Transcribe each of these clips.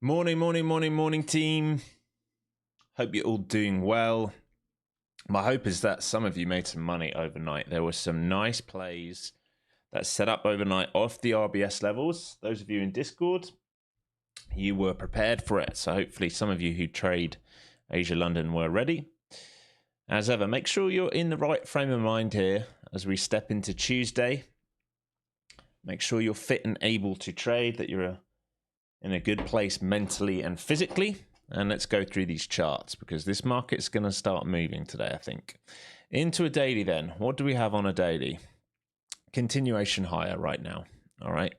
Morning, team. Hope you're all doing well. My hope is that some of you made some money overnight. There were some nice plays that set up overnight off the RBS levels. Those of you in Discord, you were prepared for it. So hopefully some of you who trade Asia London were ready. As ever, make sure you're in the right frame of mind here as we step into Tuesday. Make sure you're fit and able to trade, that you're in a good place mentally and physically. And let's go through these charts because this market's going to start moving today, I think. Into a daily then. What do we have on a daily? Continuation higher right now. All right.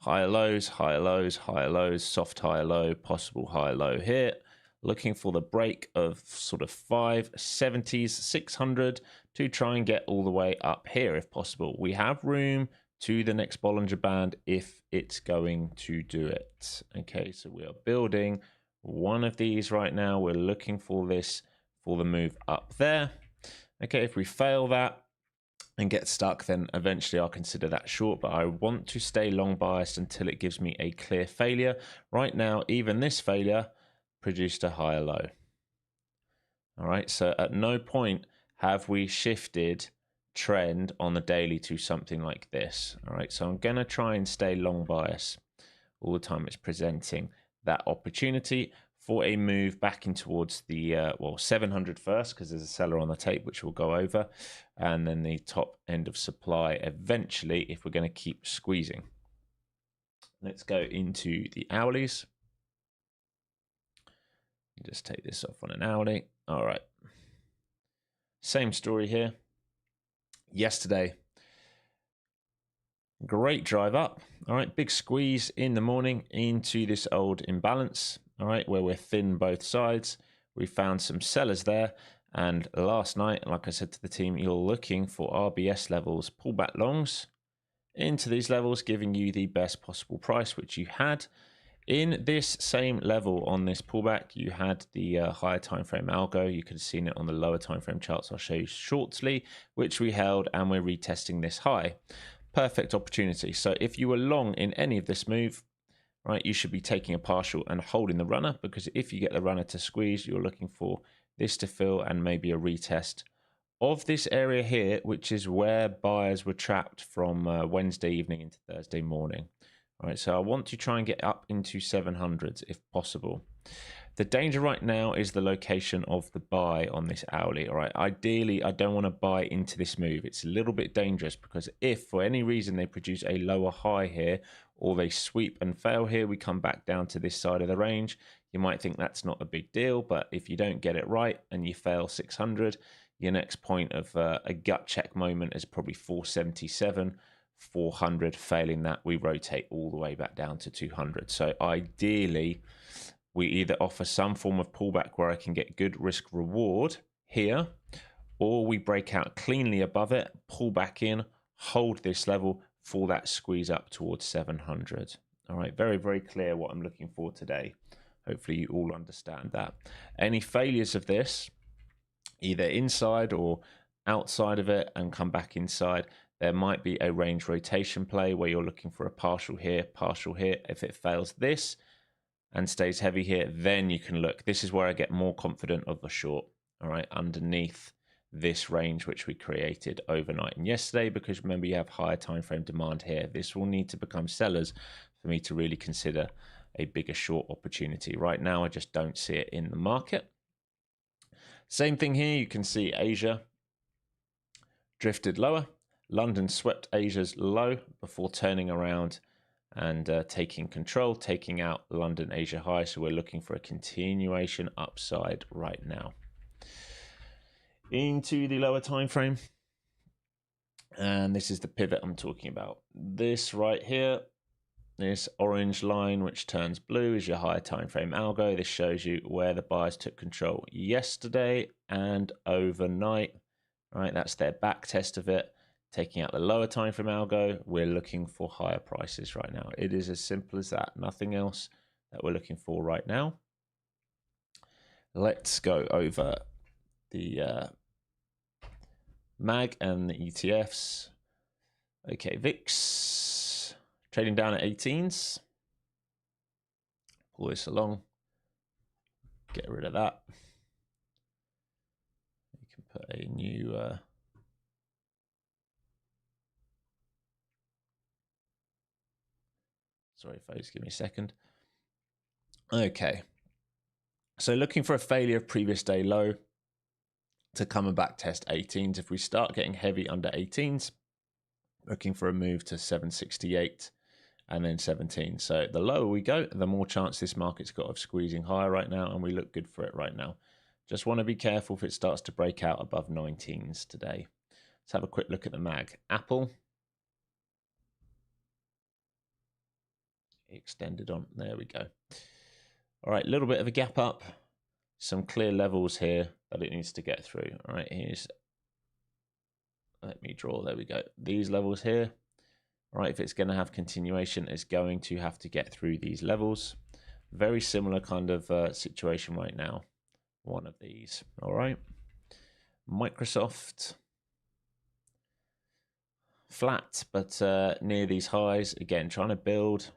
Higher lows, higher lows, higher lows, soft higher low, possible higher low here. Looking for the break of sort of 570s, 600 to try and get all the way up here if possible. We have room to the next Bollinger Band if it's going to do it. Okay, so we are building one of these right now. We're looking for this for the move up there. Okay, if we fail that and get stuck, then eventually I'll consider that short, but I want to stay long biased until it gives me a clear failure. Right now, even this failure produced a higher low. All right, so at no point have we shifted trend on the daily to something like this. All right, so I'm going to try and stay long bias all the time. It's presenting that opportunity for a move back in towards the 700 first, because there's a seller on the tape which we'll go over, and then the top end of supply eventually if we're going to keep squeezing. Let's go into the hourlies. Just take this off on an hourly. All right, same story here. Yesterday, great drive up. All right, big squeeze in the morning into this old imbalance. All right, where we're thin both sides. We found some sellers there, and last night, like I said to the team, you're looking for RBS levels, pullback longs into these levels, giving you the best possible price, which you had. In this same level on this pullback, you had the higher time frame algo. You could have seen it on the lower time frame charts I'll show you shortly, which we held, and we're retesting this high. Perfect opportunity. So if you were long in any of this move, right, you should be taking a partial and holding the runner, because if you get the runner to squeeze, you're looking for this to fill and maybe a retest of this area here, which is where buyers were trapped from Wednesday evening into Thursday morning. All right, so I want to try and get up into 700s if possible. The danger right now is the location of the buy on this hourly. All right, ideally, I don't want to buy into this move. It's a little bit dangerous because if for any reason they produce a lower high here or they sweep and fail here, we come back down to this side of the range. You might think that's not a big deal, but if you don't get it right and you fail 600, your next point of a gut check moment is probably 477. 400. Failing that, we rotate all the way back down to 200. So ideally, we either offer some form of pullback where I can get good risk reward here, or we break out cleanly above it, pull back in, hold this level for that squeeze up towards 700. All right, very, very clear what I'm looking for today. Hopefully you all understand that. Any failures of this, either inside or outside of it and come back inside, there might be a range rotation play where you're looking for a partial here, partial here. If it fails this and stays heavy here, then you can look. This is where I get more confident of a short, all right, underneath this range which we created overnight and yesterday, because remember you have higher time frame demand here. This will need to become sellers for me to really consider a bigger short opportunity. Right now, I just don't see it in the market. Same thing here. You can see Asia drifted lower. London swept Asia's low before turning around and taking control, taking out London Asia high. So we're looking for a continuation upside right now. Into the lower time frame. And this is the pivot I'm talking about. This right here, this orange line which turns blue is your higher time frame algo. This shows you where the buyers took control yesterday and overnight. Right, that's their back test of it. Taking out the lower time frame algo, we're looking for higher prices right now. It is as simple as that. Nothing else that we're looking for right now. Let's go over the MAG and the ETFs. Okay, VIX trading down at 18s. Pull this along. Get rid of that. You can put a new sorry folks, give me a second. Okay, so looking for a failure of previous day low to come and back test 18s. If we start getting heavy under 18s, looking for a move to 768 and then 17. So the lower we go, the more chance this market's got of squeezing higher right now, and we look good for it right now. Just want to be careful if it starts to break out above 19s today. Let's have a quick look at the MAG. Apple extended on, there we go. All right, a little bit of a gap up, some clear levels here that it needs to get through. All right, let me draw, there we go. These levels here, all right, if it's going to have continuation, it's going to have to get through these levels. Very similar kind of situation right now. One of these, all right. Microsoft, flat, but near these highs. Again, trying to build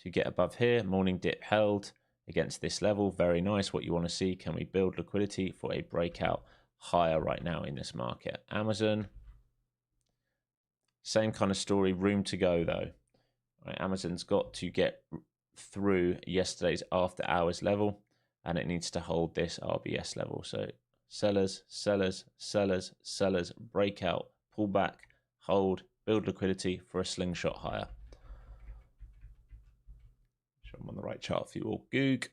to get above here. Morning dip held against this level. Very nice. What you want to see, can we build liquidity for a breakout higher right now in this market? Amazon, same kind of story. Room to go though. Right, Amazon's got to get through yesterday's after hours level, and it needs to hold this RBS level. So sellers, sellers, sellers, sellers, breakout, pull back, hold, build liquidity for a slingshot higher. So I'm on the right chart for you all. Goog.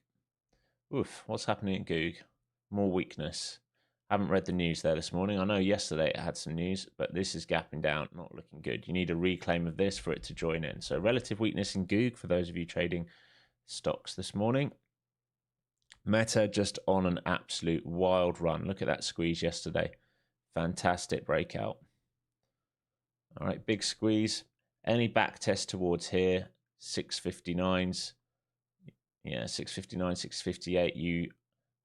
Oof, what's happening at Goog? More weakness. Haven't read the news there this morning. I know yesterday it had some news, but this is gapping down, not looking good. You need a reclaim of this for it to join in. So relative weakness in Goog for those of you trading stocks this morning. Meta just on an absolute wild run. Look at that squeeze yesterday. Fantastic breakout. All right, big squeeze. Any back test towards here, 659s. Yeah, 659, 658. You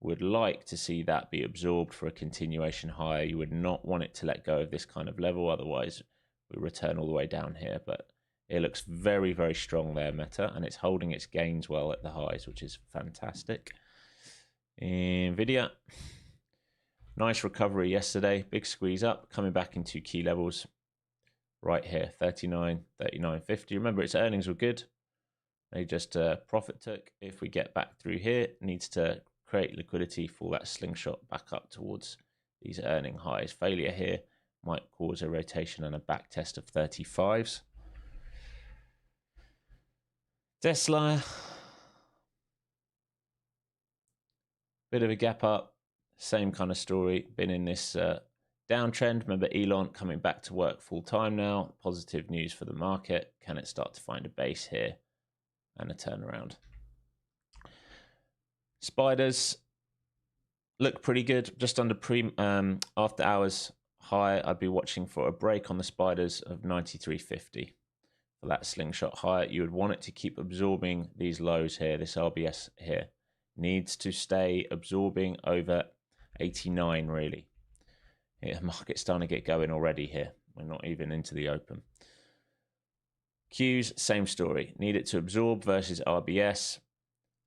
would like to see that be absorbed for a continuation higher. You would not want it to let go of this kind of level. Otherwise, we return all the way down here. But it looks very, very strong there, Meta. And it's holding its gains well at the highs, which is fantastic. Nvidia, nice recovery yesterday. Big squeeze up, coming back into key levels right here, 39, 39.50. Remember, its earnings were good. They just profit took. If we get back through here, needs to create liquidity for that slingshot back up towards these earning highs. Failure here might cause a rotation and a back test of 35s. Tesla, bit of a gap up, same kind of story. Been in this downtrend. Remember, Elon coming back to work full time now. Positive news for the market. Can it start to find a base here and a turnaround? Spiders look pretty good, just under after hours high. I'd be watching for a break on the spiders of 93.50 for that slingshot higher. You would want it to keep absorbing these lows here. This RBS here needs to stay absorbing over 89 really. Yeah, the market's starting to get going already here. We're not even into the open. Qs, same story. Need it to absorb versus RBS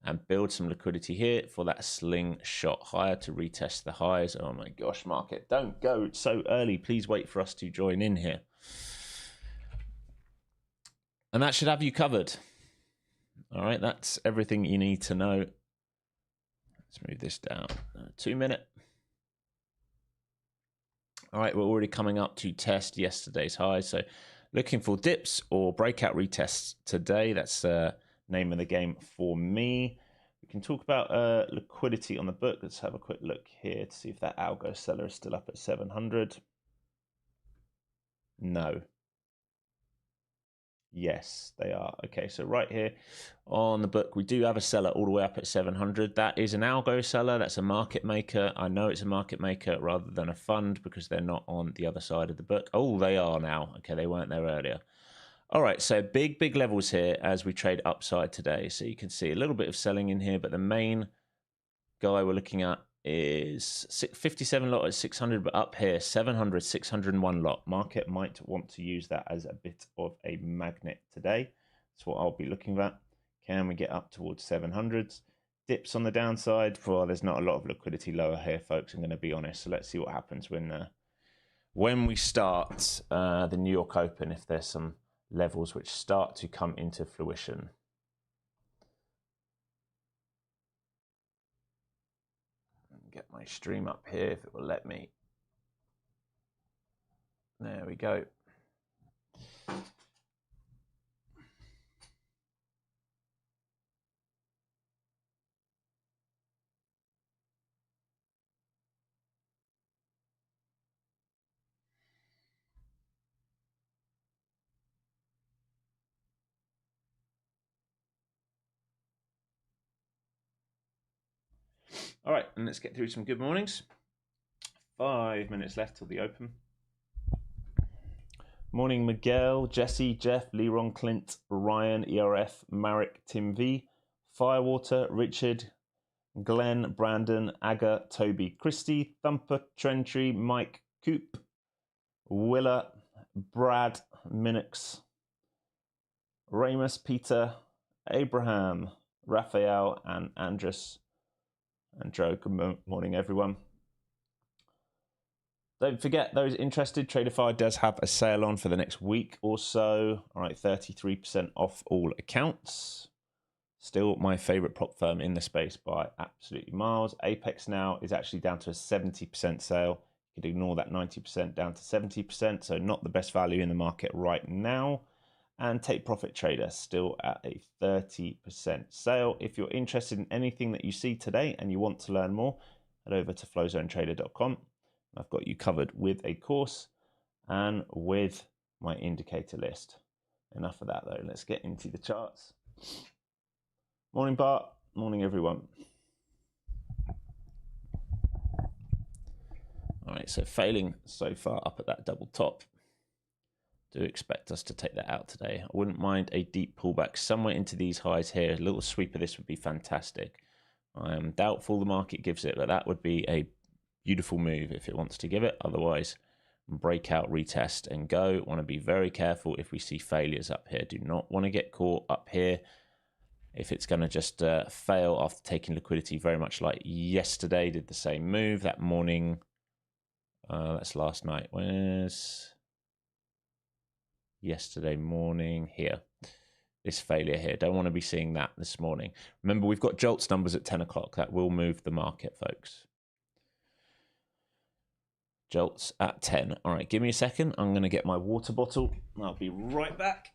and build some liquidity here for that slingshot higher to retest the highs. Oh my gosh, market, don't go so early. Please wait for us to join in here. And that should have you covered. All right, that's everything you need to know. Let's move this down. 2 minute. All right, we're already coming up to test yesterday's highs. So looking for dips or breakout retests today. That's name of the game for me. We can talk about liquidity on the book. Let's have a quick look here to see if that algo seller is still up at 700. No. Yes, they are. Okay, so right here on the book, we do have a seller all the way up at 700. That is an algo seller. That's a market maker. I know it's a market maker rather than a fund because they're not on the other side of the book. Oh, they are now. Okay, they weren't there earlier. All right, so big levels here as we trade upside today. So you can see a little bit of selling in here, but the main guy we're looking at is 57 lot at 600, but up here 700, 601 lot. Market might want to use that as a bit of a magnet today. That's what I'll be looking at. Can we get up towards 700s? Dips on the downside. Well, there's not a lot of liquidity lower here, folks. I'm going to be honest. So let's see what happens when we start the New York Open, if there's some levels which start to come into fruition. Get my stream up here if it will let me. There we go. All right, and let's get through some good mornings. 5 minutes left till the open. Morning, Miguel, Jesse, Jeff, Leron, Clint, Ryan, ERF, Marek, Tim V, Firewater, Richard, Glenn, Brandon, Aga, Toby, Christy, Thumper, Trentry, Mike, Coop, Willa, Brad, Minix, Ramus, Peter, Abraham, Raphael, and Andres. And Joe, good morning, everyone. Don't forget, those interested, Traderify does have a sale on for the next week or so. All right, 33% off all accounts. Still my favorite prop firm in the space by absolutely miles. Apex now is actually down to a 70% sale. You could ignore that 90% down to 70%, so not the best value in the market right now. And Take Profit Trader still at a 30% sale. If you're interested in anything that you see today and you want to learn more, head over to flowzonetrader.com. I've got you covered with a course and with my indicator list. Enough of that though. Let's get into the charts. Morning, Bart. Morning, everyone. All right, so failing so far up at that double top. Do expect us to take that out today. I wouldn't mind a deep pullback somewhere into these highs here. A little sweep of this would be fantastic. I am doubtful the market gives it, but that would be a beautiful move if it wants to give it. Otherwise, breakout, retest, and go. Want to be very careful if we see failures up here. Do not want to get caught up here if it's going to just fail after taking liquidity, very much like yesterday. Did the same move that morning. That's last night. Where's yesterday morning? Here. This failure here. Don't want to be seeing that this morning. Remember, we've got JOLTS numbers at 10 o'clock. That will move the market, folks. JOLTS at 10. All right, give me a second. I'm going to get my water bottle. I'll be right back.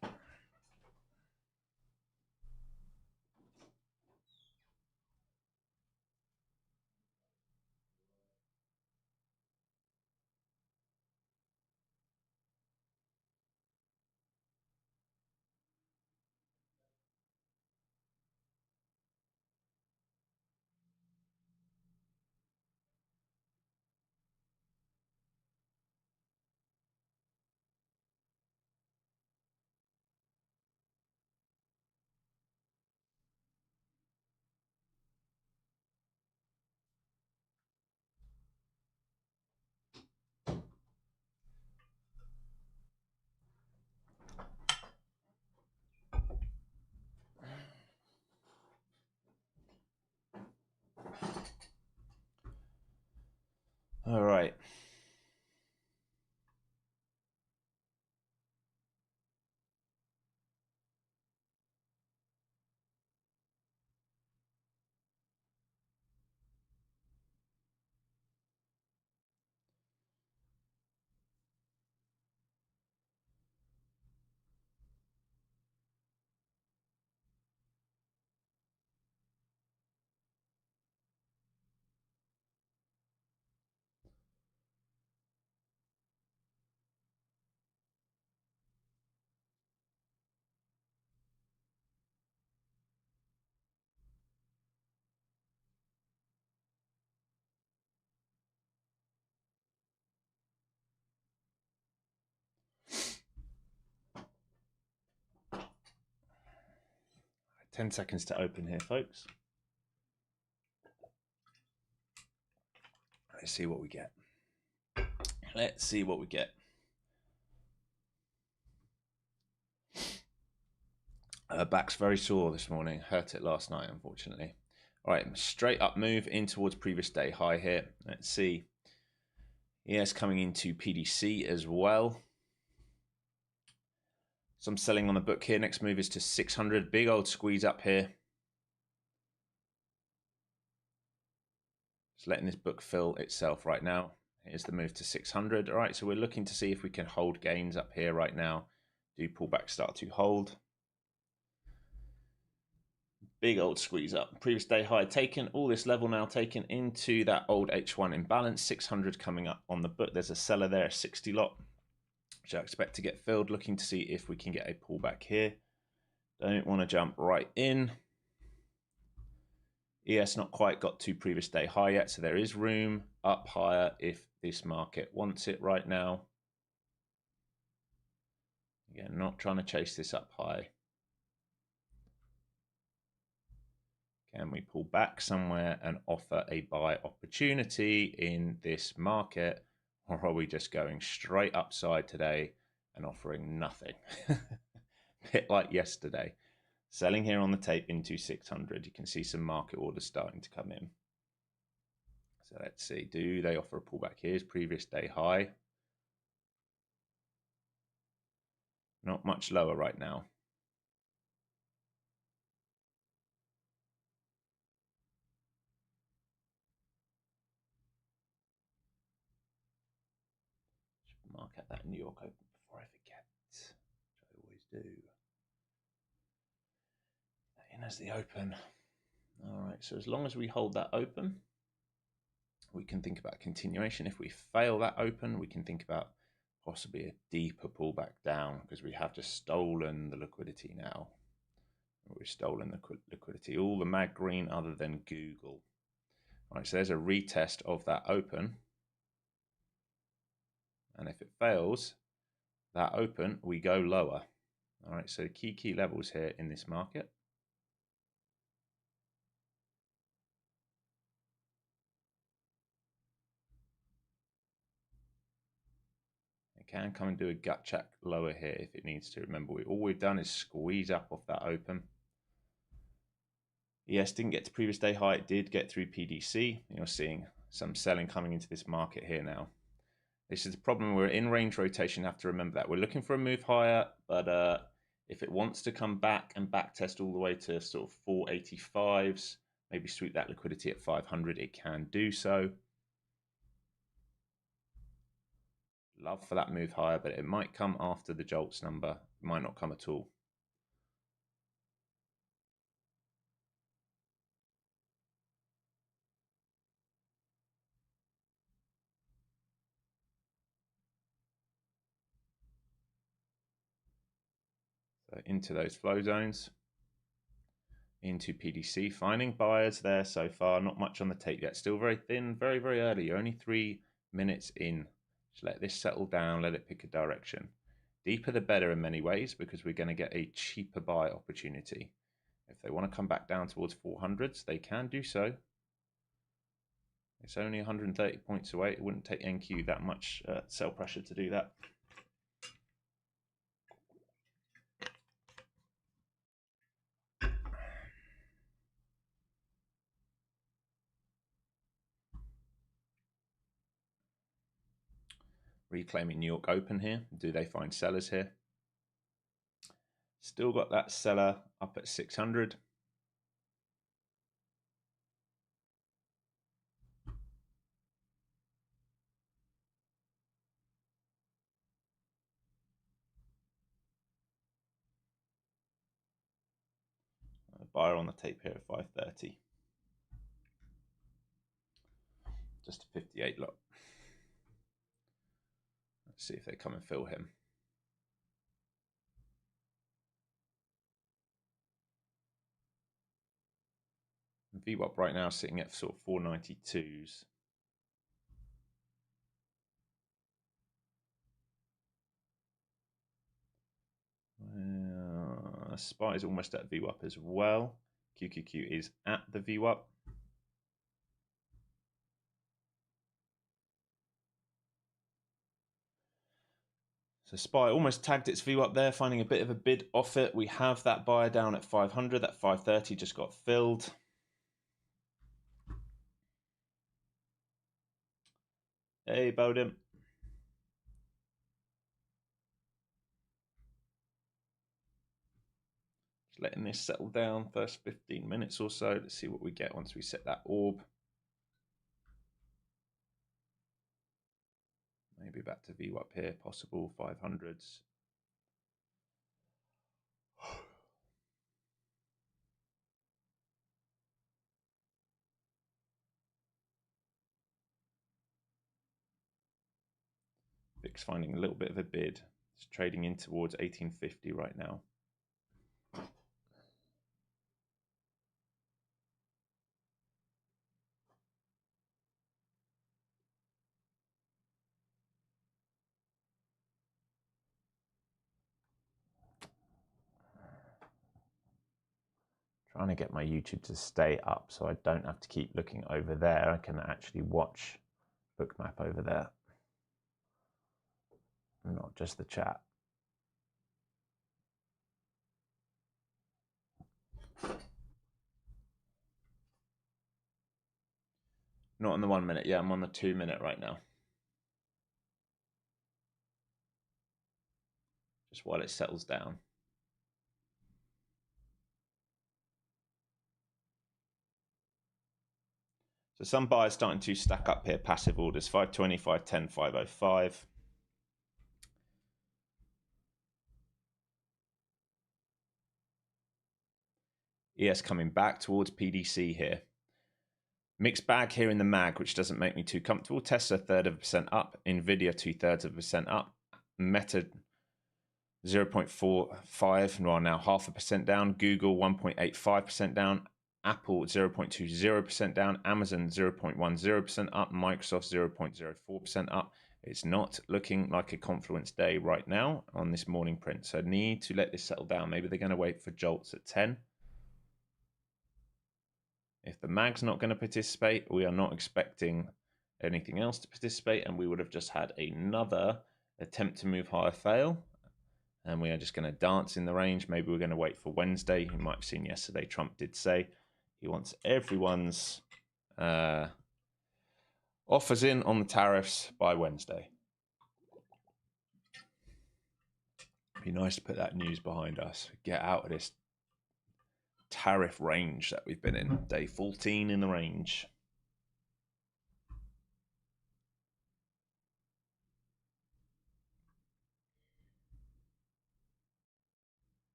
All right. Ten seconds to open here, folks. Let's see what we get. Let's see what we get. Back's very sore this morning. Hurt it last night, unfortunately. All right, straight up move in towards previous day high here. Let's see. Yes, coming into PDC as well. Some selling on the book here. Next move is to 600. Big old squeeze up here. Just letting this book fill itself right now. Here's the move to 600. All right, so we're looking to see if we can hold gains up here right now. Do pullback start to hold. Big old squeeze up. Previous day high taken. All this level now taken into that old H1 imbalance. 600 coming up on the book. There's a seller there, a 60 lot, which I expect to get filled. Looking to see if we can get a pullback here. Don't want to jump right in. ES not quite got to previous day high yet, so there is room up higher if this market wants it right now. Again, not trying to chase this up high. Can we pull back somewhere and offer a buy opportunity in this market? Or are we just going straight upside today and offering nothing? Bit like yesterday. Selling here on the tape into 600. You can see some market orders starting to come in. So let's see. Do they offer a pullback? Here's previous day high. Not much lower right now. Mark at that New York open before I forget, which I always do. In as the open. All right, so as long as we hold that open, we can think about continuation. If we fail that open, we can think about possibly a deeper pullback down because we have just stolen the liquidity now. We've stolen the liquidity. All the mag green other than Google. All right, so there's a retest of that open. And if it fails that open, we go lower. All right, so key levels here in this market. It can come and do a gut check lower here if it needs to. Remember, all we've done is squeeze up off that open. Yes, didn't get to previous day high. It did get through PDC. You're seeing some selling coming into this market here now. This is the problem. We're in range rotation. Have to remember that. We're looking for a move higher, but if it wants to come back and back test all the way to sort of 485s, maybe sweep that liquidity at 500, it can do so. Love for that move higher, but it might come after the jolts number. It might not come at all. So into those flow zones, into PDC, finding buyers there so far. Not much on the tape yet. Still very thin, very, very early. You're only 3 minutes in. Just let this settle down, let it pick a direction. Deeper the better in many ways because we're going to get a cheaper buy opportunity. If they want to come back down towards 400s, they can do so. It's only 130 points away. It wouldn't take NQ that much sell pressure to do that. Reclaiming New York Open here. Do they find sellers here? Still got that seller up at 600. A buyer on the tape here at 530. Just a 58 lot. Let's see if they come and fill him. VWAP right now sitting at sort of 492s. SPY is almost at VWAP as well. QQQ is at the VWAP. So SPY almost tagged its view up there, finding a bit of a bid off it. We have that buyer down at 500. That 530 just got filled. Hey, Bowden. Just letting this settle down first 15 minutes or so. Let's see what we get once we set that orb. Maybe back to view up here, possible 500s. VIX finding a little bit of a bid. It's trading in towards 1850 right now. Trying to get my YouTube to stay up so I don't have to keep looking over there. I can actually watch Bookmap over there, not just the chat. Not on the 1 minute. Yeah, I'm on the 2 minute right now. Just while it settles down. So some buyers starting to stack up here. Passive orders, 520, 510, 505. ES coming back towards PDC here. Mixed bag here in the mag, which doesn't make me too comfortable. Tesla 1/3% up. Nvidia 2/3% up. Meta 0.45, well now 0.5% down. Google 1.85% down. Apple 0.20% down. Amazon 0.10% up. Microsoft 0.04% up. It's not looking like a confluence day right now on this morning print. So I need to let this settle down. Maybe they're going to wait for jolts at 10. If the mag's not going to participate, we are not expecting anything else to participate, and we would have just had another attempt to move higher fail, and we are just going to dance in the range. Maybe we're going to wait for Wednesday. You might have seen yesterday Trump did say he wants everyone's offers in on the tariffs by Wednesday. Be nice to put that news behind us. Get out of this tariff range that we've been in. Day 14 in the range.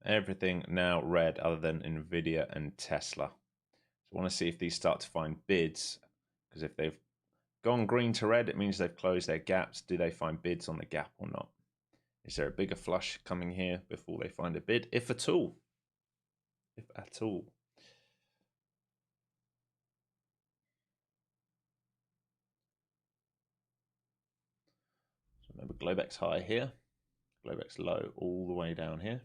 Everything now red other than Nvidia and Tesla. So I want to see if these start to find bids, because if they've gone green to red, it means they've closed their gaps. Do they find bids on the gap or not? Is there a bigger flush coming here before they find a bid, if at all? If at all. So remember, Globex high here, Globex low all the way down here.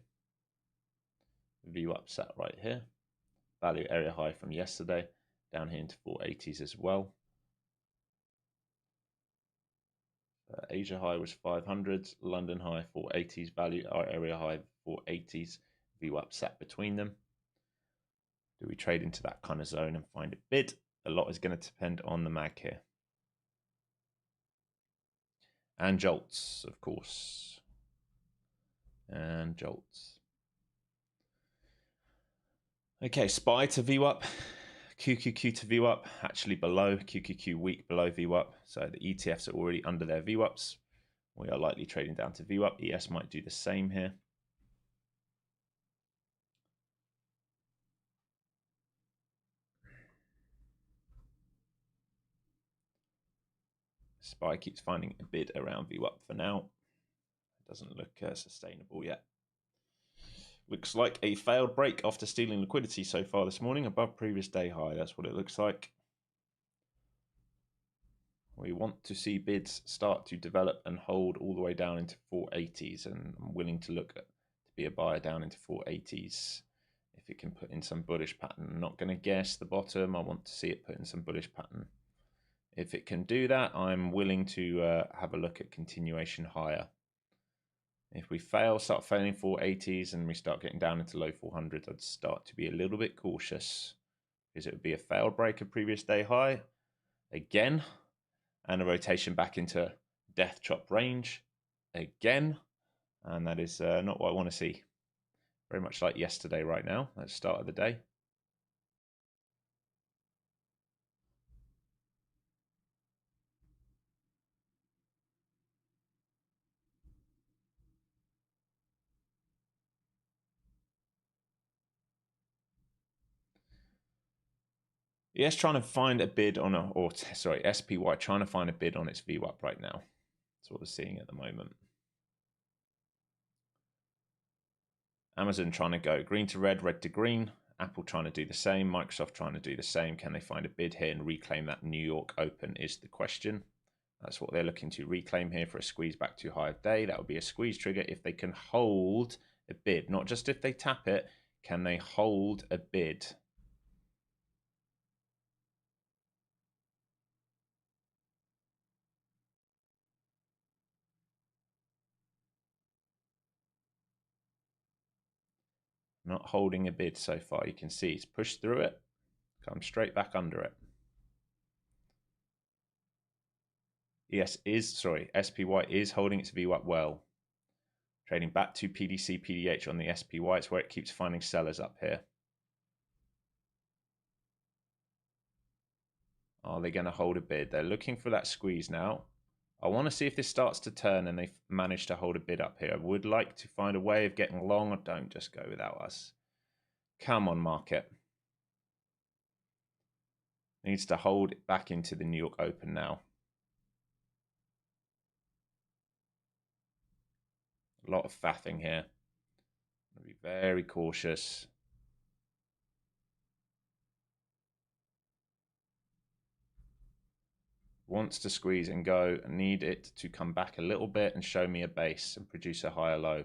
View up sat right here. Value area high from yesterday, down here into 480s as well. Asia high was 500s, London high 480s, value area high 480s, view up sat between them. Do we trade into that kind of zone and find a bid? A lot is going to depend on the mag here. And jolts, of course. And jolts. Okay, SPY to view up, QQQ to view up, actually below, QQQ weak below view up. So the ETFs are already under their view ups. We are likely trading down to view up. ES might do the same here. SPY keeps finding a bid around view up for now. It doesn't look sustainable yet. Looks like a failed break after stealing liquidity so far this morning, above previous day high. That's what it looks like. We want to see bids start to develop and hold all the way down into 480s, and I'm willing to look at to be a buyer down into 480s. If it can put in some bullish pattern. I'm not going to guess the bottom. I want to see it put in some bullish pattern. If it can do that, I'm willing to have a look at continuation higher. If we start failing 480s and we start getting down into low 400s, I'd start to be a little bit cautious, because it would be a failed break of previous day high again, and a rotation back into death chop range again, and that is not what I want to see. Very much like yesterday right now at the start of the day. Yes, trying to find a bid on SPY trying to find a bid on its VWAP right now. That's what we're seeing at the moment. Amazon trying to go green to red, red to green. Apple trying to do the same. Microsoft trying to do the same. Can they find a bid here and reclaim that New York Open is the question. That's what they're looking to reclaim here for a squeeze back to high of day. That would be a squeeze trigger if they can hold a bid. Not just if they tap it. Can they hold a bid? Not holding a bid so far. You can see it's pushed through it. Come straight back under it. SPY is holding its VWAP well. Trading back to PDC, PDH on the SPY. It's where it keeps finding sellers up here. Are they going to hold a bid? They're looking for that squeeze now. I want to see if this starts to turn and they've managed to hold a bid up here. I would like to find a way of getting long. Don't just go without us. Come on, market. Needs to hold it back into the New York Open now. A lot of faffing here. Be very cautious. Wants to squeeze and go. I need it to come back a little bit and show me a base and produce a higher low.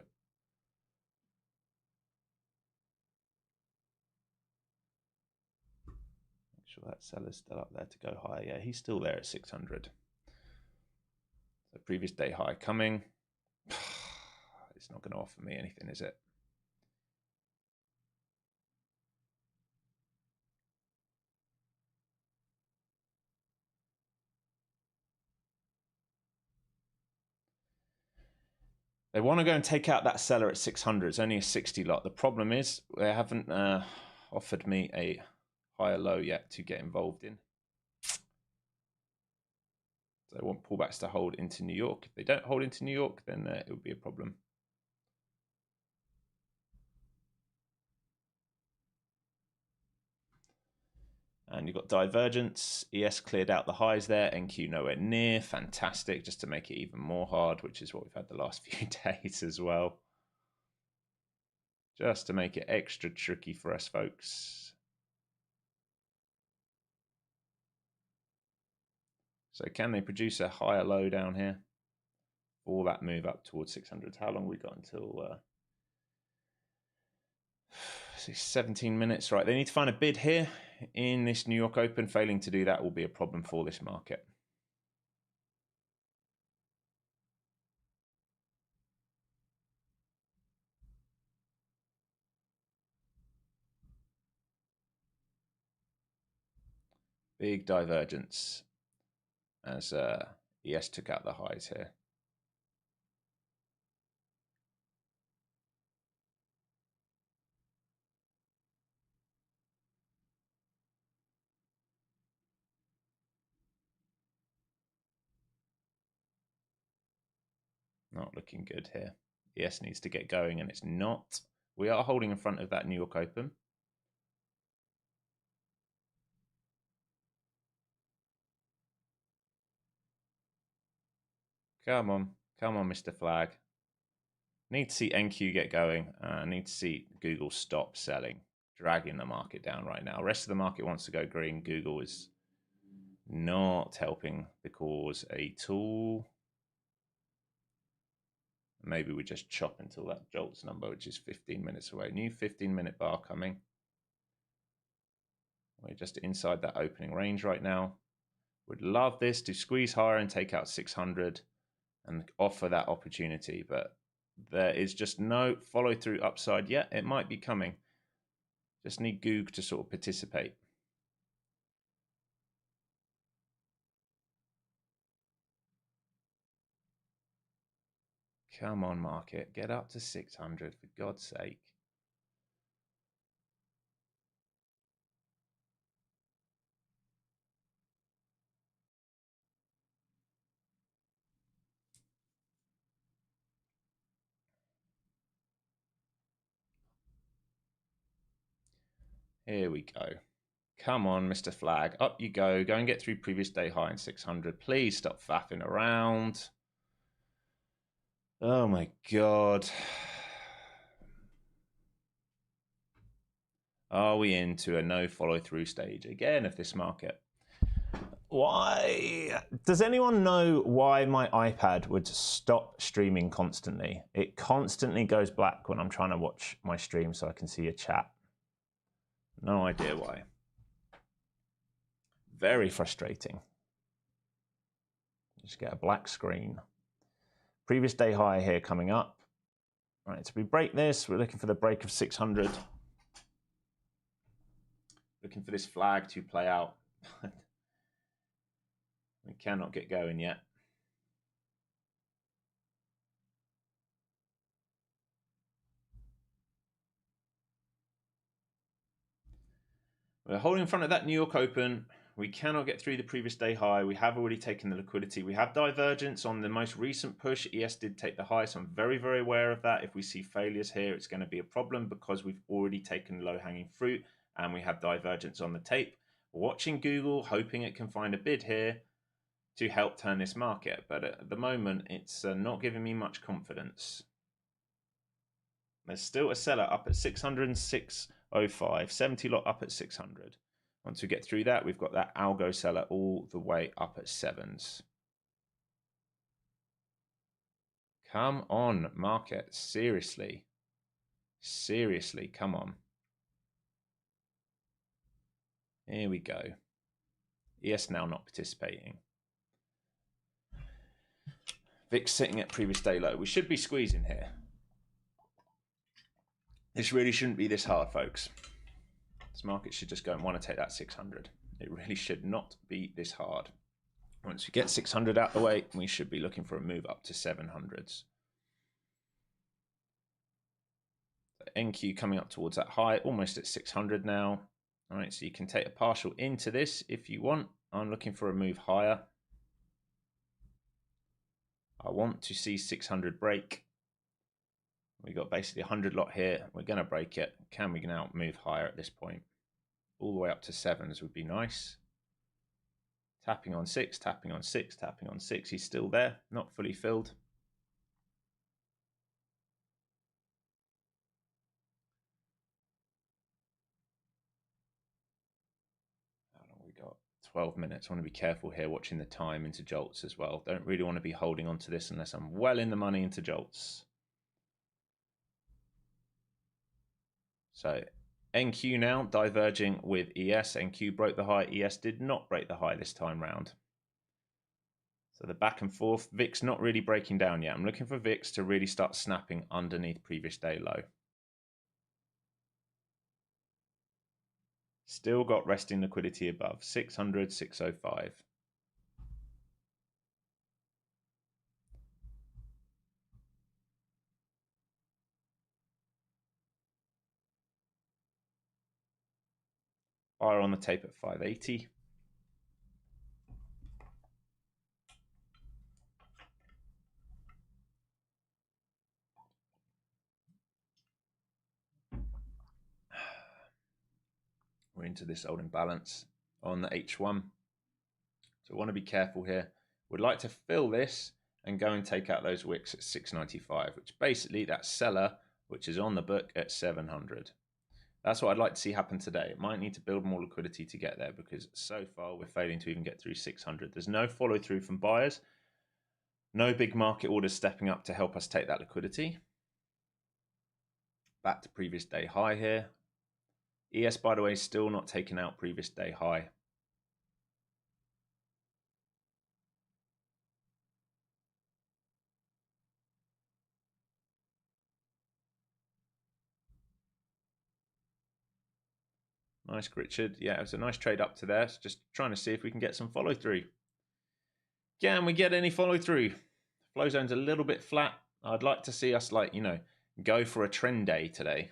Make sure that seller's still up there to go higher. Yeah, he's still there at 600. So previous day high coming. It's not going to offer me anything, is it? They want to go and take out that seller at 600. It's only a 60 lot. The problem is they haven't offered me a higher low yet to get involved in. So they want pullbacks to hold into New York. If they don't hold into New York, then it would be a problem. And you've got divergence. ES cleared out the highs there. NQ nowhere near. Fantastic, just to make it even more hard, which is what we've had the last few days as well. Just to make it extra tricky for us, folks. So can they produce a higher low down here? All that move up towards 600. How long have we got until 17 minutes? Right, they need to find a bid here in this New York Open. Failing to do that will be a problem for this market. Big divergence as ES took out the highs here. Not looking good here. ES needs to get going, and it's not. We are holding in front of that New York Open. Come on, Mr. Flag. Need to see NQ get going. Need to see Google stop selling, dragging the market down right now. Rest of the market wants to go green. Google is not helping the cause at all. Maybe we just chop until that jolts number, which is 15 minutes away. New 15-minute bar coming. We're just inside that opening range right now. Would love this to squeeze higher and take out 600 and offer that opportunity, but there is just no follow through upside yet. It might be coming. Just need Goog to sort of participate. Come on, market, get up to 600 for God's sake. Here we go. Come on, Mr. Flag. Up you go. Go and get through previous day high in 600. Please stop faffing around. Oh my God. Are we into a no follow through stage again of this market? Why? Does anyone know why my iPad would stop streaming constantly? It constantly goes black when I'm trying to watch my stream so I can see a chat. No idea why. Very frustrating. Just get a black screen. Previous day high here coming up. All right, so we break this. We're looking for the break of 600. Looking for this flag to play out. We cannot get going yet. We're holding in front of that New York Open. We cannot get through the previous day high. We have already taken the liquidity. We have divergence on the most recent push. ES did take the high, so I'm very, very aware of that. If we see failures here, it's going to be a problem because we've already taken low-hanging fruit and we have divergence on the tape. Watching Google, hoping it can find a bid here to help turn this market. But at the moment, it's not giving me much confidence. There's still a seller up at 606.05, 70 lot up at 600. Once we get through that, we've got that algo seller all the way up at sevens. Come on, market. Seriously. Seriously, come on. Here we go. ES now not participating. VIX sitting at previous day low. We should be squeezing here. This really shouldn't be this hard, folks. This market should just go and want to take that 600. It really should not be this hard. Once we get 600 out the way, we should be looking for a move up to 700s. So NQ coming up towards that high, almost at 600 now. All right, so you can take a partial into this if you want. I'm looking for a move higher. I want to see 600 break. We got basically 100 lot here. We're going to break it. Can we now move higher at this point? All the way up to sevens would be nice. Tapping on 6, tapping on 6, tapping on 6. He's still there, not fully filled. How long we got? 12 minutes. I want to be careful here watching the time into jolts as well. Don't really want to be holding on to this unless I'm well in the money into jolts. So NQ now diverging with ES. NQ broke the high. ES did not break the high this time round. So the back and forth. VIX not really breaking down yet. I'm looking for VIX to really start snapping underneath previous day low. Still got resting liquidity above 600, 605. Fire on the tape at 580. We're into this old imbalance on the H1. So I want to be careful here. We'd like to fill this and go and take out those wicks at 695, which basically that seller, which is on the book at 700. That's what I'd like to see happen today. It might need to build more liquidity to get there because so far we're failing to even get through 600. There's no follow through from buyers. No big market orders stepping up to help us take that liquidity. Back to previous day high here. ES, by the way, still not taking out previous day high. Nice, Richard. Yeah, it was a nice trade up to there. So just trying to see if we can get some follow through. Can we get any follow through? Flow zone's a little bit flat. I'd like to see us, like, go for a trend day today.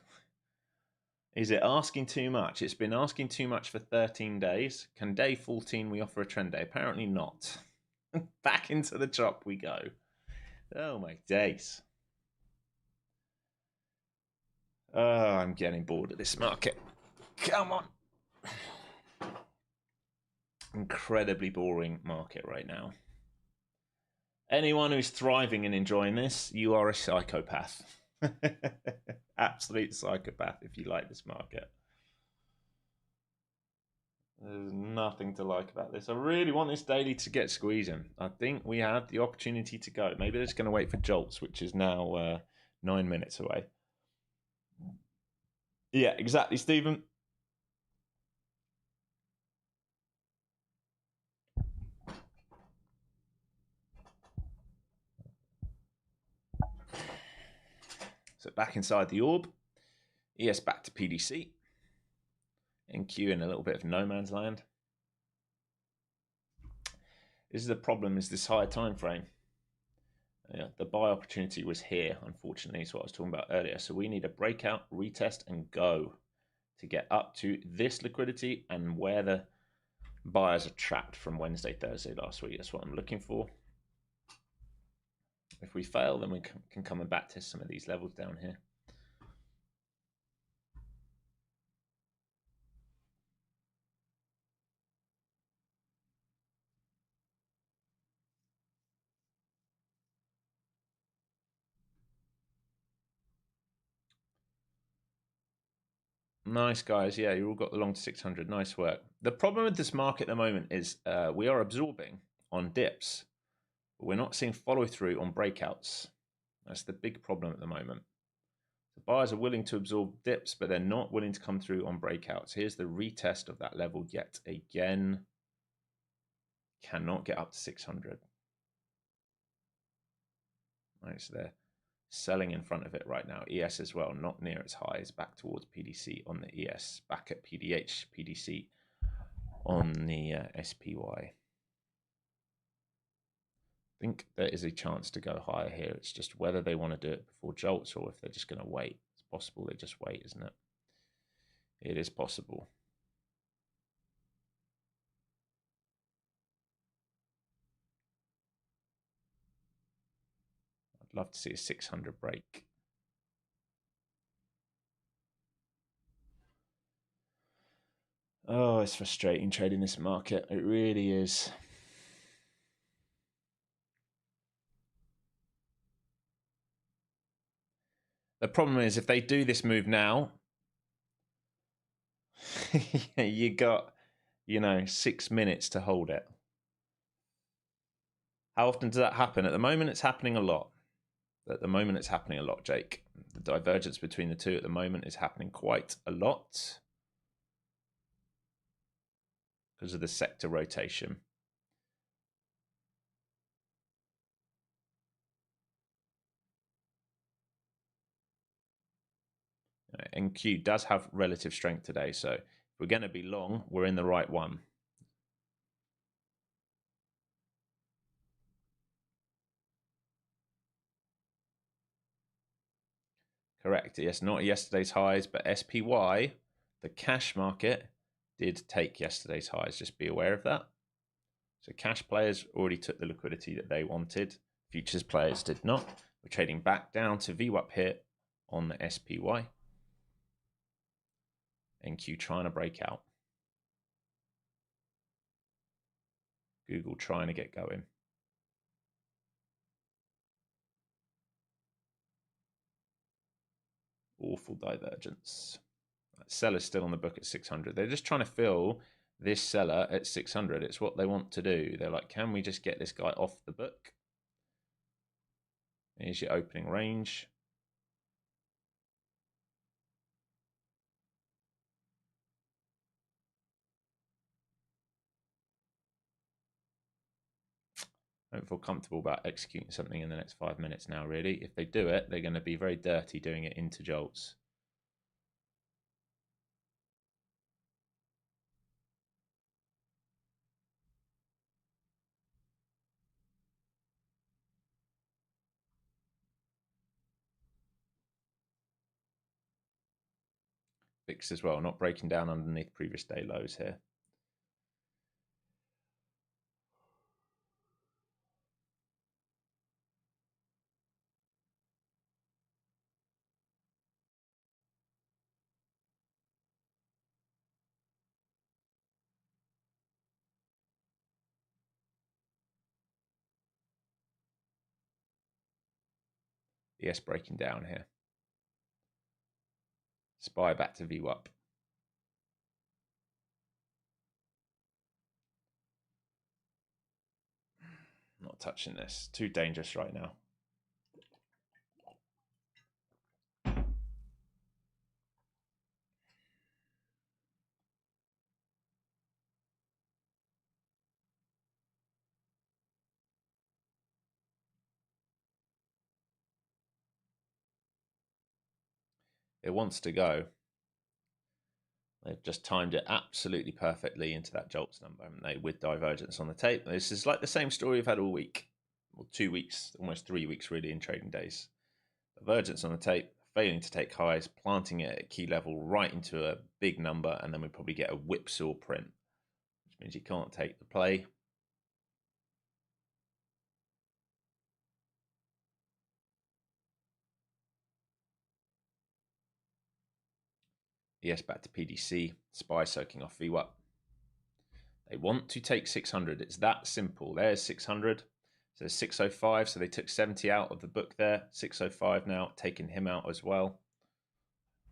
Is it asking too much? It's been asking too much for 13 days. Can day 14 we offer a trend day? Apparently not. Back into the chop we go. Oh my days. Oh, I'm getting bored of this market. Come on. Incredibly boring market right now. Anyone who's thriving and enjoying this, you are a psychopath. Absolute psychopath if you like this market. There's nothing to like about this. I really want this daily to get squeezing. I think we have the opportunity to go. Maybe they're just going to wait for Jolts, which is now 9 minutes away. Yeah, exactly, Stephen. So back inside the orb. ES back to PDC. NQ in a little bit of no man's land. This is the problem, is this higher time frame. Yeah, the buy opportunity was here, unfortunately, is what I was talking about earlier. So we need a breakout, retest, and go to get up to this liquidity and where the buyers are trapped from Wednesday, Thursday last week. That's what I'm looking for. If we fail, then we can come and back test some of these levels down here. Nice, guys. Yeah, you all got the long to 600. Nice work. The problem with this market at the moment is we are absorbing on dips, but we're not seeing follow through on breakouts. That's the big problem at the moment. The buyers are willing to absorb dips, but they're not willing to come through on breakouts. Here's the retest of that level yet again. Cannot get up to 600. Nice there. Selling in front of it right now. ES as well, not near its highs, back towards PDC on the ES, back at PDH, PDC on the SPY. I think there is a chance to go higher here. It's just whether they want to do it before Jolts or if they're just going to wait. It's possible they just wait, isn't it? It is possible. I'd love to see a 600 break. Oh, it's frustrating trading this market. It really is. The problem is if they do this move now, you got, 6 minutes to hold it. How often does that happen? At the moment, it's happening a lot. Jake. The divergence between the two at the moment is happening quite a lot because of the sector rotation. NQ does have relative strength today, so if we're going to be long, we're in the right one. Correct. Yes, not yesterday's highs, but SPY, the cash market, did take yesterday's highs. Just be aware of that. So cash players already took the liquidity that they wanted. Futures players did not. We're trading back down to VWAP here on the SPY. NQ trying to break out. Google trying to get going. Awful divergence. Seller's still on the book at 600. They're just trying to fill this seller at 600. It's what they want to do. They're like, can we just get this guy off the book? Here's your opening range. I don't feel comfortable about executing something in the next 5 minutes now, really. If they do it, they're going to be very dirty doing it into jolts. Fixed as well, not breaking down underneath previous day lows here. ES breaking down here. SPY back to VWAP. Not touching this. Too dangerous right now. It wants to go. They've just timed it absolutely perfectly into that jolts number, haven't they, with divergence on the tape. This is like the same story we've had all week. Well, 2 weeks, almost 3 weeks really in trading days. Divergence on the tape, failing to take highs, planting it at key level right into a big number, and then we probably get a whipsaw print, which means you can't take the play. ES back to PDC, SPY soaking off VWAP. They want to take 600. It's that simple. There's 600. So 605. So they took 70 out of the book there. 605 now, taking him out as well.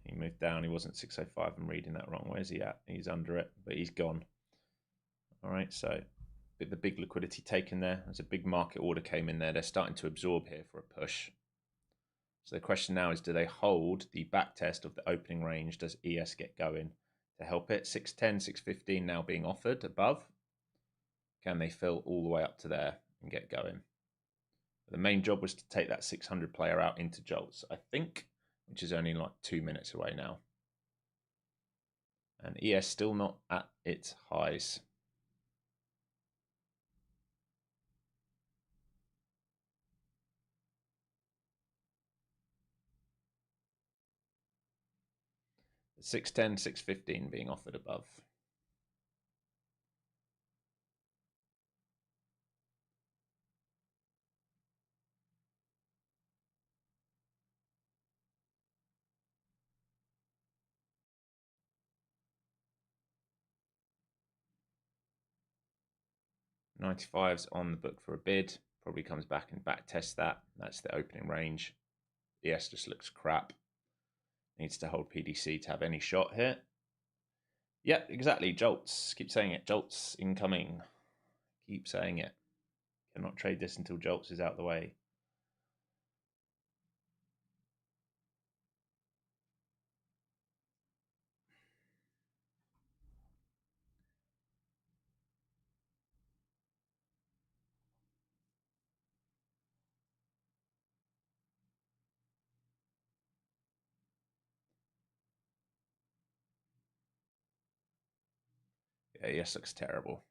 He moved down. He wasn't 605. I'm reading that wrong. Where's he at? He's under it, but he's gone. All right. So the big liquidity taken there. There's a big market order came in there. They're starting to absorb here for a push. So the question now is, do they hold the back test of the opening range? Does ES get going to help it? 610, 615 now being offered above. Can they fill all the way up to there and get going? The main job was to take that 600 player out into jolts, I think, which is only like 2 minutes away now. And ES still not at its highs. The 610, 615 being offered above. $95's on the book for a bid. Probably comes back and back tests that. That's the opening range. ES just looks crap. Needs to hold PDC to have any shot here. Yeah, exactly. Jolts. Keep saying it. Jolts incoming. Keep saying it. Cannot trade this until jolts is out the way. Yeah, ES looks terrible.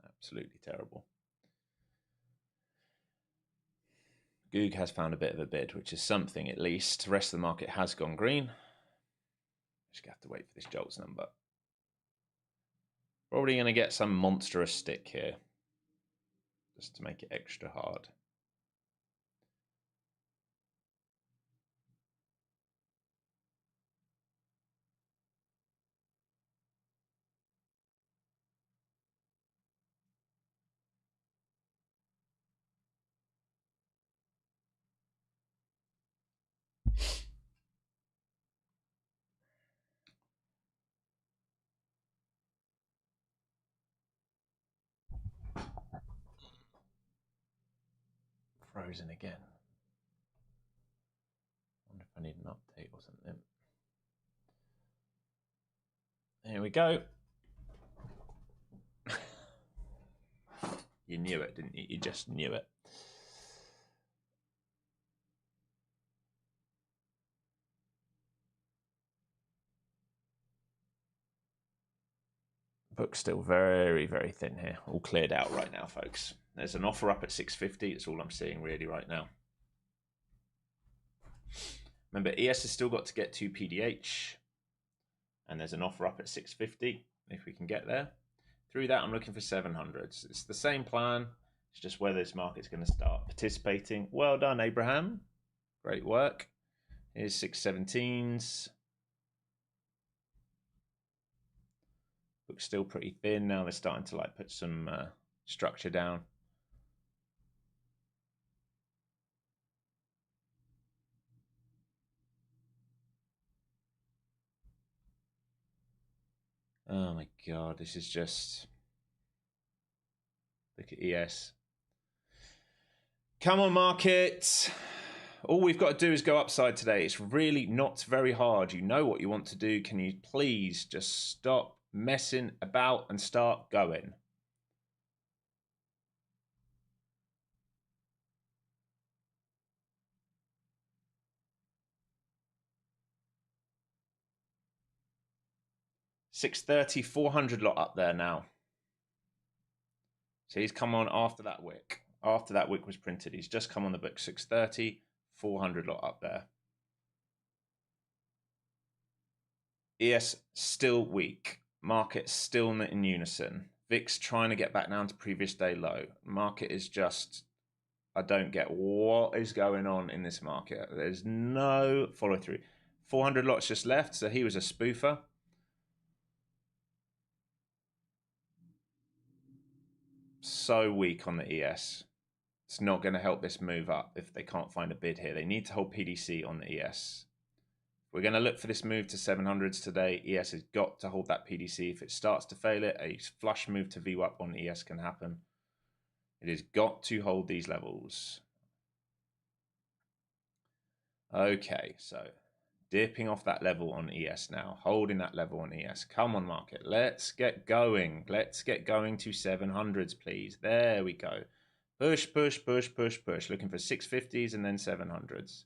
Absolutely terrible. Goog has found a bit of a bid, which is something at least. The rest of the market has gone green. Just have to wait for this jolts number. Probably going to get some monstrous stick here, just to make it extra hard. frozen again. I wonder if I need an update or something. There we go. You knew it, didn't you? You just knew it. Book's still very, very thin here. All cleared out right now, folks. There's an offer up at 650. It's all I'm seeing really right now. Remember, ES has still got to get to PDH. And there's an offer up at 650 if we can get there. Through that, I'm looking for 700s. It's the same plan. It's just where this market's going to start participating. Well done, Abraham. Great work. Here's 617s. Looks still pretty thin. Now they're starting to like put some structure down. Oh my God, this is just... Look at ES. Come on, market. All we've got to do is go upside today. It's really not very hard. You know what you want to do. Can you please just stop messing about and start going? $630, 400 lot up there now. So he's come on after that wick. After that wick was printed, he's just come on the book. 630, 400 lot up there. ES still weak. Market still in unison. VIX trying to get back down to previous day low. Market is just, I don't get what is going on in this market. There's no follow through. 400 lots just left, so he was a spoofer. So weak on the ES. It's not going to help this move up if they can't find a bid here. They need to hold PDC on the ES. We're going to look for this move to 700s today. ES has got to hold that PDC. If it starts to fail it, a flush move to VWAP on ES can happen. It has got to hold these levels. Okay, so dipping off that level on ES now. Holding that level on ES. Come on, market. Let's get going. Let's get going to 700s, please. There we go. Push, push, push, push, push. Looking for 650s and then 700s.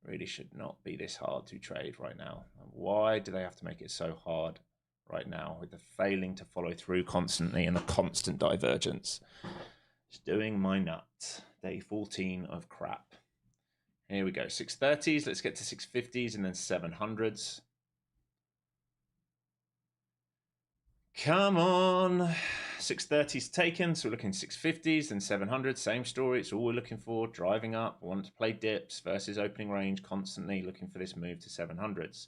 Really should not be this hard to trade right now. Why do they have to make it so hard right now with the failing to follow through constantly and the constant divergence? It's doing my nut. Day 14 of crap. Here we go. 630s. Let's get to 650s and then 700s. Come on. 630s taken, so we're looking 650s and 700s. Same story. It's all we're looking for. Driving up. Want to play dips versus opening range. Constantly looking for this move to 700s.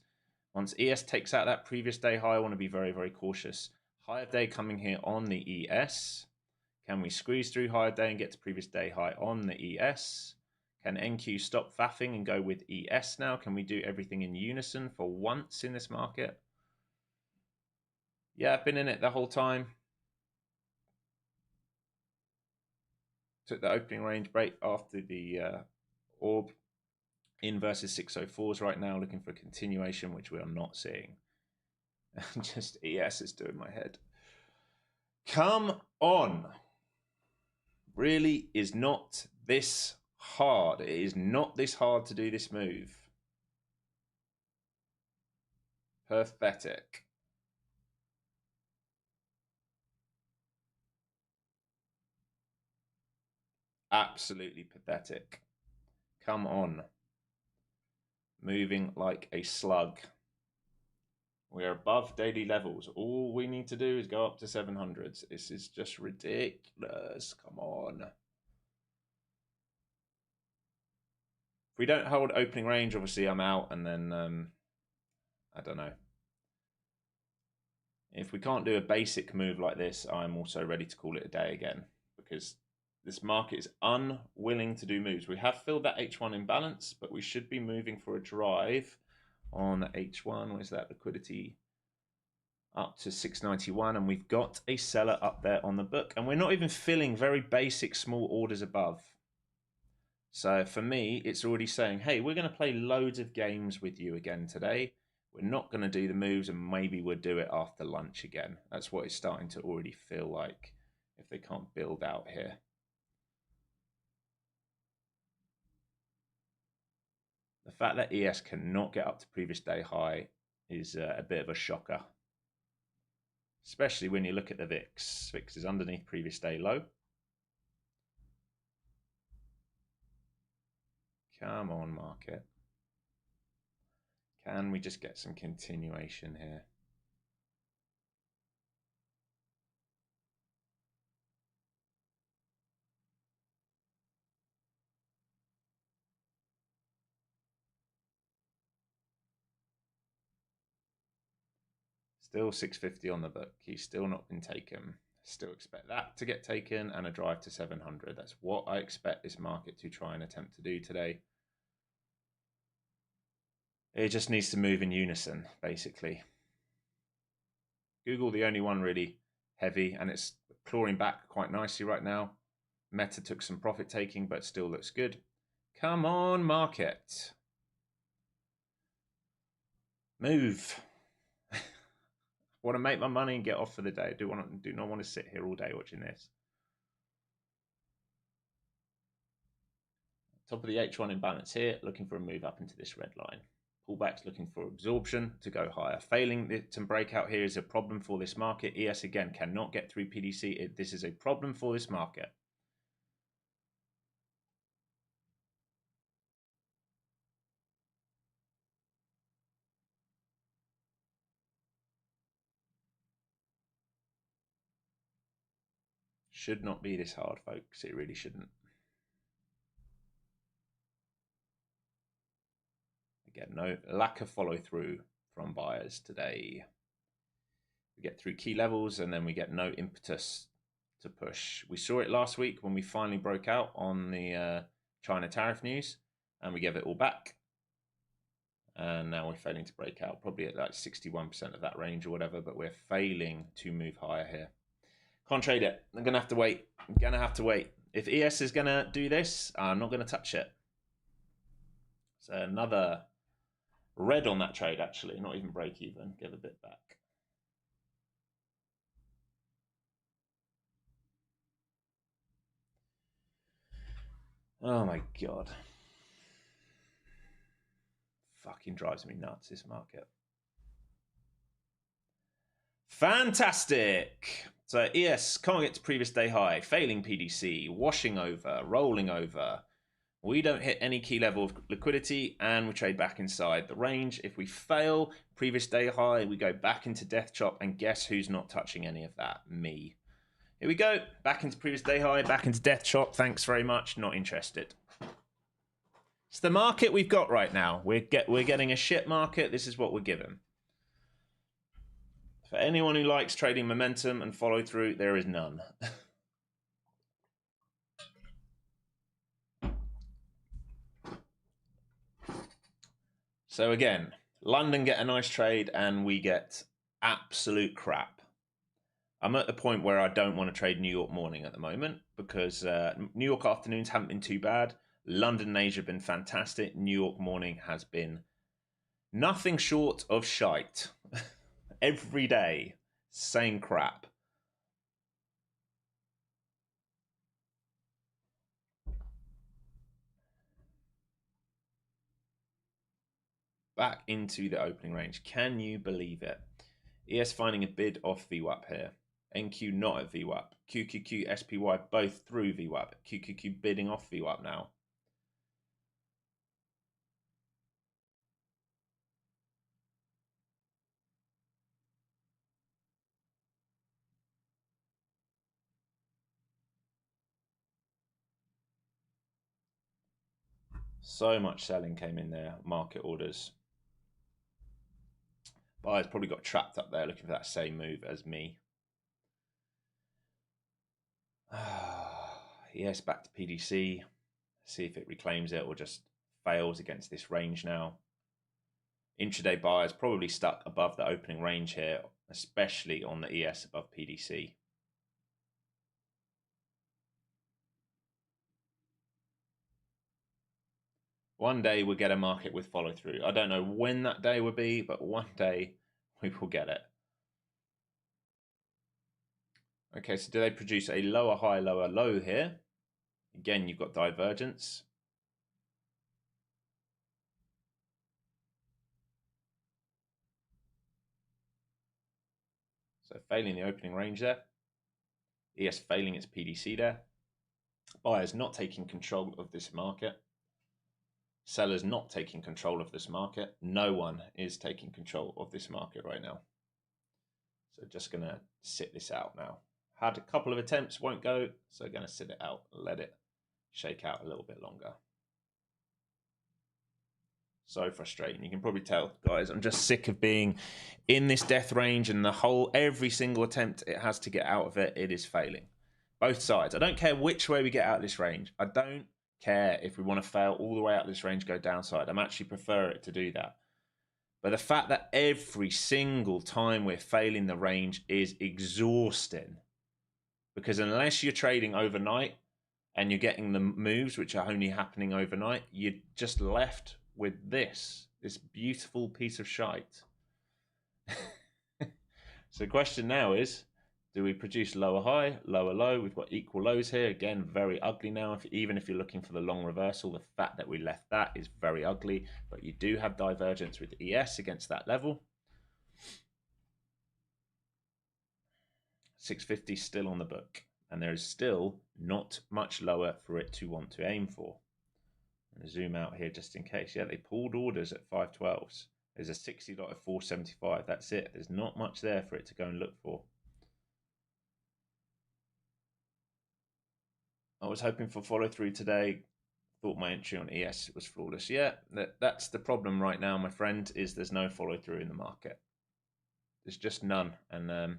Once ES takes out that previous day high, I want to be very, very cautious. Higher day coming here on the ES. Can we squeeze through higher day and get to previous day high on the ES? Can NQ stop faffing and go with ES now? Can we do everything in unison for once in this market? Yeah, I've been in it the whole time. Took the opening range break after the orb in versus 604s right now, looking for a continuation, which we are not seeing. Just ES is doing my head. Come on. Really is not this hard. It is not this hard to do this move. Pathetic. Absolutely pathetic. Come on. Moving like a slug. We are above daily levels. All we need to do is go up to 700s. This is just ridiculous. Come on. If we don't hold opening range, obviously I'm out, and then I don't know. If we can't do a basic move like this, I'm also ready to call it a day again, because this market is unwilling to do moves. We have filled that H1 imbalance, but we should be moving for a drive on H1. Where's that liquidity? Up to 691, and we've got a seller up there on the book, and we're not even filling very basic small orders above. So for me, it's already saying, hey, we're going to play loads of games with you again today. We're not going to do the moves, and maybe we'll do it after lunch again. That's what it's starting to already feel like if they can't build out here. The fact that ES cannot get up to previous day high is a bit of a shocker, especially when you look at the VIX. VIX is underneath previous day low. Come on, market. Can we just get some continuation here? Still 650 on the book. He's still not been taken. Still expect that to get taken and a drive to 700. That's what I expect this market to try and attempt to do today. It just needs to move in unison, basically. Google, the only one really heavy, and it's clawing back quite nicely right now. Meta took some profit taking, but still looks good. Come on, market. Move. Want to make my money and get off for the day. Do not want to sit here all day watching this. Top of the H1 imbalance here, looking for a move up into this red line. Pullbacks looking for absorption to go higher. Failing to break out here is a problem for this market. ES again cannot get through PDC. This is a problem for this market. Should not be this hard, folks. It really shouldn't. Again, no lack of follow through from buyers today. We get through key levels and then we get no impetus to push. We saw it last week when we finally broke out on the China tariff news, and we gave it all back. And now we're failing to break out, probably at like 61% of that range or whatever, but we're failing to move higher here. Can't trade it. I'm going to have to wait. I'm going to have to wait. If ES is going to do this, I'm not going to touch it. So another red on that trade, actually. Not even break even. Give a bit back. Oh my God. Fucking drives me nuts, this market. Fantastic. So ES can't get to previous day high, failing PDC, washing over, rolling over. We don't hit any key level of liquidity and we trade back inside the range. If we fail previous day high, we go back into death chop, and guess who's not touching any of that? Me. Here we go. Back into previous day high, back into death chop. Thanks very much. Not interested. It's the market we've got right now. We're getting a shit market. This is what we're given. For anyone who likes trading momentum and follow through, there is none. So again, London get a nice trade and we get absolute crap. I'm at the point where I don't want to trade New York morning at the moment because New York afternoons haven't been too bad. London and Asia have been fantastic. New York morning has been nothing short of shite. Every day, same crap. Back into the opening range. Can you believe it? ES finding a bid off VWAP here. NQ not at VWAP. QQQ, SPY both through VWAP. QQQ bidding off VWAP now. So much selling came in there. Market orders. Buyers probably got trapped up there looking for that same move as me. Yes, back to PDC. See if it reclaims it or just fails against this range now. Intraday buyers probably stuck above the opening range here, especially on the ES above PDC. One day we'll get a market with follow through. I don't know when that day will be, but one day we will get it. Okay, so do they produce a lower high, lower low here? Again, you've got divergence. So failing the opening range there. ES failing its PDC there. Buyers not taking control of this market. Sellers not taking control of this market. No one is taking control of this market right now. So just going to sit this out now. Had a couple of attempts, won't go. So going to sit it out, let it shake out a little bit longer. So frustrating. You can probably tell, guys, I'm just sick of being in this death range, and every single attempt it has to get out of it, it is failing. Both sides. I don't care which way we get out of this range. I don't care if we want to fail all the way out of this range, go downside. I'm actually prefer it to do that. But the fact that every single time we're failing the range is exhausting. Because unless you're trading overnight and you're getting the moves which are only happening overnight, you're just left with this beautiful piece of shite. So the question now is, do we produce lower high, lower low? We've got equal lows here. Again, very ugly now. Even if you're looking for the long reversal, the fact that we left that is very ugly. But you do have divergence with ES against that level. 650 still on the book. And there is still not much lower for it to want to aim for. I'm going to zoom out here just in case. Yeah, they pulled orders at 512s. There's a 60 lot at 475. That's it. There's not much there for it to go and look for. I was hoping for follow through today. Thought my entry on ES was flawless. Yeah, that's the problem right now, my friend, is there's no follow through in the market. There's just none. And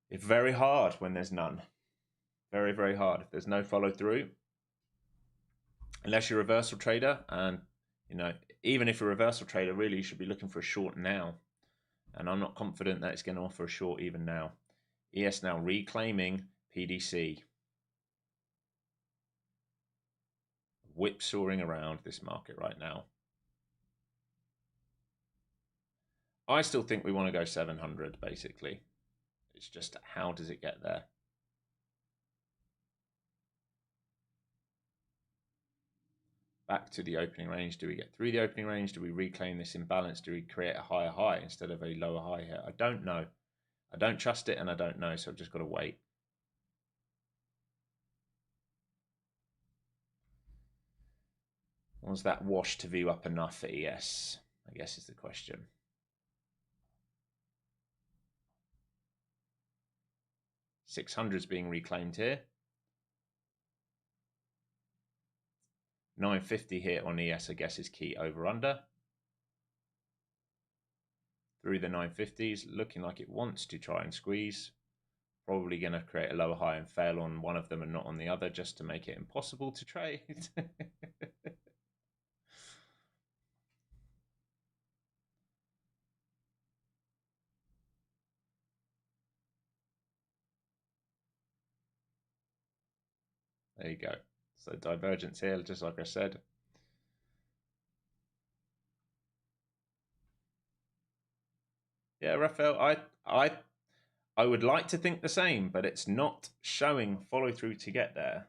it's very hard when there's none. Very, very hard. If there's no follow through, unless you're a reversal trader, and even if you're a reversal trader, really you should be looking for a short now. And I'm not confident that it's going to offer a short even now. ES now reclaiming PDC. Whipsawing around this market right now. I still think we want to go 700, basically. It's just how does it get there? Back to the opening range. Do we get through the opening range? Do we reclaim this imbalance? Do we create a higher high instead of a lower high here? I don't know. I don't trust it and I don't know, so I've just got to wait. Was that wash to view up enough for ES? I guess is the question. $600 is being reclaimed here. 950 here on ES, I guess, is key over under. Through the 950s, looking like it wants to try and squeeze. Probably going to create a lower high and fail on one of them and not on the other, just to make it impossible to trade. There you go. So divergence here, just like I said. Yeah, Raphael, I would like to think the same, but it's not showing follow through to get there.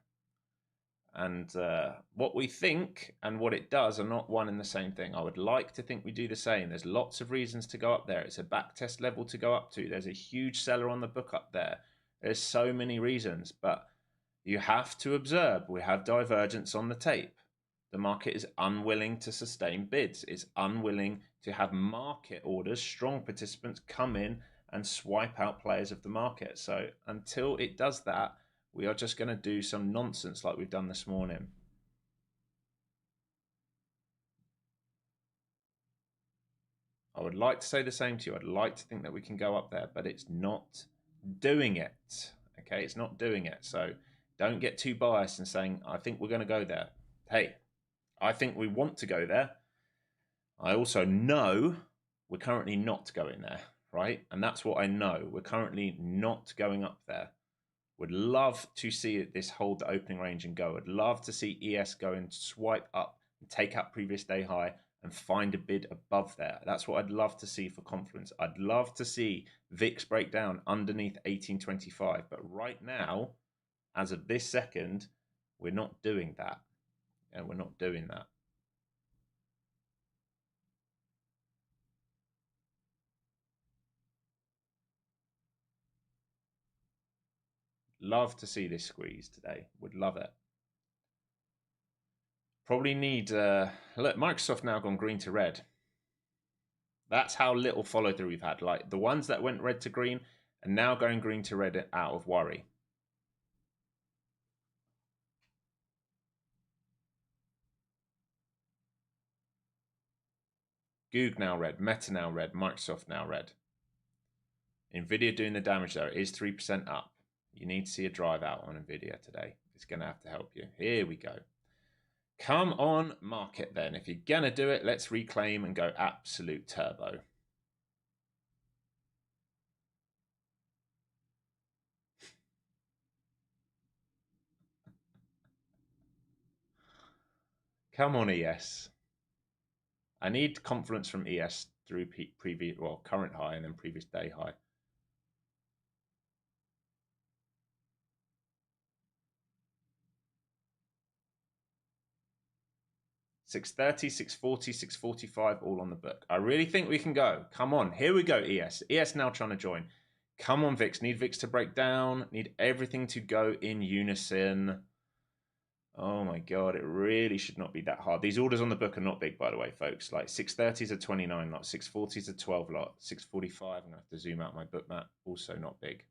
And what we think and what it does are not one and the same thing. I would like to think we do the same. There's lots of reasons to go up there. It's a back test level to go up to. There's a huge seller on the book up there. There's so many reasons, but you have to observe we have divergence on the tape. The market is unwilling to sustain bids. It's unwilling to have market orders, strong participants come in and swipe out players of the market. So until it does that, we are just going to do some nonsense like we've done this morning. I would like to say the same to you. I'd like to think that we can go up there, but it's not doing it. Okay, it's not doing it. So don't get too biased and saying, I think we're going to go there. Hey, I think we want to go there. I also know we're currently not going there, right? And that's what I know. We're currently not going up there. Would love to see this hold the opening range and go. Would love to see ES go and swipe up and take out previous day high and find a bid above there. That's what I'd love to see for confidence. I'd love to see VIX break down underneath 1825. But right now, as of this second, we're not doing that. And we're not doing that. Love to see this squeeze today. Would love it. Probably need, look, Microsoft now gone green to red. That's how little follow through we've had. Like the ones that went red to green are now going green to red out of worry. Google now red, Meta now red, Microsoft now red. Nvidia doing the damage there. It is 3% up. You need to see a drive out on Nvidia today. It's going to have to help you. Here we go. Come on, market then. If you're going to do it, let's reclaim and go absolute turbo. Come on, ES. I need confidence from ES through previous, well, current high and then previous day high. $630, $640, $645, all on the book. I really think we can go. Come on, here we go, ES. ES now trying to join. Come on, VIX. Need VIX to break down. Need everything to go in unison. Oh my God, it really should not be that hard. These orders on the book are not big, by the way, folks. Like 630s are 29 lot, 640s are 12 lot, 645, I'm going to have to zoom out my book map, also not big.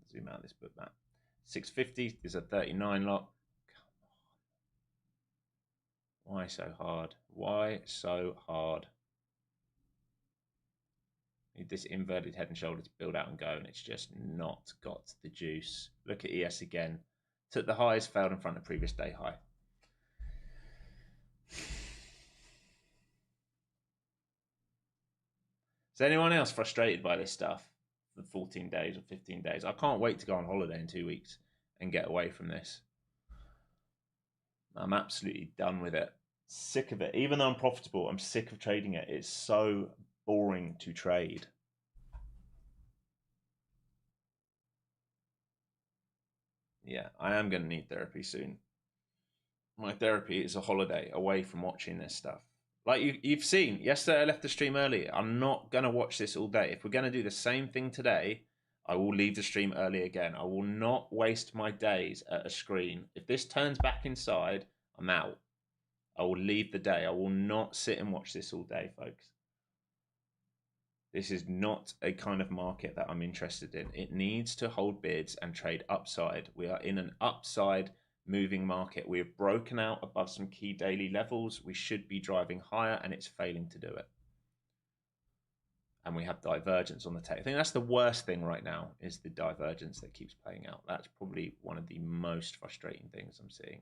Zoom out this book map. 650 is a 39 lot. Why so hard? Why so hard? Need this inverted head and shoulder to build out and go, and it's just not got the juice. Look at ES again. Took the highs, failed in front of previous day high. Is anyone else frustrated by this stuff for 14 days or 15 days? I can't wait to go on holiday in 2 weeks and get away from this. I'm absolutely done with it. Sick of it. Even though I'm profitable, I'm sick of trading it. It's so boring to trade. Yeah, I am going to need therapy soon. My therapy is a holiday away from watching this stuff. Like you've seen, yesterday I left the stream early. I'm not going to watch this all day. If we're going to do the same thing today, I will leave the stream early again. I will not waste my days at a screen. If this turns back inside, I'm out. I will leave the day. I will not sit and watch this all day, folks. This is not a kind of market that I'm interested in. It needs to hold bids and trade upside. We are in an upside moving market. We have broken out above some key daily levels. We should be driving higher, and it's failing to do it. And we have divergence on the tech. I think that's the worst thing right now, is the divergence that keeps playing out. That's probably one of the most frustrating things I'm seeing.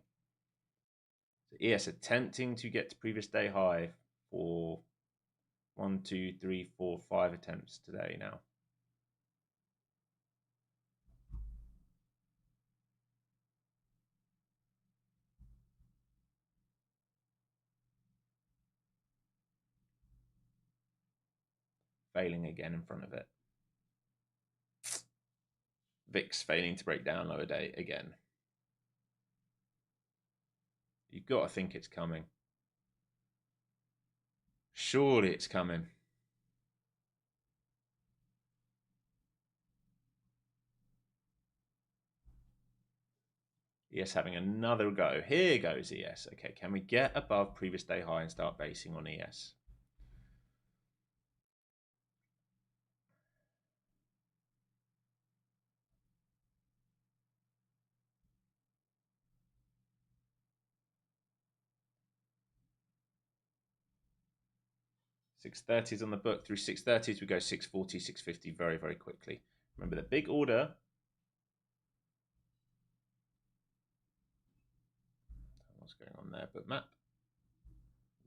So ES attempting to get to previous day high for 1, 2, 3, 4, 5 attempts today now. Failing again in front of it. VIX failing to break down lower day again. You've got to think it's coming. Surely it's coming. ES having another go. Here goes ES. Okay, can we get above previous day high and start basing on ES? $630s on the book. Through $630s, we go $640, $650 very, very quickly. Remember the big order. What's going on there? But map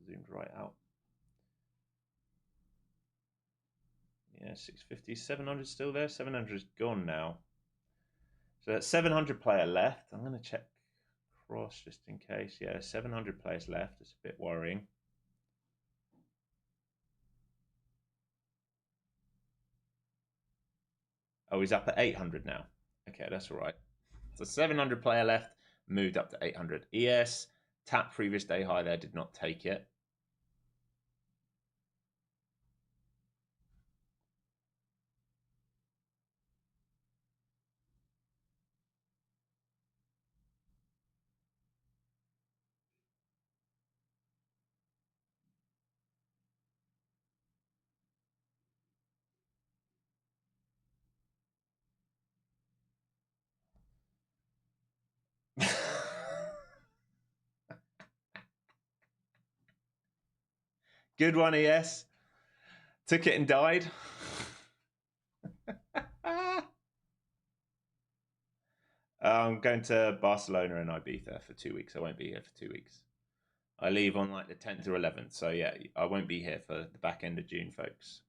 zoomed right out. Yeah, 650, 700 still there. 700 is gone now. So that's 700 player left. I'm going to check cross just in case. Yeah, 700 players left. It's a bit worrying. Oh, he's up at 800 now. Okay, that's all right. So 700 player left, moved up to 800. ES, tap previous day high there, did not take it. Good one, ES. Took it and died. I'm going to Barcelona and Ibiza for 2 weeks. I won't be here for 2 weeks. I leave on like the 10th or 11th. So yeah, I won't be here for the back end of June, folks.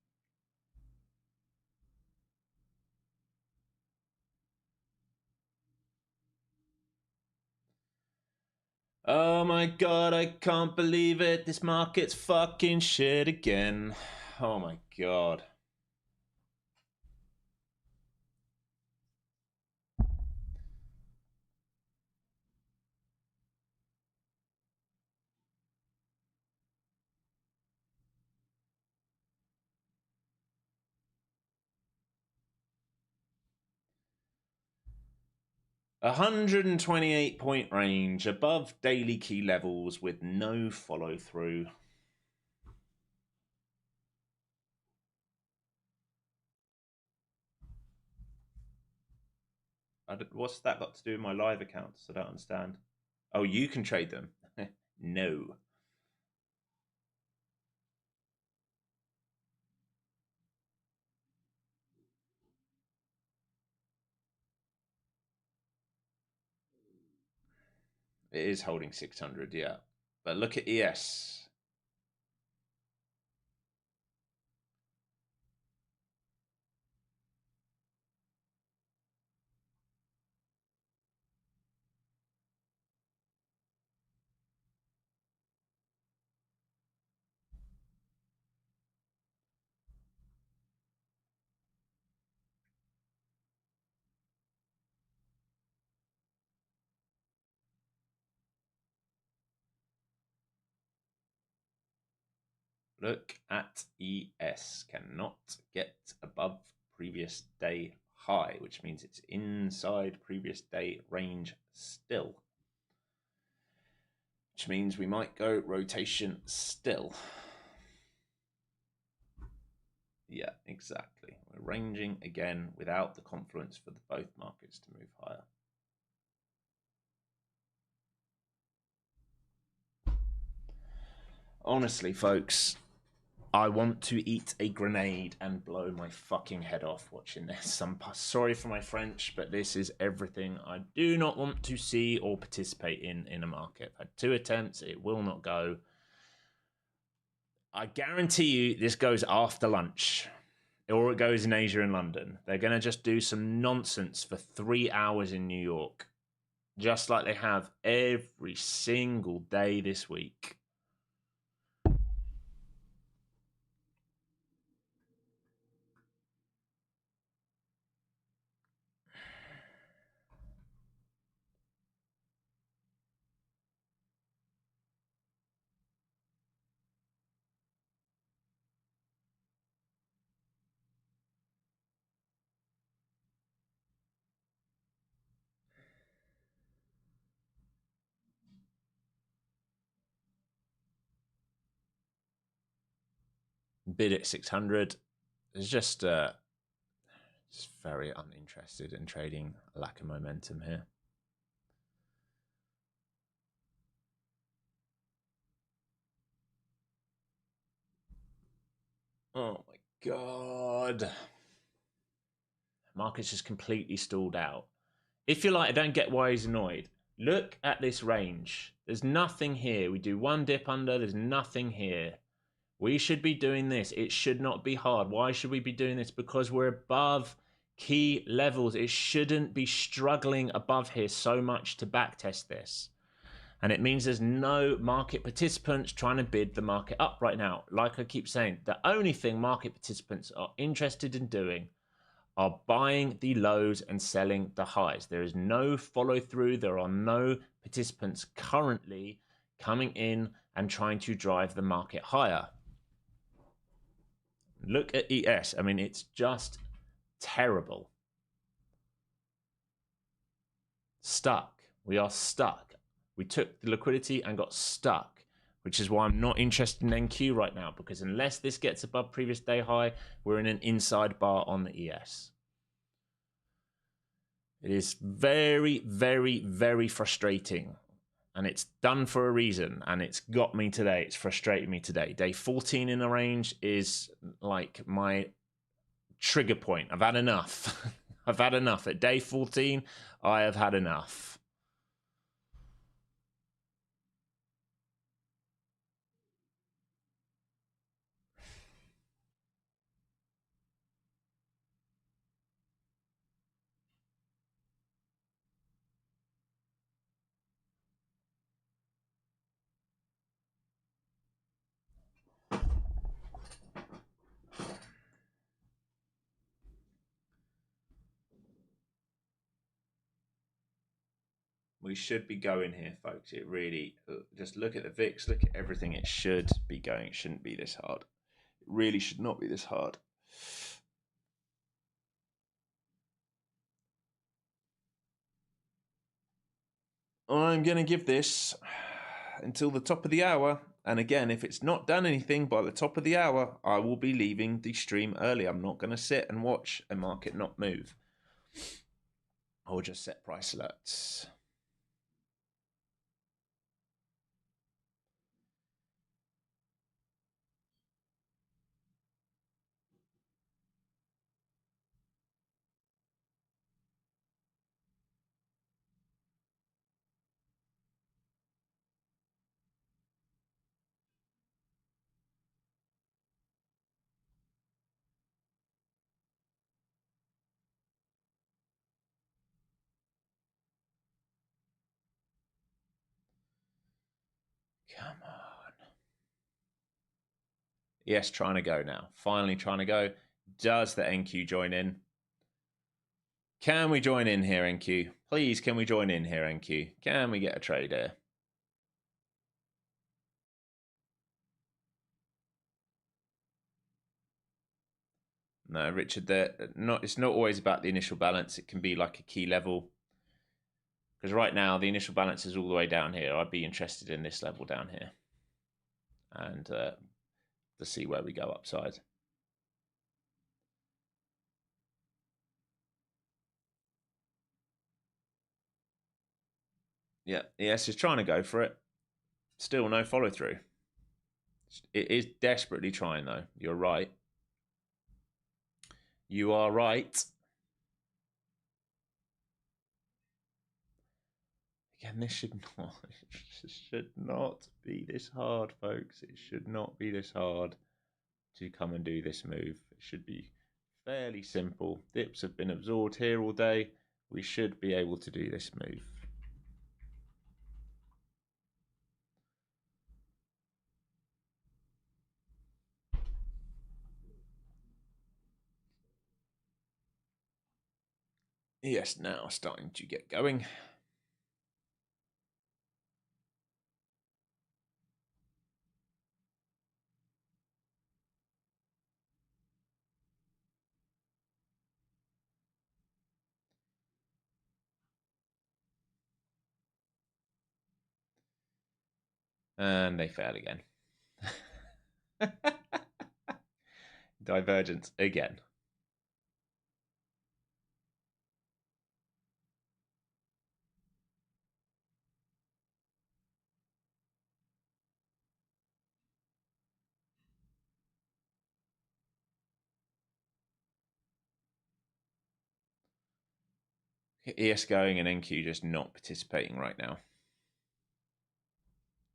Oh my God, I can't believe it. This market's fucking shit again. Oh my God. A 128-point range above daily key levels with no follow through. What's that got to do with my live accounts? I don't understand. Oh, you can trade them. No. It is holding 600, yeah. But look at ES. Look at ES. Cannot get above previous day high, which means it's inside previous day range still. Which means we might go rotation still. Yeah, exactly. We're ranging again without the confluence for both markets to move higher. Honestly, folks, I want to eat a grenade and blow my fucking head off watching this. I'm sorry for my French, but this is everything I do not want to see or participate in a market. I've had 2 attempts. It will not go. I guarantee you this goes after lunch, or it goes in Asia and London. They're going to just do some nonsense for 3 hours in New York, just like they have every single day this week. Bid at 600. It's just very uninterested in trading a lack of momentum here. Oh my God. Market's just completely stalled out. If you're like, I don't get why he's annoyed. Look at this range. There's nothing here. We do one dip under. There's nothing here. We should be doing this. It should not be hard. Why should we be doing this? Because we're above key levels. It shouldn't be struggling above here so much to backtest this. And it means there's no market participants trying to bid the market up right now. Like I keep saying, the only thing market participants are interested in doing are buying the lows and selling the highs. There is no follow through. There are no participants currently coming in and trying to drive the market higher. Look at ES. I mean, it's just terrible. Stuck. We are stuck. We took the liquidity and got stuck, which is why I'm not interested in NQ right now, because unless this gets above previous day high, we're in an inside bar on the ES. It is very, very, very frustrating. And it's done for a reason. And it's got me today. It's frustrated me today. Day 14 in the range is like my trigger point. I've had enough. I've had enough. At day 14, I have had enough. We should be going here, folks. It really, just look at the VIX, look at everything. It should be going. It shouldn't be this hard. It really should not be this hard. I'm going to give this until the top of the hour. And again, if it's not done anything by the top of the hour, I will be leaving the stream early. I'm not going to sit and watch a market not move. I'll just set price alerts. Come on. Yes, trying to go now. Finally trying to go. Does the NQ join in? Can we join in here, NQ? Please, can we join in here, NQ? Can we get a trade here? No, Richard, it's not always about the initial balance. It can be like a key level. Because right now, the initial balance is all the way down here. I'd be interested in this level down here. And to see where we go upside. Yeah, ES is trying to go for it. Still no follow through. It is desperately trying, though. You're right. You are right. Again, this should not be this hard, folks. It should not be this hard to come and do this move. It should be fairly simple. Dips have been absorbed here all day. We should be able to do this move. Yes, now starting to get going. And they fail again. Divergence again. ES going and NQ just not participating right now.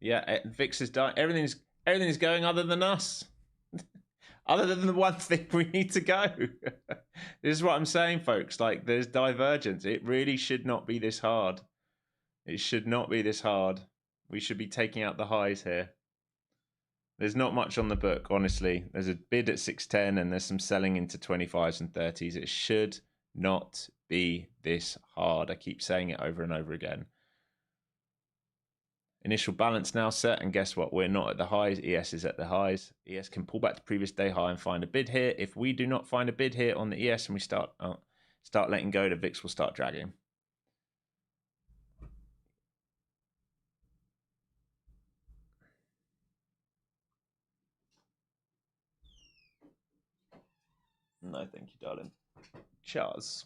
Yeah, VIX is dying. Everything's going other than us. Other than the one thing we need to go. This is what I'm saying, folks. Like, there's divergence. It really should not be this hard. It should not be this hard. We should be taking out the highs here. There's not much on the book, honestly. There's a bid at 610 and there's some selling into 25s and 30s. It should not be this hard. I keep saying it over and over again. Initial balance now set, and guess what? We're not at the highs. ES is at the highs. ES can pull back to previous day high and find a bid here. If we do not find a bid here on the ES and we start letting go, the VIX will start dragging. No, thank you, darling. Cheers.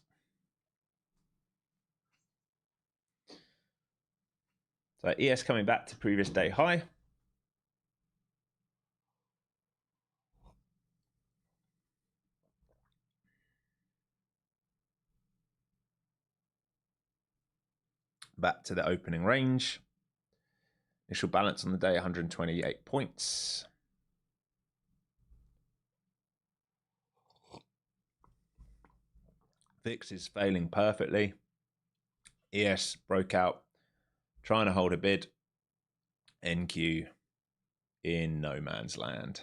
So ES coming back to previous day high. Back to the opening range. Initial balance on the day, 128 points. VIX is failing perfectly. ES broke out, trying to hold a bid. NQ in no man's land.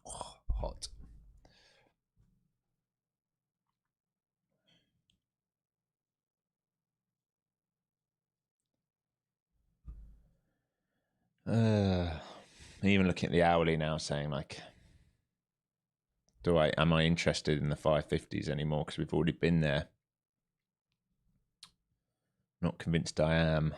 Oh, hot. Even looking at the hourly now, saying like, am I interested in the 550s anymore? Because we've already been there. Not convinced I am.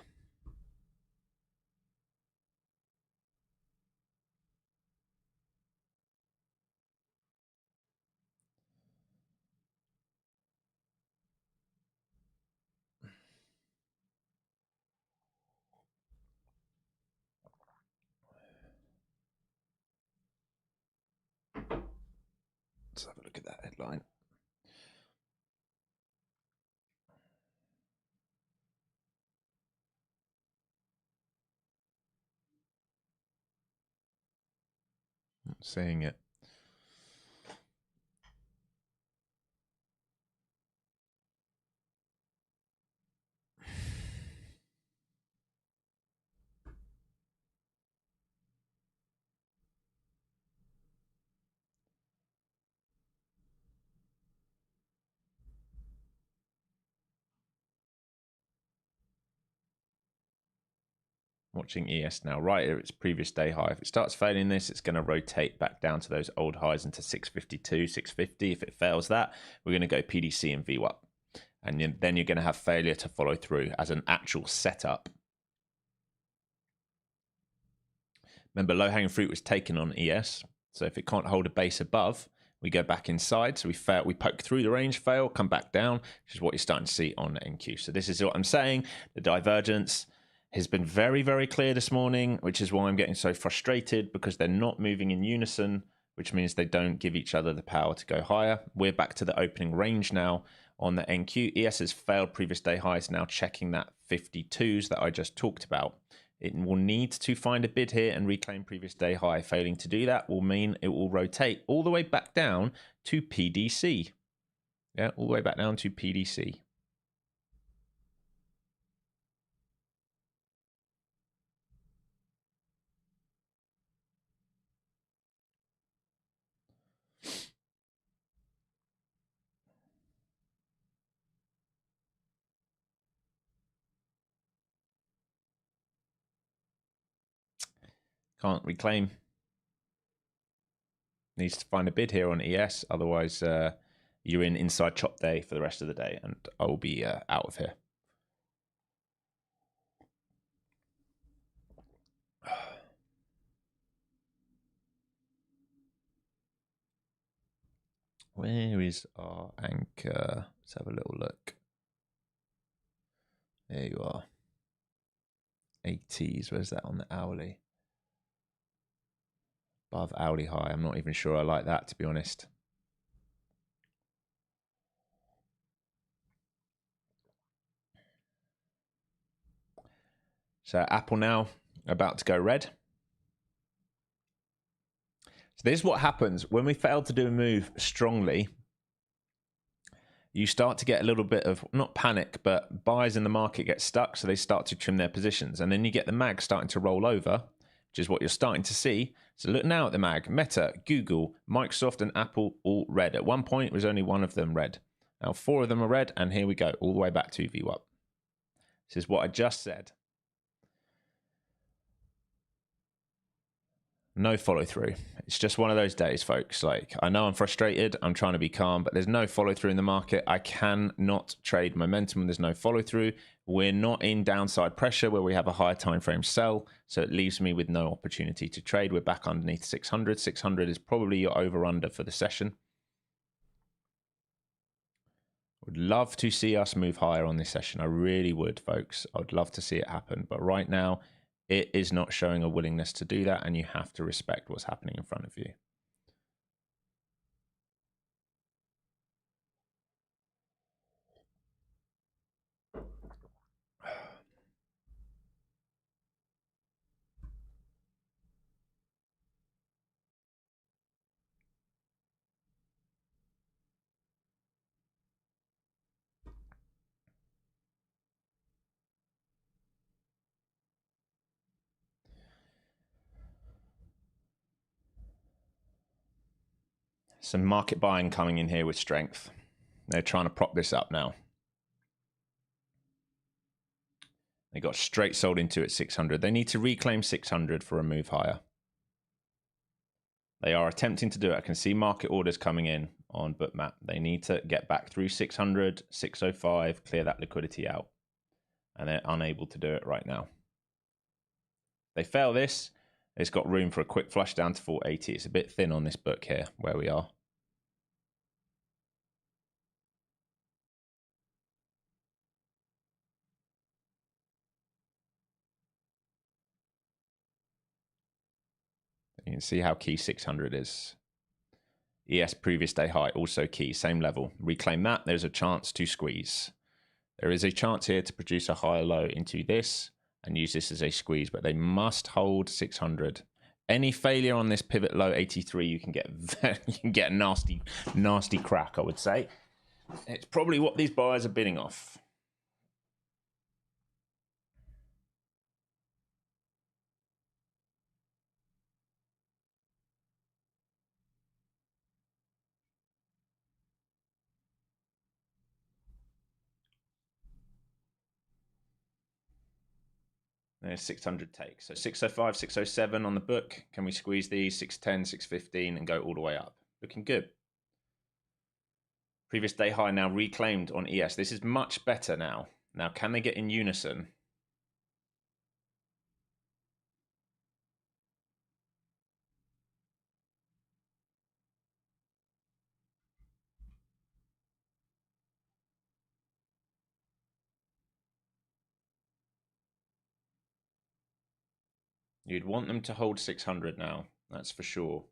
Let's have a look at that headline. Not seeing it. Watching ES now, right here, its previous day high. If it starts failing this, it's going to rotate back down to those old highs into 652, 650. If it fails that, we're going to go PDC and VWAP. And then you're going to have failure to follow through as an actual setup. Remember, low-hanging fruit was taken on ES. So if it can't hold a base above, we go back inside. So we poke through the range, fail, come back down, which is what you're starting to see on NQ. So this is what I'm saying. The divergence has been very, very clear this morning, which is why I'm getting so frustrated, because they're not moving in unison, which means they don't give each other the power to go higher. We're back to the opening range now on the NQ. ES has failed previous day highs, now checking that 52s that I just talked about. It will need to find a bid here and reclaim previous day high. Failing to do that will mean it will rotate all the way back down to PDC. Yeah, all the way back down to PDC. Can't reclaim. Needs to find a bid here on ES. Otherwise, you're in inside chop day for the rest of the day, and I will be out of here. Where is our anchor? Let's have a little look. There you are. 80s. Where's that on the hourly? Above hourly high. I'm not even sure I like that, to be honest. So Apple now about to go red. So this is what happens when we fail to do a move strongly. You start to get a little bit of, not panic, but buyers in the market get stuck, so they start to trim their positions. And then you get the mag starting to roll over, which is what you're starting to see. So look now at the mag. Meta, Google, Microsoft, and Apple all red. At one point, it was only one of them red. Now 4 of them are red, and here we go, all the way back to VWAP. This is what I just said. No follow through. It's just one of those days, folks. Like, I know I'm frustrated. I'm trying to be calm, but there's no follow through in the market. I cannot trade momentum when there's no follow through. We're not in downside pressure where we have a higher time frame sell. So it leaves me with no opportunity to trade. We're back underneath 600. 600 is probably your over under for the session. Would love to see us move higher on this session. I really would, folks. I would love to see it happen. But right now, it is not showing a willingness to do that, and you have to respect what's happening in front of you. Some market buying coming in here with strength. They're trying to prop this up now. They got straight sold into at 600. They need to reclaim 600 for a move higher. They are attempting to do it. I can see market orders coming in on Bookmap. They need to get back through 600, 605, clear that liquidity out. And they're unable to do it right now. They fail this, it's got room for a quick flush down to 480. It's a bit thin on this book here where we are. You can see how key 600 is. ES previous day high, also key, same level. Reclaim that, there's a chance to squeeze. There is a chance here to produce a higher low into this and use this as a squeeze, but they must hold 600. Any failure on this pivot low 83, you can get a nasty crack, I would say. It's probably what these buyers are bidding off. There's 600 takes. So 605, 607 on the book. Can we squeeze these? 610, 615 and go all the way up? Looking good. Previous day high now reclaimed on ES. This is much better now. Now, can they get in unison? You'd want them to hold 600 now. That's for sure.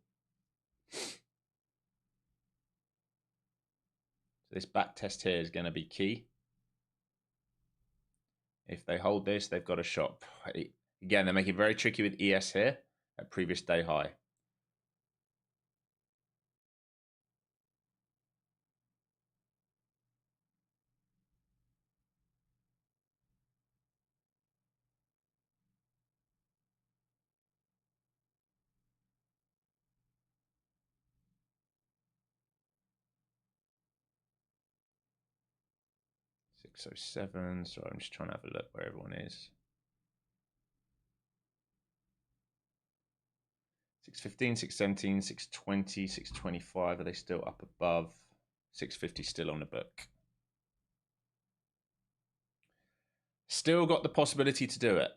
This back test here is going to be key. If they hold this, they've got a shot. Again, they're making it very tricky with ES here at previous day high. $607. Sorry, I'm just trying to have a look where everyone is. 615, 617, 620, 625. Are they still up above? 650 still on the book. Still got the possibility to do it.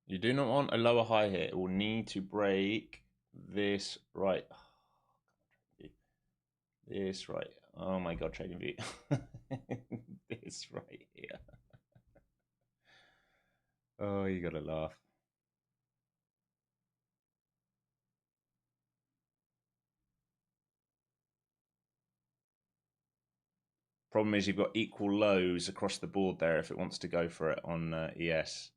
You do not want a lower high here. It will need to break this right. This right. Oh my god, trading view. This right here. Oh, you gotta laugh. Problem is you've got equal lows across the board there if it wants to go for it on ES.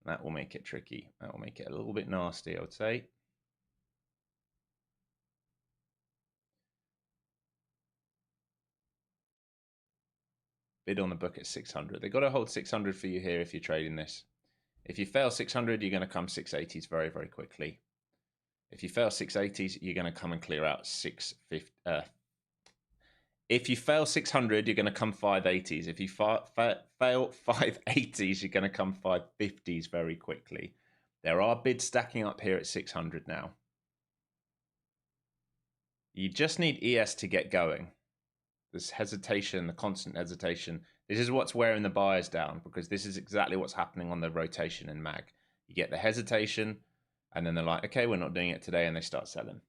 That will make it tricky. That will make it a little bit nasty, I would say. Bid on the book at 600. They've got to hold 600 for you here if you're trading this. If you fail 600, you're going to come 680s very, very quickly. If you fail 680s, you're going to come and clear out 650. If you fail 600, you're going to come 580s. If you fail 580s, you're going to come 550s very quickly. There are bids stacking up here at 600 now. You just need ES to get going. This hesitation, the constant hesitation, this is what's wearing the buyers down, because this is exactly what's happening on the rotation in MAG. You get the hesitation, and then they're like, okay, we're not doing it today, and they start selling.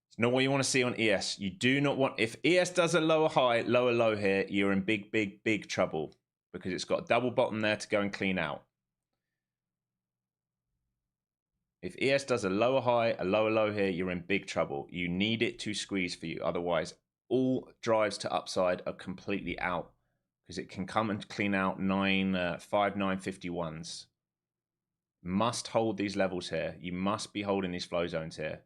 It's not what you want to see on ES. You do not want, if ES does a lower high, lower low here, you're in big, big, big trouble, because it's got a double bottom there to go and clean out. If ES does a lower high, a lower low here, you're in big trouble. You need it to squeeze for you. Otherwise, all drives to upside are completely out, because it can come and clean out 951s. Must hold these levels here. You must be holding these flow zones here.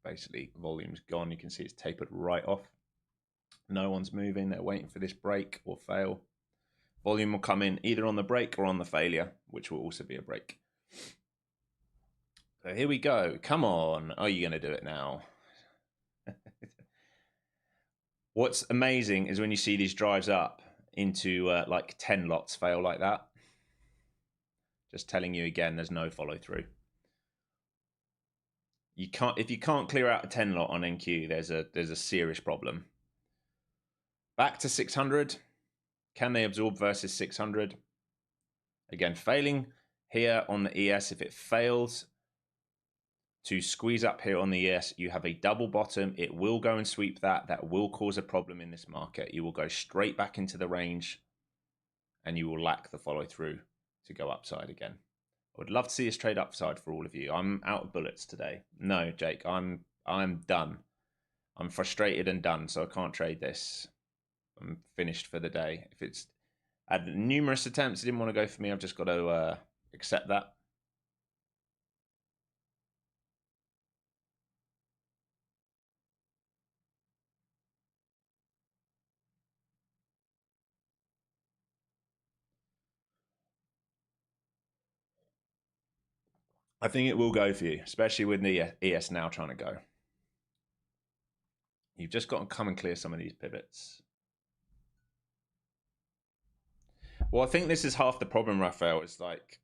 Basically, volume's gone. You can see it's tapered right off. No one's moving. They're waiting for this break or fail. Volume will come in either on the break or on the failure, which will also be a break. So here we go. Come on. Are you going to do it now? What's amazing is when you see these drives up into like 10 lots fail like that. Just telling you again, there's no follow through. You can't, if you can't clear out a 10 lot on NQ, there's a serious problem. Back to 600. Can they absorb versus 600? Again, failing here on the ES. If it fails to squeeze up here on the ES, you have a double bottom. It will go and sweep that. That will cause a problem in this market. You will go straight back into the range, and you will lack the follow through to go upside again. I would love to see us trade upside for all of you. I'm out of bullets today. No, Jake, I'm done. I'm frustrated and done, so I can't trade this. I'm finished for the day. If it's had numerous attempts, it didn't want to go for me. I've just got to accept that. I think it will go for you, especially with the ES now trying to go. You've just got to come and clear some of these pivots. Well, I think this is half the problem, Raphael. It's like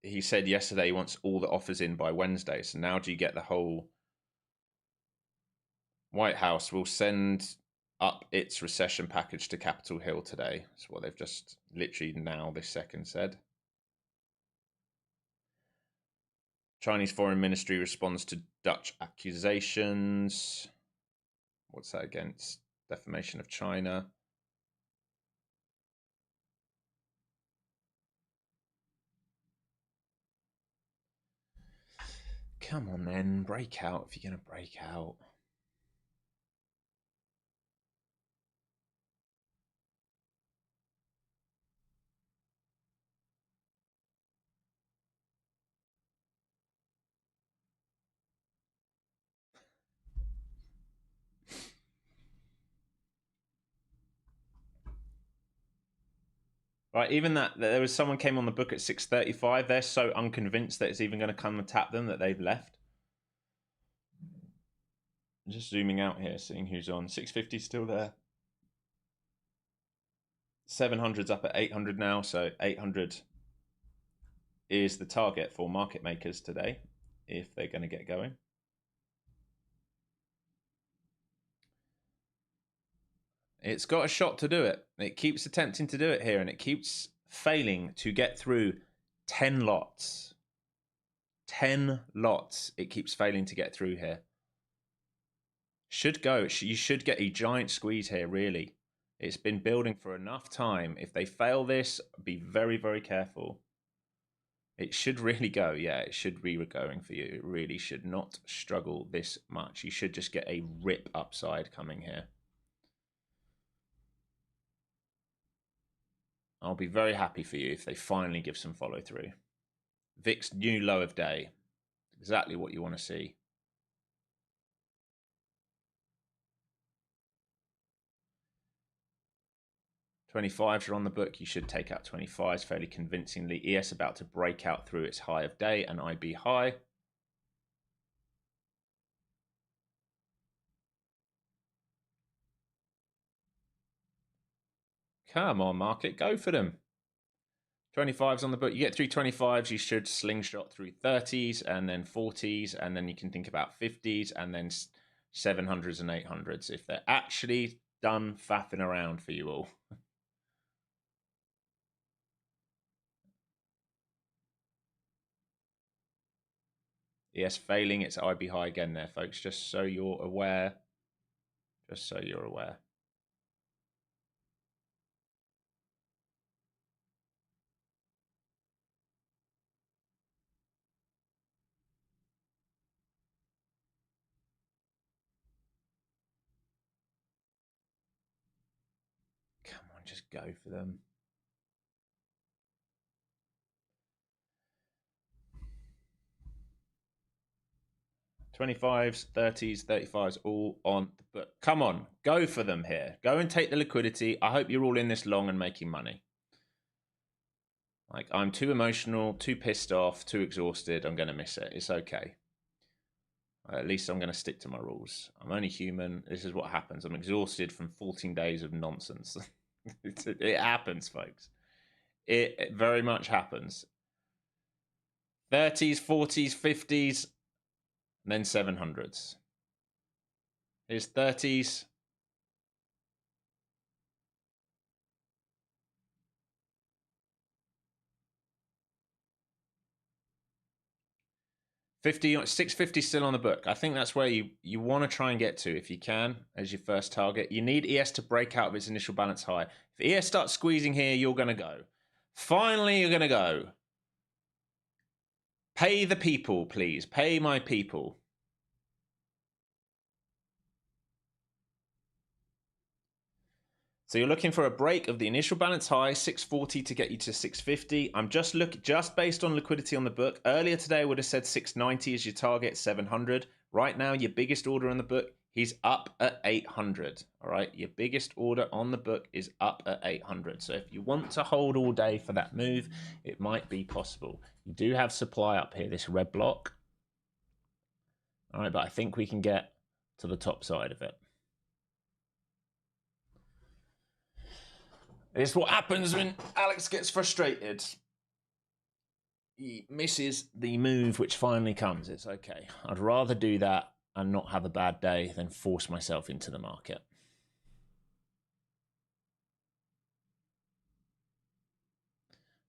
he said yesterday he wants all the offers in by Wednesday. So now do you get the whole White House will send up its recession package to Capitol Hill today? That's what they've just literally now this second said. Chinese Foreign Ministry responds to Dutch accusations. What's that against? Defamation of China. Come on then, break out if you're going to break out. Right, even that there was someone came on the book at 635. They're so unconvinced that it's even going to come and tap them that they've left. Just zooming out here, seeing who's on. 650 still there. 700's up at 800 now, so 800 is the target for market makers today if they're going to get going. It's got a shot to do it. It keeps attempting to do it here, and it keeps failing to get through 10 lots. 10 lots it keeps failing to get through here. Should go. You should get a giant squeeze here, really. It's been building for enough time. If they fail this, be very, very careful. It should really go. Yeah, it should be going for you. It really should not struggle this much. You should just get a rip upside coming here. I'll be very happy for you if they finally give some follow through. VIX new low of day. Exactly what you want to see. $25s are on the book. You should take out 25s fairly convincingly. ES about to break out through its high of day and IB high. Come on, market, go for them. 25s on the book. You get through 25s, you should slingshot through 30s and then 40s, and then you can think about 50s and then 700s and 800s if they're actually done faffing around for you all. Yes, failing its IB high again there, folks, just so you're aware. Just so you're aware. Come on, just go for them. $25s, $30s, $35s, all on the book. Come on, go for them here. Go and take the liquidity. I hope you're all in this long and making money. Like, I'm too emotional, too pissed off, too exhausted. I'm going to miss it. It's okay. At least I'm going to stick to my rules. I'm only human. This is what happens. I'm exhausted from 14 days of nonsense. It happens, folks. It very much happens. 30s, 40s, 50s, and then 700s. Here's 30s. 650 still on the book. I think that's where you want to try and get to if you can as your first target. You need ES to break out of its initial balance high. If ES starts squeezing here, you're going to go. Finally, you're going to go. Pay the people, please. Pay my people. So you're looking for a break of the initial balance high, 640 to get you to 650. I'm just based on liquidity on the book. Earlier today, I would have said 690 is your target, 700. Right now, your biggest order on the book, he's up at 800. All right, your biggest order on the book is up at 800. So if you want to hold all day for that move, it might be possible. You do have supply up here, this red block. All right, but I think we can get to the top side of it. It's what happens when Alex gets frustrated. He misses the move which finally comes. It's okay. I'd rather do that and not have a bad day than force myself into the market.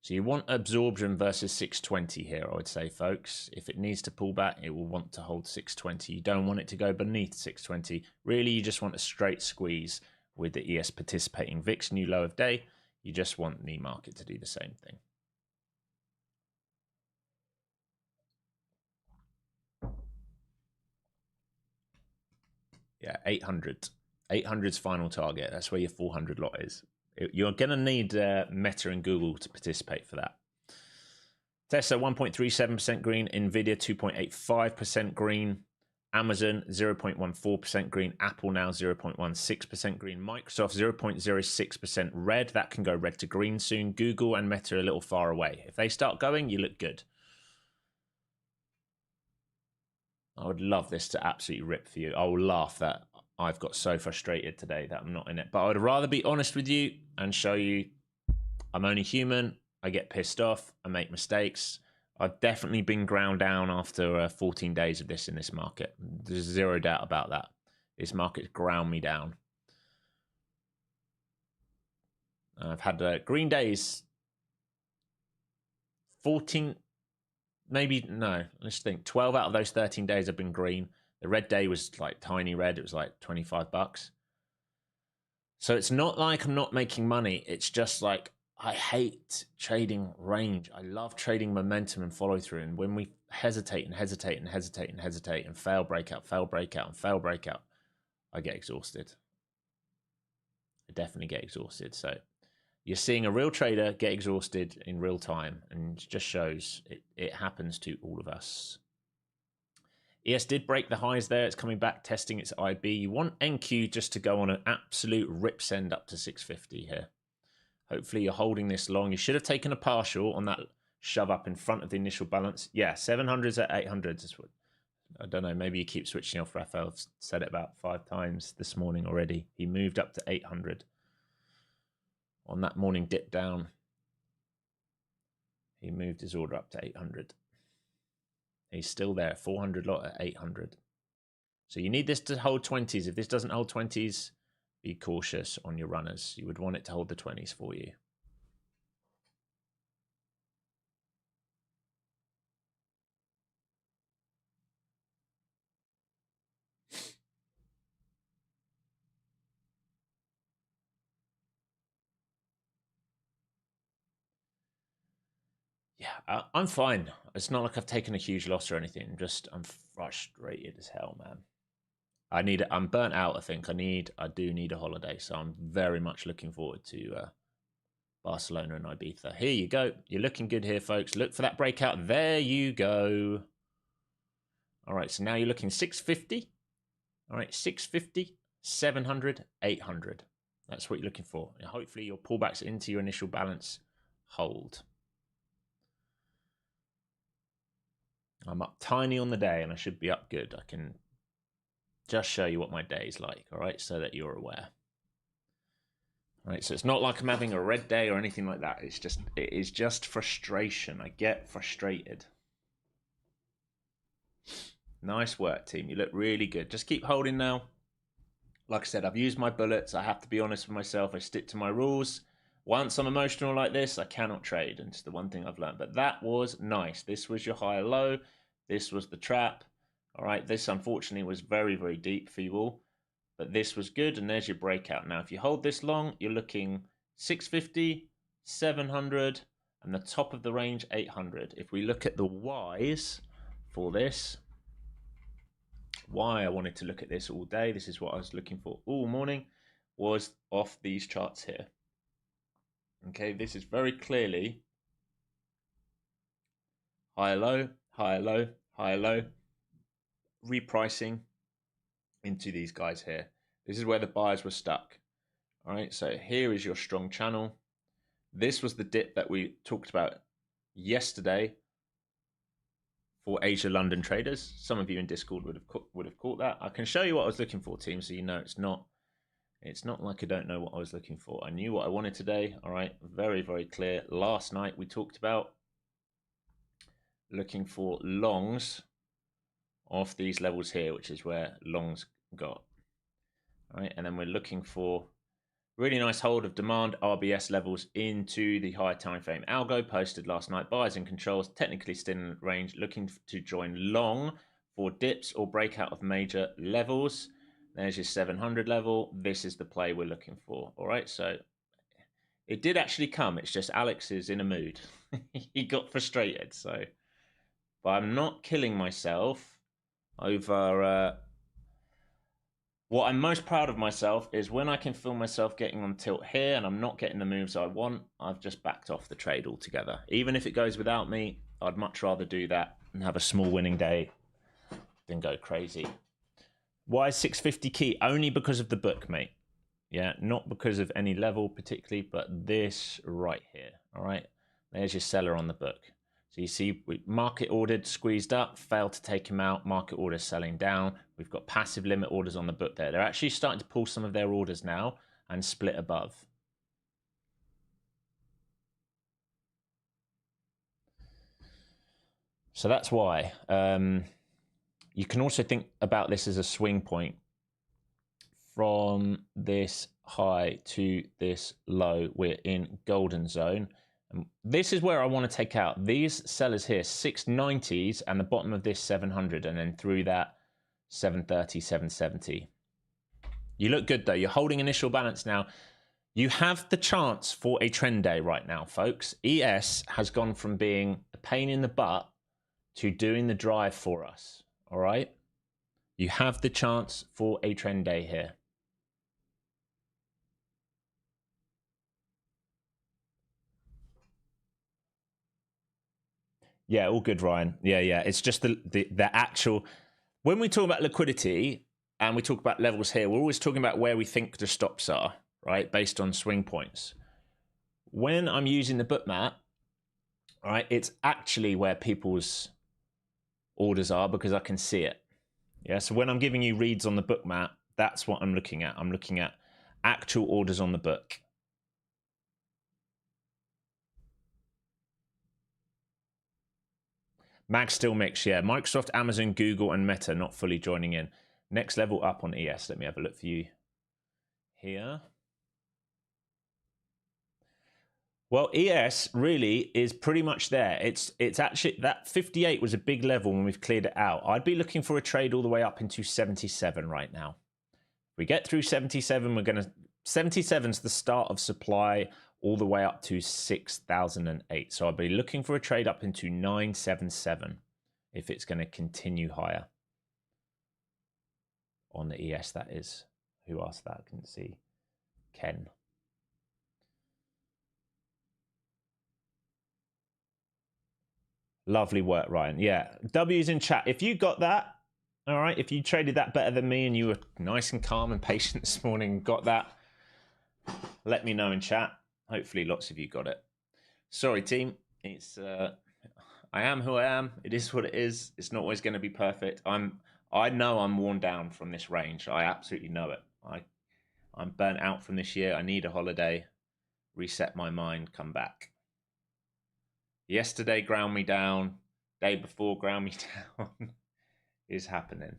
So you want absorption versus 620 here, I would say, folks. If it needs to pull back, it will want to hold 620. You don't want it to go beneath 620. Really, you just want a straight squeeze with the ES participating. VIX new low of day. You just want the market to do the same thing. Yeah, 800. 800's final target. That's where your 400 lot is. You're going to need Meta and Google to participate for that. Tesla 1.37% green, Nvidia 2.85% green, Amazon 0.14% green, Apple now 0.16% green, Microsoft 0.06% red. That can go red to green soon. Google and Meta are a little far away. If they start going, you look good. I would love this to absolutely rip for you. I will laugh that I've got so frustrated today that I'm not in it. But I would rather be honest with you and show you I'm only human. I get pissed off. I make mistakes. I've definitely been ground down after 14 days of this in this market. There's zero doubt about that. This market's ground me down. I've had green days 14, maybe, no, let's think. 12 out of those 13 days have been green. The red day was like tiny red. It was like $25. So it's not like I'm not making money. It's just like I hate trading range. I love trading momentum and follow through. And when we hesitate and hesitate and hesitate and hesitate and fail breakout, fail breakout and fail breakout, I get exhausted. I definitely get exhausted. So you're seeing a real trader get exhausted in real time, and it just shows it happens to all of us. ES did break the highs there. It's coming back, testing its IB. You want NQ just to go on an absolute rip send up to 650 here. Hopefully you're holding this long. You should have taken a partial on that shove up in front of the initial balance. Yeah, 700s at 800s is what, I don't know, maybe you keep switching off. Raphael said it about 5 times this morning already. He moved up to 800 on that morning dip down. He moved his order up to 800. He's still there, 400 lot at 800. So you need this to hold 20s. If this doesn't hold 20s, be cautious on your runners. You would want it to hold the 20s for you. Yeah, I'm fine. It's not like I've taken a huge loss or anything. I'm frustrated as hell, man. I'm burnt out. I think I do need a holiday. So I'm very much looking forward to Barcelona and Ibiza. Here you go. You're looking good here, folks. Look for that breakout. There you go. All right, so now you're looking 650. All right, 650, 700, 800. That's what you're looking for. And hopefully your pullbacks into your initial balance hold. I'm up tiny on the day and I should be up good. I can just show you what my day is like, all right, so that you're aware. All right, so it's not like I'm having a red day or anything like that. It is just frustration. I get frustrated. Nice work, team. You look really good. Just keep holding now. Like I said, I've used my bullets. I have to be honest with myself. I stick to my rules. Once I'm emotional like this, I cannot trade. And it's the one thing I've learned. But that was nice. This was your higher low. This was the trap. All right, this unfortunately was very, very deep for you all. But this was good, and there's your breakout. Now, if you hold this long, you're looking 650, 700, and the top of the range, 800. If we look at the Ys for this, why I wanted to look at this all day, this is what I was looking for all morning, was off these charts here. Okay, this is very clearly higher low, higher low, higher low, repricing into these guys here. This is where the buyers were stuck. All right, so here is your strong channel. This was the dip that we talked about yesterday for Asia London traders. Some of you in Discord would have caught that. I can show you what I was looking for, team, so you know it's not like I don't know what I was looking for. I knew what I wanted today. All right, very, very clear. Last night we talked about looking for longs off these levels here, which is where longs got. All right, and then we're looking for really nice hold of demand RBS levels into the higher time frame algo posted last night. Buyers and controls technically still in range, looking to join long for dips or breakout of major levels. There's your 700 level. This is the play we're looking for. All right, so it did actually come. It's just Alex is in a mood. He got frustrated. So, but I'm not killing myself over. What I'm most proud of myself is when I can feel myself getting on tilt here and I'm not getting the moves I want, I've just backed off the trade altogether. Even if it goes without me, I'd much rather do that and have a small winning day than go crazy. Why is 650 key? Only because of the book, mate. Yeah, not because of any level particularly, but this right here. All right, there's your seller on the book. So you see, market ordered, squeezed up, failed to take him out. Market orders selling down. We've got passive limit orders on the book there. They're actually starting to pull some of their orders now and split above. So that's why. You can also think about this as a swing point. From this high to this low, we're in golden zone. And this is where I want to take out these sellers here, 690s, and the bottom of this 700, and then through that 730, 770. You look good though. You're holding initial balance now. You have the chance for a trend day right now, folks. ES has gone from being a pain in the butt to doing the drive for us. All right. You have the chance for a trend day here. Yeah, all good, Ryan. Yeah. It's just the actual, when we talk about liquidity and we talk about levels here, we're always talking about where we think the stops are, right? Based on swing points. When I'm using the book map, all right, it's actually where people's orders are because I can see it. Yeah. So when I'm giving you reads on the book map, that's what I'm looking at. I'm looking at actual orders on the book. Mag still mix, yeah. Microsoft, Amazon, Google, and Meta not fully joining in. Next level up on ES. Let me have a look for you here. Well, ES really is pretty much there. It's actually, that 58 was a big level when we've cleared it out. I'd be looking for a trade all the way up into 77 right now. If we get through 77, we're going to... 77's the start of supply all the way up to 6,008. So I'll be looking for a trade up into 977 if it's going to continue higher. On the ES, that is. Who asked that? I couldn't see. Ken. Lovely work, Ryan. Yeah, W's in chat. If you got that, all right, if you traded that better than me and you were nice and calm and patient this morning and got that, let me know in chat. Hopefully lots of you got it. Sorry, team. It's I am who I am. It is what it is. It's not always going to be perfect. I know I'm worn down from this range. I absolutely know it. I'm burnt out from this year. I need a holiday, reset my mind, come back. Yesterday ground me down. Day before ground me down. Is happening.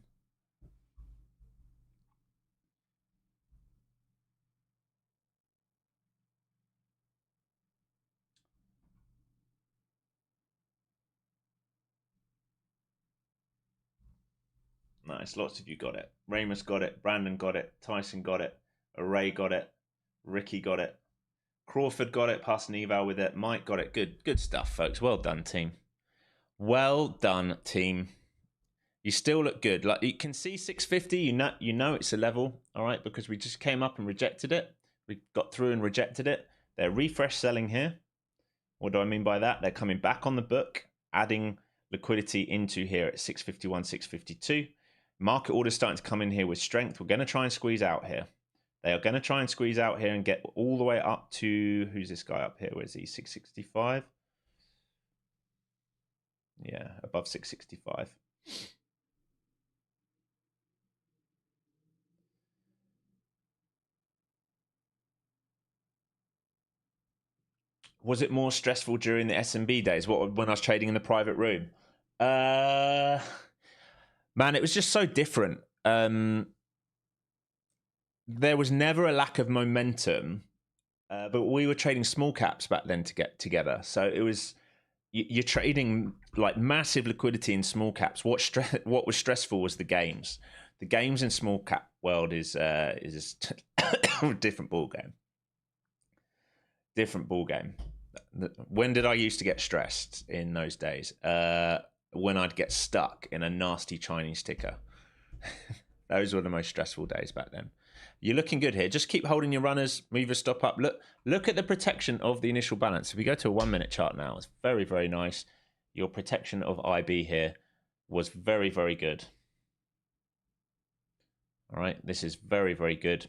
Nice, lots of you got it. Ramus got it, Brandon got it, Tyson got it, Array got it, Ricky got it, Crawford got it, passing eval with it, Mike got it. Good stuff, folks. Well done, team. Well done, team. You still look good. Like, you can see 650, you know it's a level, all right, because we just came up and rejected it. We got through and rejected it. They're refresh selling here. What do I mean by that? They're coming back on the book, adding liquidity into here at 651, 652. Market orders starting to come in here with strength. We're going to try and squeeze out here. They are going to try and squeeze out here and get all the way up to, who's this guy up here? Where's he? 665? Yeah, above 665. Was it more stressful during the SMB days? When I was trading in the private room? Man, it was just so different. There was never a lack of momentum, but we were trading small caps back then to get together. So it was, you're trading like massive liquidity in small caps. What was stressful was the games. The games in small cap world is a different ball game. Different ball game. When did I used to get stressed in those days? When I'd get stuck in a nasty Chinese ticker. Those were the most stressful days back then. You're looking good here. Just keep holding your runners, move your stop up. Look at the protection of the initial balance. If we go to a 1 minute chart now, it's very, very nice. Your protection of IB here was very, very good. All right, this is very, very good.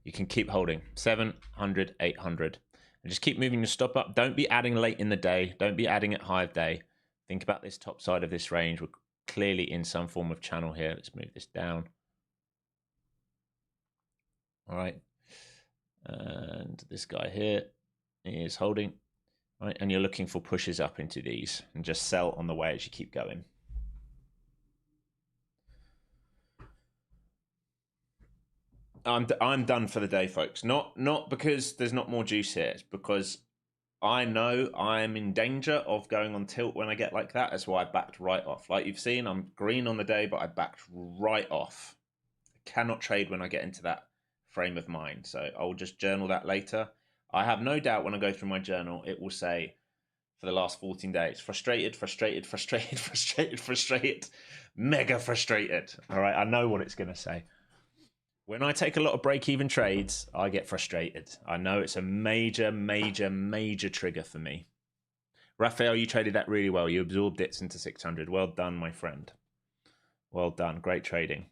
You can keep holding 700, 800. And just keep moving your stop up. Don't be adding late in the day. Don't be adding at high of day. Think about this top side of this range. We're clearly in some form of channel here. Let's move this down. All right. And this guy here is holding. All right. And you're looking for pushes up into these and just sell on the way as you keep going. I'm done for the day, folks. Not because there's not more juice here. It's because I know I'm in danger of going on tilt when I get like that. That's why I backed right off. Like you've seen, I'm green on the day, but I backed right off. I cannot trade when I get into that frame of mind. So I'll just journal that later. I have no doubt when I go through my journal, it will say for the last 14 days, frustrated, frustrated, frustrated, frustrated, frustrated, mega frustrated. All right, I know what it's going to say. When I take a lot of break-even trades, I get frustrated. I know it's a major, major, major trigger for me. Raphael, you traded that really well. You absorbed it into 600. Well done, my friend. Well done. Great trading.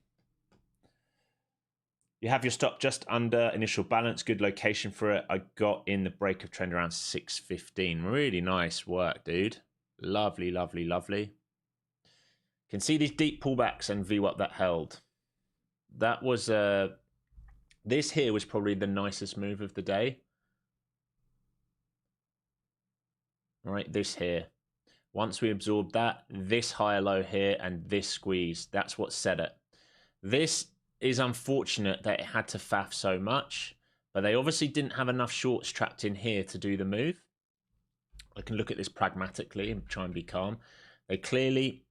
You have your stop just under initial balance. Good location for it. I got in the break of trend around 615. Really nice work, dude. Lovely, lovely, lovely. Can see these deep pullbacks and VWAP that held. That was this here was probably the nicest move of the day. All right, this here. Once we absorbed that, this higher low here and this squeeze, that's what set it. This is unfortunate that it had to faff so much, but they obviously didn't have enough shorts trapped in here to do the move. I can look at this pragmatically and try and be calm. They clearly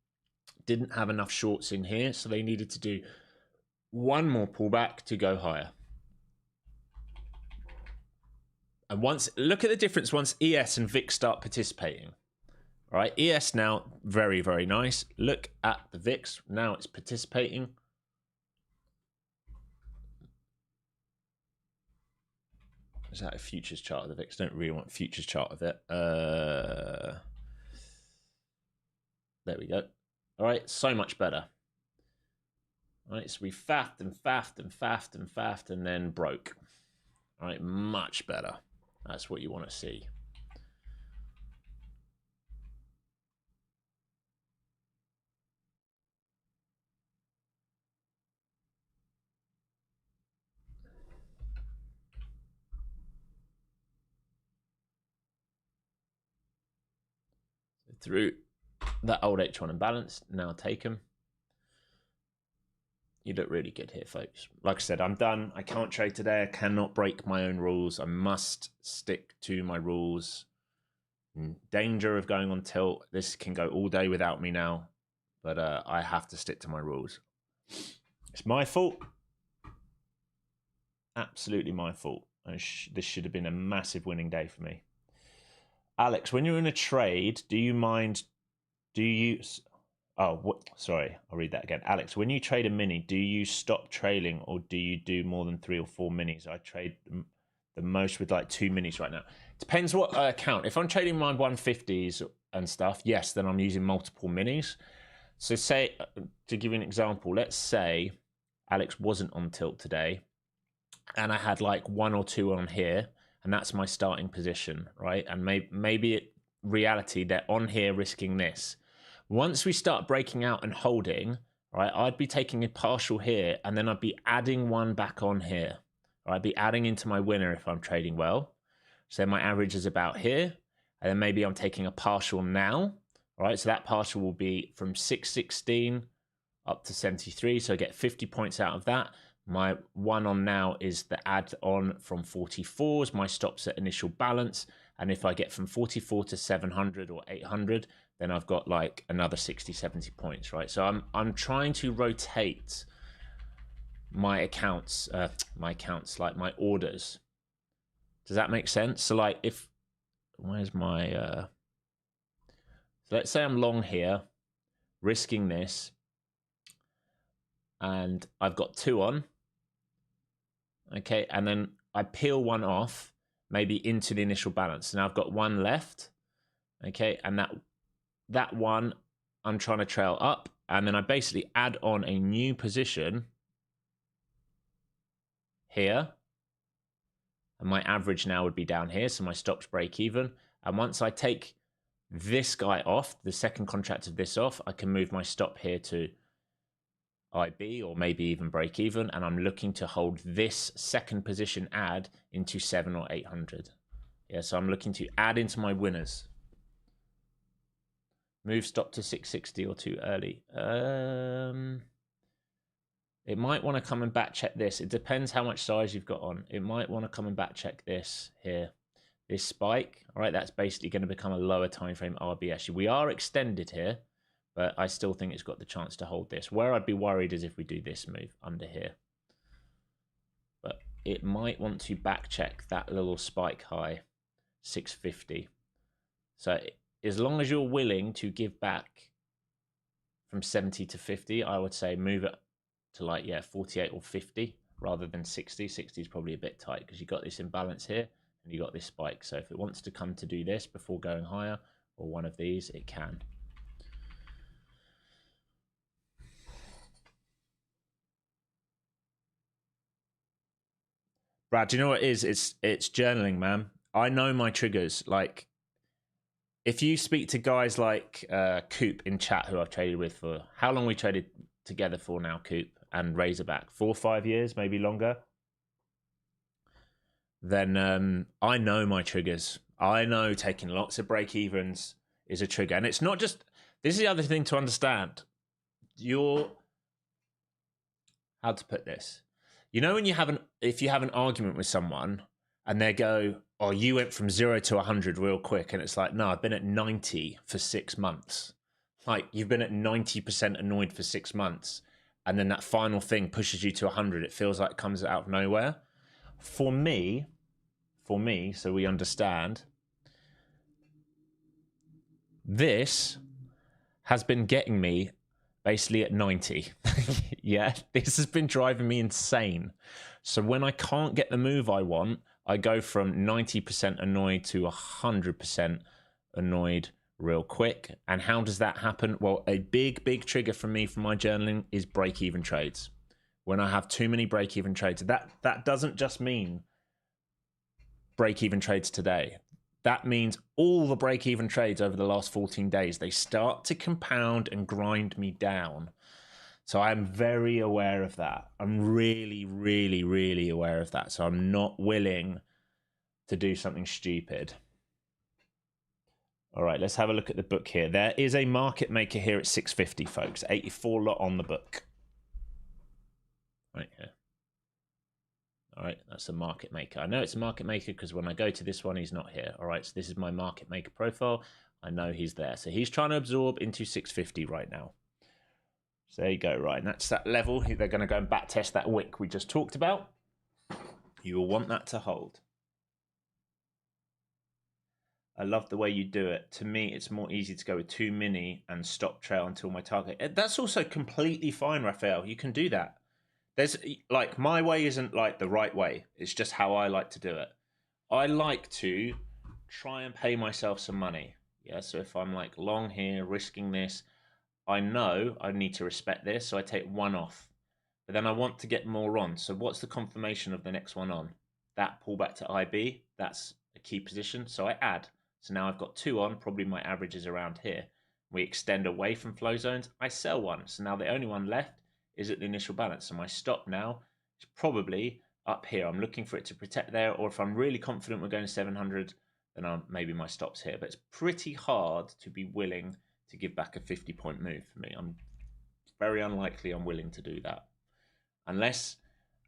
didn't have enough shorts in here, so they needed to do one more pullback to go higher. And once, look at the difference once ES and VIX start participating. All right, ES now, very, very nice. Look at the VIX, now it's participating. Is that a futures chart of the VIX? Don't really want a futures chart of it. There we go. All right, so much better. All right, so we faffed and faffed and faffed and faffed and then broke. All right, much better. That's what you want to see. Through that old H1 imbalance, now take them. You look really good here, folks. Like I said, I'm done. I can't trade today. I cannot break my own rules. I must stick to my rules. In danger of going on tilt. This can go all day without me now, but I have to stick to my rules. It's my fault. Absolutely my fault. This should have been a massive winning day for me. Alex, when you're in a trade, do you mind, sorry, I'll read that again. Alex, when you trade a mini, do you stop trailing or do you do more than 3 or 4 minis? I trade the most with like 2 minis right now. Depends what account. If I'm trading my 150s and stuff, yes, then I'm using multiple minis. So say, to give you an example, let's say Alex wasn't on tilt today and I had like 1 or 2 on here, and that's my starting position, right? And maybe reality, they're on here risking this. Once we start breaking out and holding, right, I'd be taking a partial here, and then I'd be adding one back on here. Or I'd be adding into my winner if I'm trading well. So my average is about here, and then maybe I'm taking a partial now, right? So that partial will be from 616 up to 73, so I get 50 points out of that. My one on now is the add on from 44s. My stop's at initial balance. And if I get from 44 to 700 or 800, then I've got like another 60, 70 points, right? So I'm trying to rotate my accounts, like my orders. Does that make sense? So like where's my, so let's say I'm long here, risking this, and I've got 2 on. Okay, and then I peel one off, maybe into the initial balance. Now I've got 1 left. Okay, and that one I'm trying to trail up, and then I basically add on a new position here, and my average now would be down here, so my stops break even. And once I take this guy off, the second contract of this off, I can move my stop here to IB or maybe even break even, and I'm looking to hold this second position add into 7 or 800. Yeah, so I'm looking to add into my winners. Move stop to 660 or too early. It might want to come and back check this. It depends how much size you've got on. It might want to come and back check this here. This spike, all right, that's basically going to become a lower time frame RBS. We are extended here, but I still think it's got the chance to hold this. Where I'd be worried is if we do this move under here. But it might want to back check that little spike high, 650. So as long as you're willing to give back from 70 to 50, I would say move it to like, yeah, 48 or 50 rather than 60. 60 is probably a bit tight because you got this imbalance here and you got this spike. So if it wants to come to do this before going higher or one of these, it can. Brad, do you know what it is? It's journaling, man. I know my triggers. Like, if you speak to guys like Coop in chat, who I've traded with for how long we traded together for now, Coop and Razorback, 4 or 5 years, maybe longer. Then I know my triggers. I know taking lots of break evens is a trigger, and it's not just. This is the other thing to understand. How to put this? You know, when you have if you have an argument with someone and they go, "Oh, you went from 0 to 100 real quick," and it's like, "No, I've been at 90 for 6 months." Like, you've been at 90% annoyed for 6 months, and then that final thing pushes you to 100. It feels like it comes out of nowhere. For me, so we understand, this has been getting me basically at 90. Yeah, this has been driving me insane. So when I can't get the move I want, I go from 90% annoyed to 100% annoyed real quick. And how does that happen? Well, a big trigger for me for my journaling is break-even trades. When I have too many break-even trades, that doesn't just mean break-even trades today. That means all the break-even trades over the last 14 days, they start to compound and grind me down. So I'm very aware of that. I'm really aware of that. So I'm not willing to do something stupid. All right, let's have a look at the book here. There is a market maker here at 650, folks. 84 lot on the book. Right here. All right, that's a market maker. I know it's a market maker because when I go to this one, he's not here. All right, so this is my market maker profile. I know he's there. So he's trying to absorb into 650 right now. So there you go, right? And that's that level. They're going to go and back test that wick we just talked about. You will want that to hold. I love the way you do it. To me, it's more easy to go with 2 mini and stop trail until my target. That's also completely fine, Raphael. You can do that. There's like, my way isn't like the right way. It's just how I like to do it. I like to try and pay myself some money. Yeah, so if I'm like long here, risking this, I know I need to respect this, so I take one off. But then I want to get more on. So what's the confirmation of the next one on? That pullback to IB, that's a key position. So I add. So now I've got 2 on, probably my average is around here. We extend away from flow zones, I sell one. So now the only one left is at the initial balance. So my stop now is probably up here. I'm looking for it to protect there, or if I'm really confident we're going to 700, then maybe my stop's here. But it's pretty hard to be willing to give back a 50-point move for me. I'm very unlikely I'm willing to do that. Unless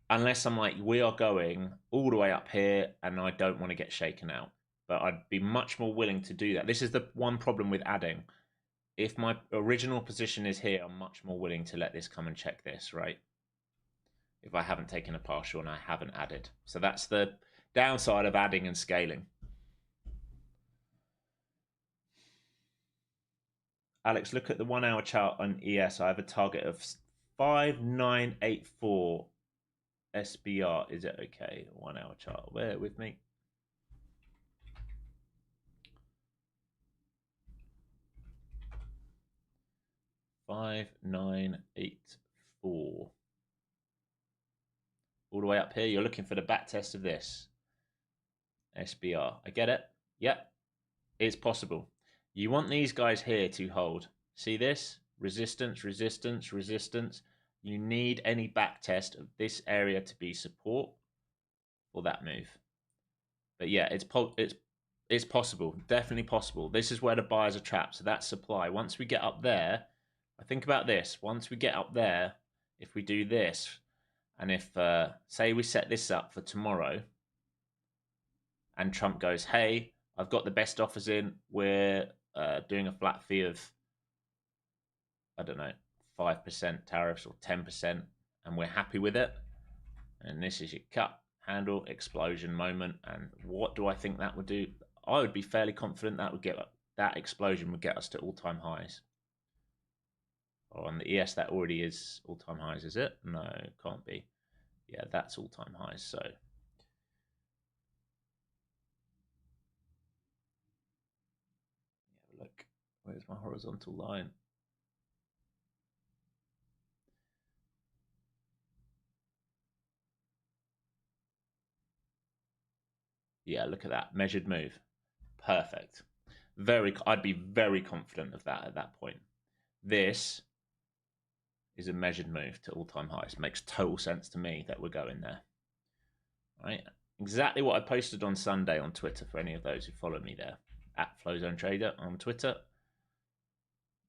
I'm like, we are going all the way up here and I don't want to get shaken out. But I'd be much more willing to do that. This is the one problem with adding. If my original position is here, I'm much more willing to let this come and check this, right? If I haven't taken a partial and I haven't added. So that's the downside of adding and scaling. Alex, look at the 1 hour chart on ES. I have a target of 5984 SBR. Is it okay? 1 hour chart. Bear with me. $5,984. All the way up here. You're looking for the back test of this SBR. I get it. Yep, it's possible. You want these guys here to hold. See this? Resistance, resistance, resistance. You need any back test of this area to be support for that move. But yeah, it's possible, definitely possible. This is where the buyers are trapped. So that's supply. Once we get up there, I think about this. Once we get up there, if we do this, and if say we set this up for tomorrow, and Trump goes, "Hey, I've got the best offers in. We're doing a flat fee of, I don't know, 5% tariffs or 10%, and we're happy with it." And this is your cut, handle, explosion moment. And what do I think that would do? I would be fairly confident that explosion would get us to all-time highs. Oh, on the ES, that already is all-time highs, is it? No, it can't be. Yeah, that's all-time highs. So yeah, look, where's my horizontal line? Yeah, look at that measured move. Perfect. I'd be very confident of that at that point. This is a measured move to all-time highs. Makes total sense to me that we're going there. Right? Exactly what I posted on Sunday on Twitter for any of those who follow me there. At Flowzone Trader on Twitter.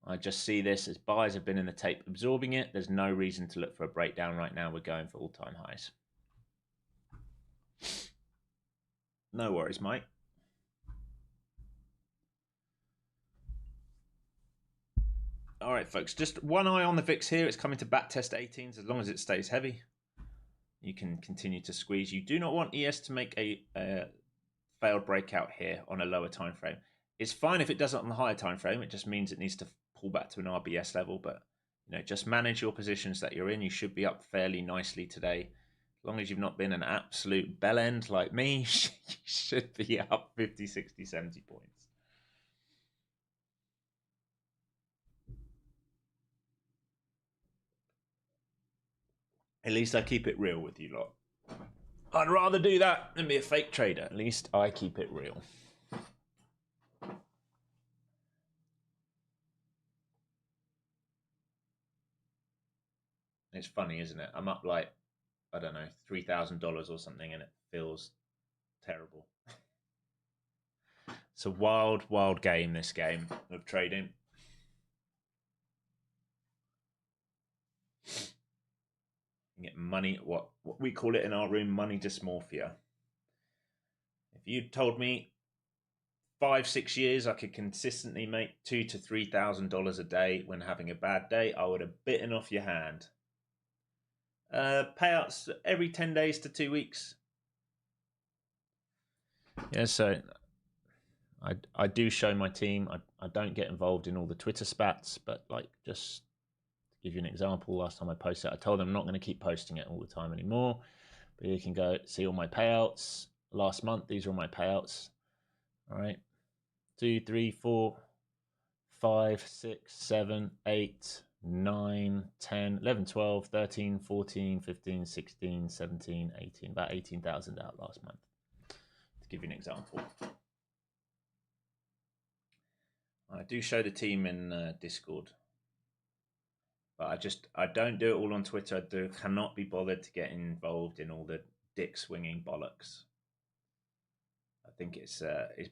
I just see this as buyers have been in the tape absorbing it. There's no reason to look for a breakdown right now. We're going for all-time highs. No worries, mate. All right, folks, just one eye on the VIX here. It's coming to backtest 18s. As long as it stays heavy, you can continue to squeeze. You do not want ES to make a failed breakout here on a lower time frame. It's fine if it does it on the higher time frame. It just means it needs to pull back to an RBS level. But just manage your positions that you're in. You should be up fairly nicely today. As long as you've not been an absolute bell end like me, you should be up 50, 60, 70 points. At least I keep it real with you lot. I'd rather do that than be a fake trader. At least I keep it real. It's funny, isn't it? I'm up like, I don't know, $3,000 or something, and it feels terrible. It's a wild, wild game, this game of trading. You get money, what we call it in our room, money dysmorphia. If you told me 5-6 years I could consistently make $2,000 to $3,000 a day when having a bad day, I would have bitten off your hand. Payouts every 10 days to 2 weeks. Yeah, so I do show my team. I don't get involved in all the Twitter spats, but like, just to give you an example, last time I posted, I told them I'm not going to keep posting it all the time anymore. But you can go see all my payouts. Last month, these are all my payouts. All right. 2, 3, 4, 5, 6, 7, 8, 9, 10, 11, 12, 13, 14, 15, 16, 17, 18. About 18,000 out last month. To give you an example. I do show the team in Discord. But I don't do it all on Twitter. I cannot be bothered to get involved in all the dick swinging bollocks. I think it's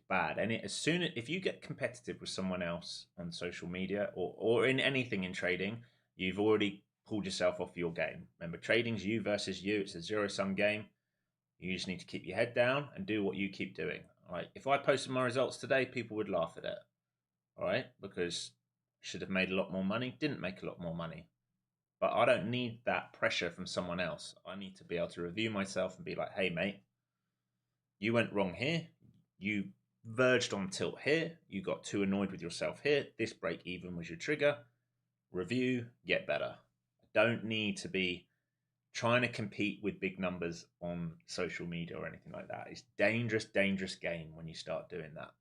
bad. And if you get competitive with someone else on social media or in anything in trading, you've already pulled yourself off your game. Remember, trading's you versus you. It's a zero-sum game. You just need to keep your head down and do what you keep doing. All right. If I posted my results today, people would laugh at it. All right, because I should have made a lot more money. Didn't make a lot more money. But I don't need that pressure from someone else. I need to be able to review myself and be like, hey, mate, you went wrong here. You verged on tilt here. You got too annoyed with yourself here. This break even was your trigger. Review, get better. I don't need to be trying to compete with big numbers on social media or anything like that. It's dangerous, dangerous game when you start doing that.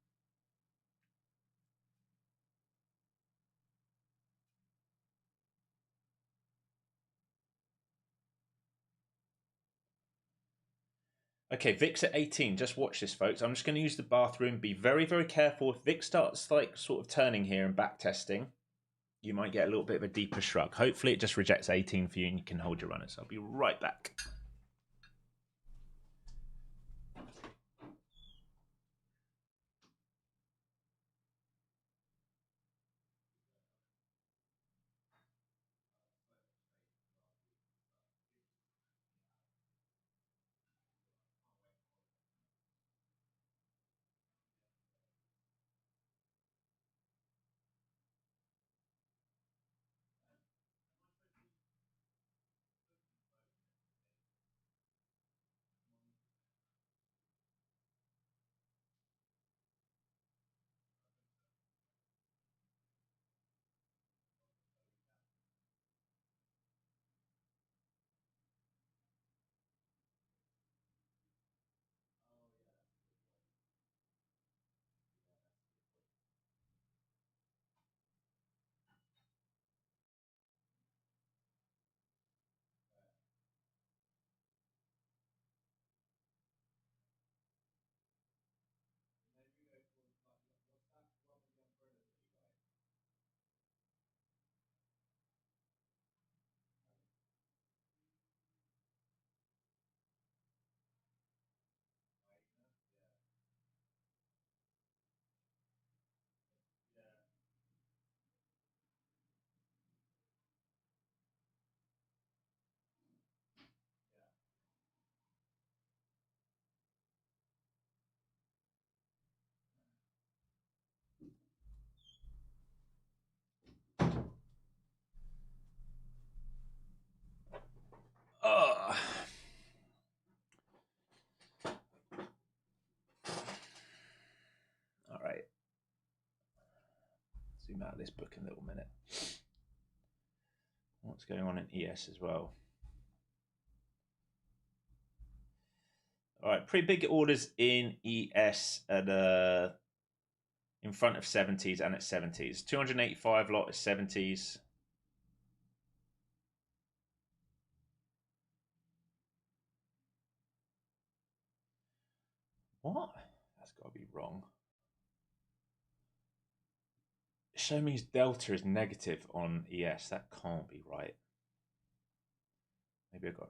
Okay, VIX at 18. Just watch this, folks. I'm just going to use the bathroom. Be very, very careful. If VIX starts like sort of turning here and back testing, you might get a little bit of a deeper shrug. Hopefully it just rejects 18 for you and you can hold your runners. I'll be right back. Oh. All right. Zoom out of this book in a little minute. What's going on in ES as well? All right, pretty big orders in ES at in front of 70s and at 70s. 285 lot at 70s. What? That's got to be wrong. Show me delta is negative on ES. That can't be right. Maybe I got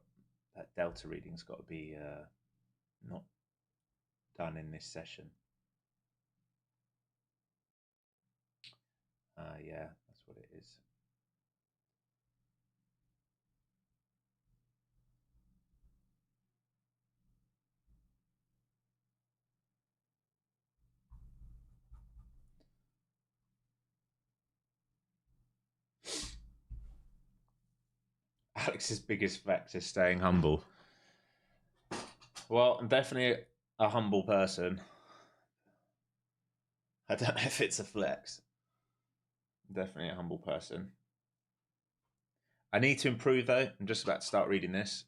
that delta reading's got to be not done in this session. Yeah, that's what it is. Alex's biggest factor is staying humble. Well, I'm definitely a humble person. I don't know if it's a flex. I'm definitely a humble person. I need to improve though. I'm just about to start reading this.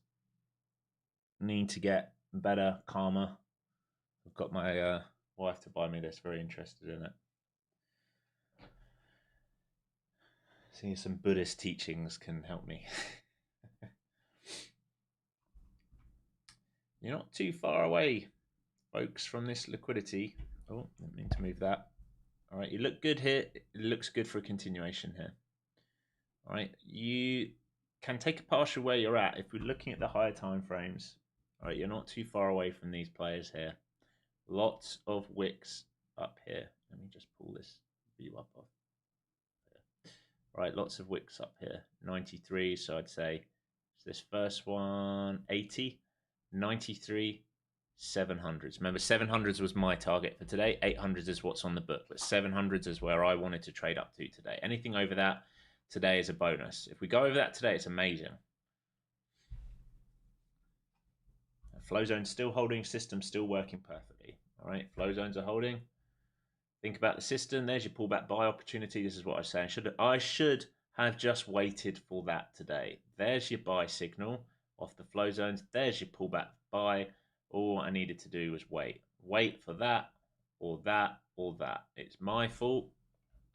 Need to get better, calmer. I've got my wife to buy me this. Very interested in it. Seeing some Buddhist teachings can help me. You're not too far away, folks, from this liquidity. Oh, didn't mean to move that. All right, you look good here. It looks good for a continuation here. All right, you can take a partial where you're at. If we're looking at the higher time frames, all right, you're not too far away from these players here. Lots of wicks up here. Let me just pull this view up off. Right, lots of wicks up here. 93, so I'd say this first one, 80, 93, 700s. Remember, 700s was my target for today. 800s is what's on the book, but 700s is where I wanted to trade up to today. Anything over that today is a bonus. If we go over that today, it's amazing. Flow zone's still holding, system still working perfectly. All right, flow zones are holding. Think about the system. There's your pullback buy opportunity. This is what I was saying. I should have just waited for that today. There's your buy signal off the flow zones. There's your pullback buy. All I needed to do was wait. Wait for that or that or that. It's my fault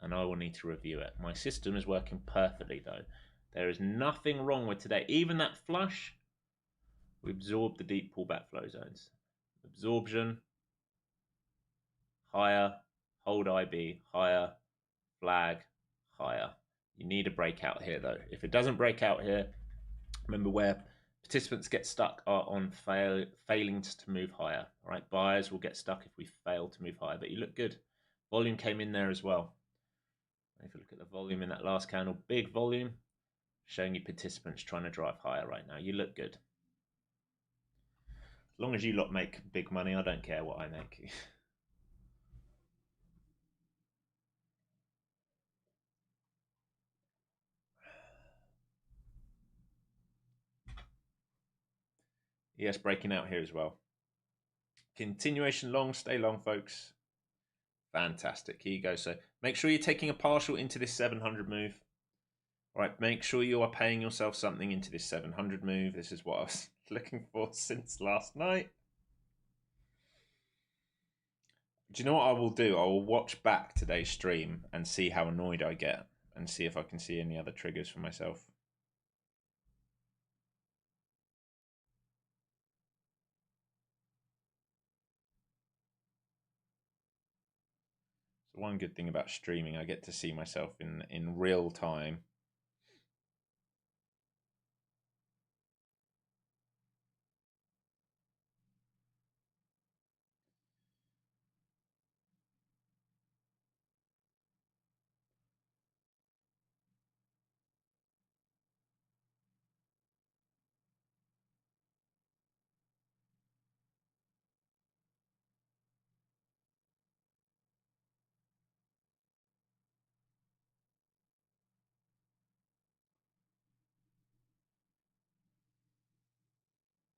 and I will need to review it. My system is working perfectly though. There is nothing wrong with today. Even that flush, we absorbed the deep pullback flow zones. absorption, higher, hold IB, higher, flag, higher. You need a breakout here though. If it doesn't break out here, remember where participants get stuck are on failing to move higher. All right, buyers will get stuck if we fail to move higher, but you look good. Volume came in there as well. If you look at the volume in that last candle, big volume, showing you participants trying to drive higher right now. You look good. As long as you lot make big money, I don't care what I make. Yes, breaking out here as well. Continuation long, stay long, folks. Fantastic. Here you go. So make sure you're taking a partial into this 700 move. All right, make sure you are paying yourself something into this 700 move. This is what I was looking for since last night. Do you know what I will do? I will watch back today's stream and see how annoyed I get and see if I can see any other triggers for myself. So one good thing about streaming, I get to see myself in real time.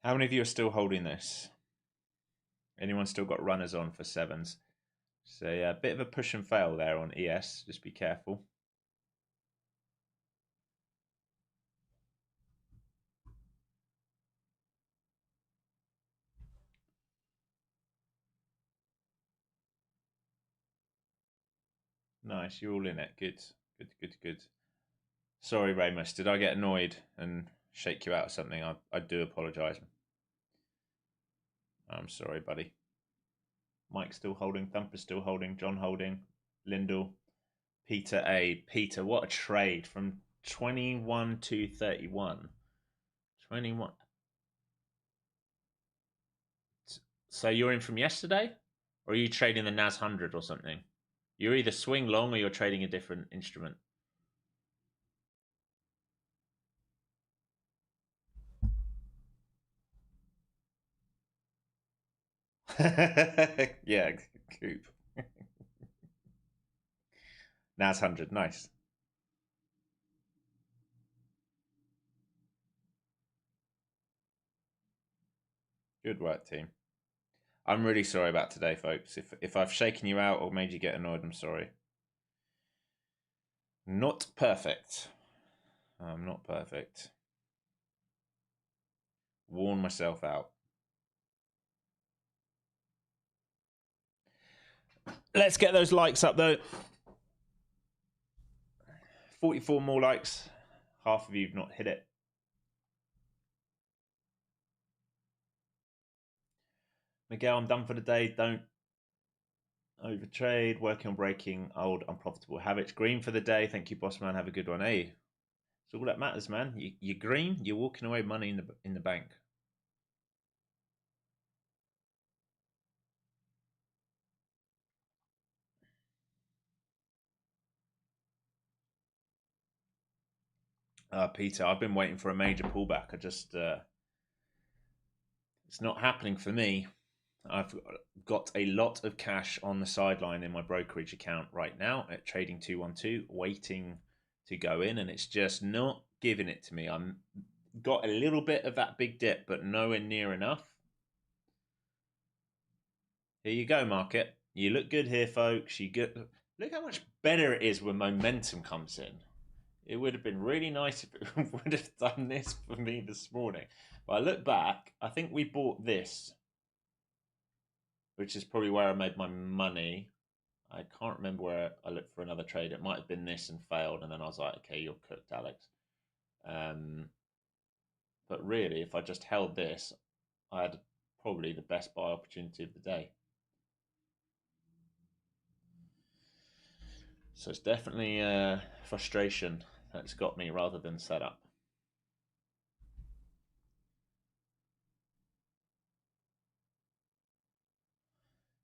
How many of you are still holding this? Anyone still got runners on for sevens? So yeah, a bit of a push and fail there on ES. Just be careful. Nice, you're all in it. Good, good, good, good. Sorry, Ramus. Did I get annoyed and shake you out or something? I do apologise. I'm sorry, buddy. Mike still holding, Thumper still holding, John holding, Lindell, Peter A. Peter, what a trade from 21 to 31. 21. So you're in from yesterday? Or are you trading the NAS 100 or something? You're either swing long or you're trading a different instrument. Yeah, Coop. NAS 100, nice. Good work, team. I'm really sorry about today, folks. If I've shaken you out or made you get annoyed, I'm sorry. Not perfect. I'm not perfect. Worn myself out. Let's get those likes up, though. 44 more likes. Half of you have not hit it. Miguel, I'm done for the day. Don't overtrade. Working on breaking old unprofitable habits. Green for the day. Thank you, boss man. Have a good one. Hey, it's all that matters, man. You're green. You're walking away with money in the bank. Peter, I've been waiting for a major pullback. It's not happening for me. I've got a lot of cash on the sideline in my brokerage account right now at Trading 212, waiting to go in, and it's just not giving it to me. I'm got a little bit of that big dip, but nowhere near enough. Here you go, market. You look good here, folks. Look how much better it is when momentum comes in. It would have been really nice if it would have done this for me this morning. But I look back, I think we bought this, which is probably where I made my money. I can't remember where I looked for another trade. It might have been this and failed, and then I was like, okay, you're cooked, Alex. But really, if I just held this, I had probably the best buy opportunity of the day. So it's definitely frustration that's got me rather than setup.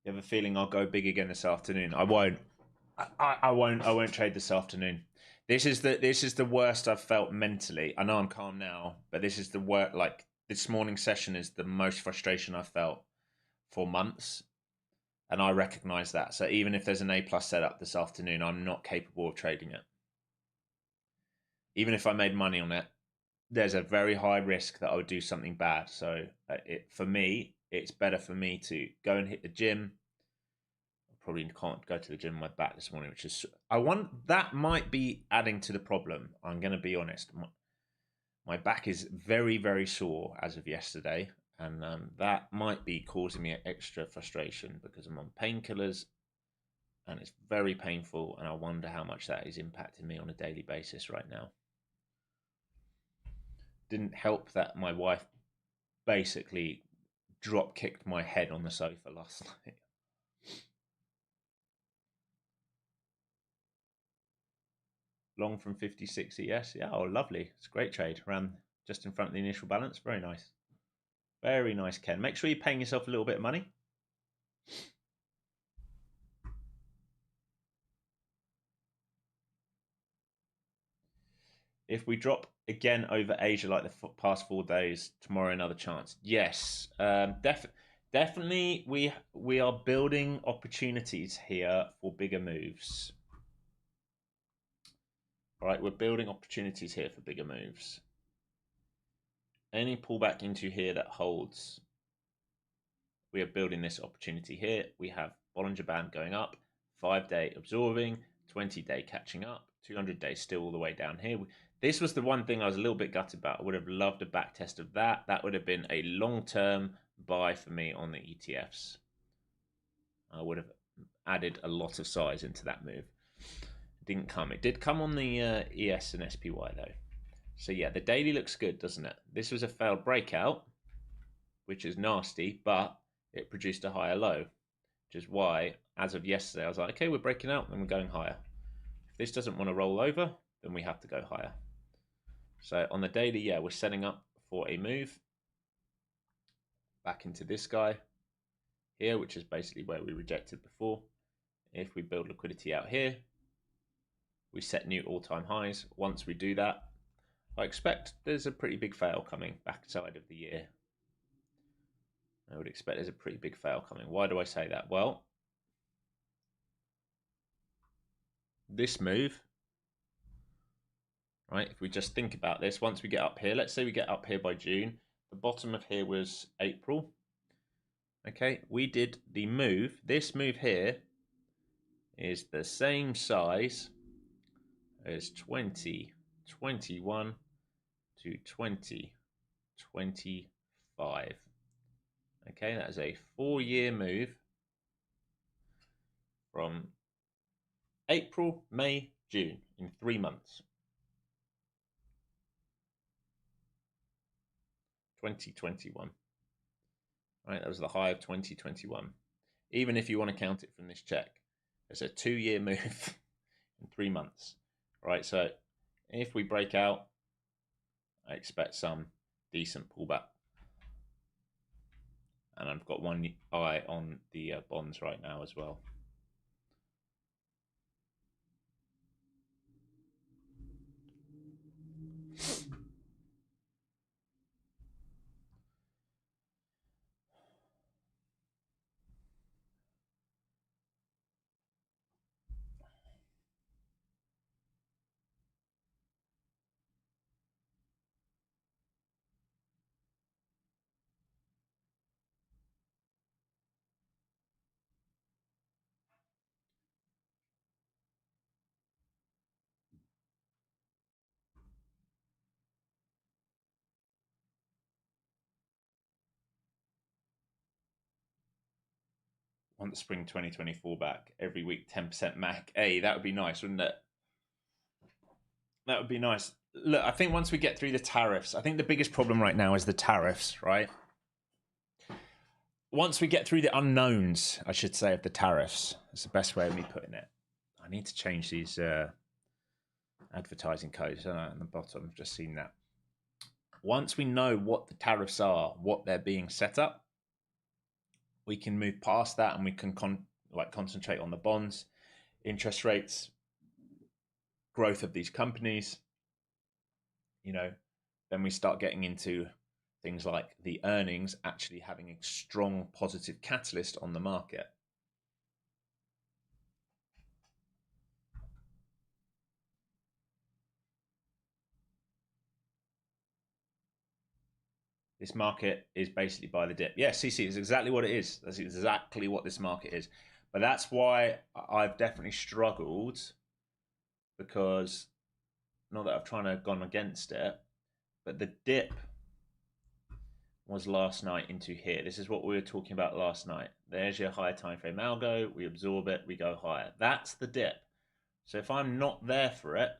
You have a feeling I'll go big again this afternoon? I won't. I won't trade this afternoon. This is the worst I've felt mentally. I know I'm calm now, but this is the worst. Like, this morning session is the most frustration I've felt for months, and I recognise that. So even if there's an A+ setup this afternoon, I'm not capable of trading it. Even if I made money on it, there's a very high risk that I would do something bad. So for me, it's better for me to go and hit the gym. Probably can't go to the gym with my back this morning, which is that might be adding to the problem. I'm going to be honest. My back is very, very sore as of yesterday, and that might be causing me extra frustration because I'm on painkillers and it's very painful, and I wonder how much that is impacting me on a daily basis right now. Didn't help that my wife basically drop kicked my head on the sofa last night. Long from 56 ES. Yeah, oh, lovely. It's a great trade. Ran just in front of the initial balance. Very nice. Very nice, Ken. Make sure you're paying yourself a little bit of money. If we drop again over Asia like the past 4 days, tomorrow another chance. Yes, definitely. We are building opportunities here for bigger moves. All right, we're building opportunities here for bigger moves. Any pullback into here that holds, we are building this opportunity here. We have Bollinger Band going up, 5-day absorbing, 20-day catching up, 200-day still all the way down here. This was the one thing I was a little bit gutted about. I would have loved a back test of that. That would have been a long-term buy for me on the ETFs. I would have added a lot of size into that move. It didn't come. It did come on the ES and SPY though. So yeah, the daily looks good, doesn't it? This was a failed breakout, which is nasty, but it produced a higher low, which is why, as of yesterday, I was like, okay, we're breaking out and we're going higher. If this doesn't want to roll over, then we have to go higher. So on the daily, yeah, we're setting up for a move back into this guy here, which is basically where we rejected before. If we build liquidity out here, we set new all-time highs. Once we do that, I expect there's a pretty big fail coming backside of the year. I would expect there's a pretty big fail coming. Why do I say that? Well, this move, right, if we just think about this, once we get up here, let's say we get up here by June, the bottom of here was April. Okay, we did the move. This move here is the same size as 2021 to 2025. Okay, that is a 4-year move from April, May, June, in 3 months. 2021. Right, that was the high of 2021. Even if you want to count it from this check, it's a 2-year move in 3 months. Right, so if we break out, I expect some decent pullback. And I've got one eye on the bonds right now as well. Want the spring 2024 back every week, 10% MAC. Hey, that would be nice, wouldn't it? That would be nice. Look, I think once we get through the tariffs, I think the biggest problem right now is the tariffs, right? once we get through the unknowns, I should say, of the tariffs, that's the best way of me putting it. I need to change these advertising codes on the bottom. I've just seen that. Once we know what the tariffs are, what they're being set up, we can move past that and we can concentrate on the bonds, interest rates, growth of these companies. Then we start getting into things like the earnings actually having a strong positive catalyst on the market. This market is basically by the dip. Yeah, CC is exactly what it is. That's exactly what this market is. But that's why I've definitely struggled, because not that I've tried to gone against it, but the dip was last night into here. This is what we were talking about last night. There's your higher time frame algo. We absorb it, we go higher. That's the dip. So if I'm not there for it,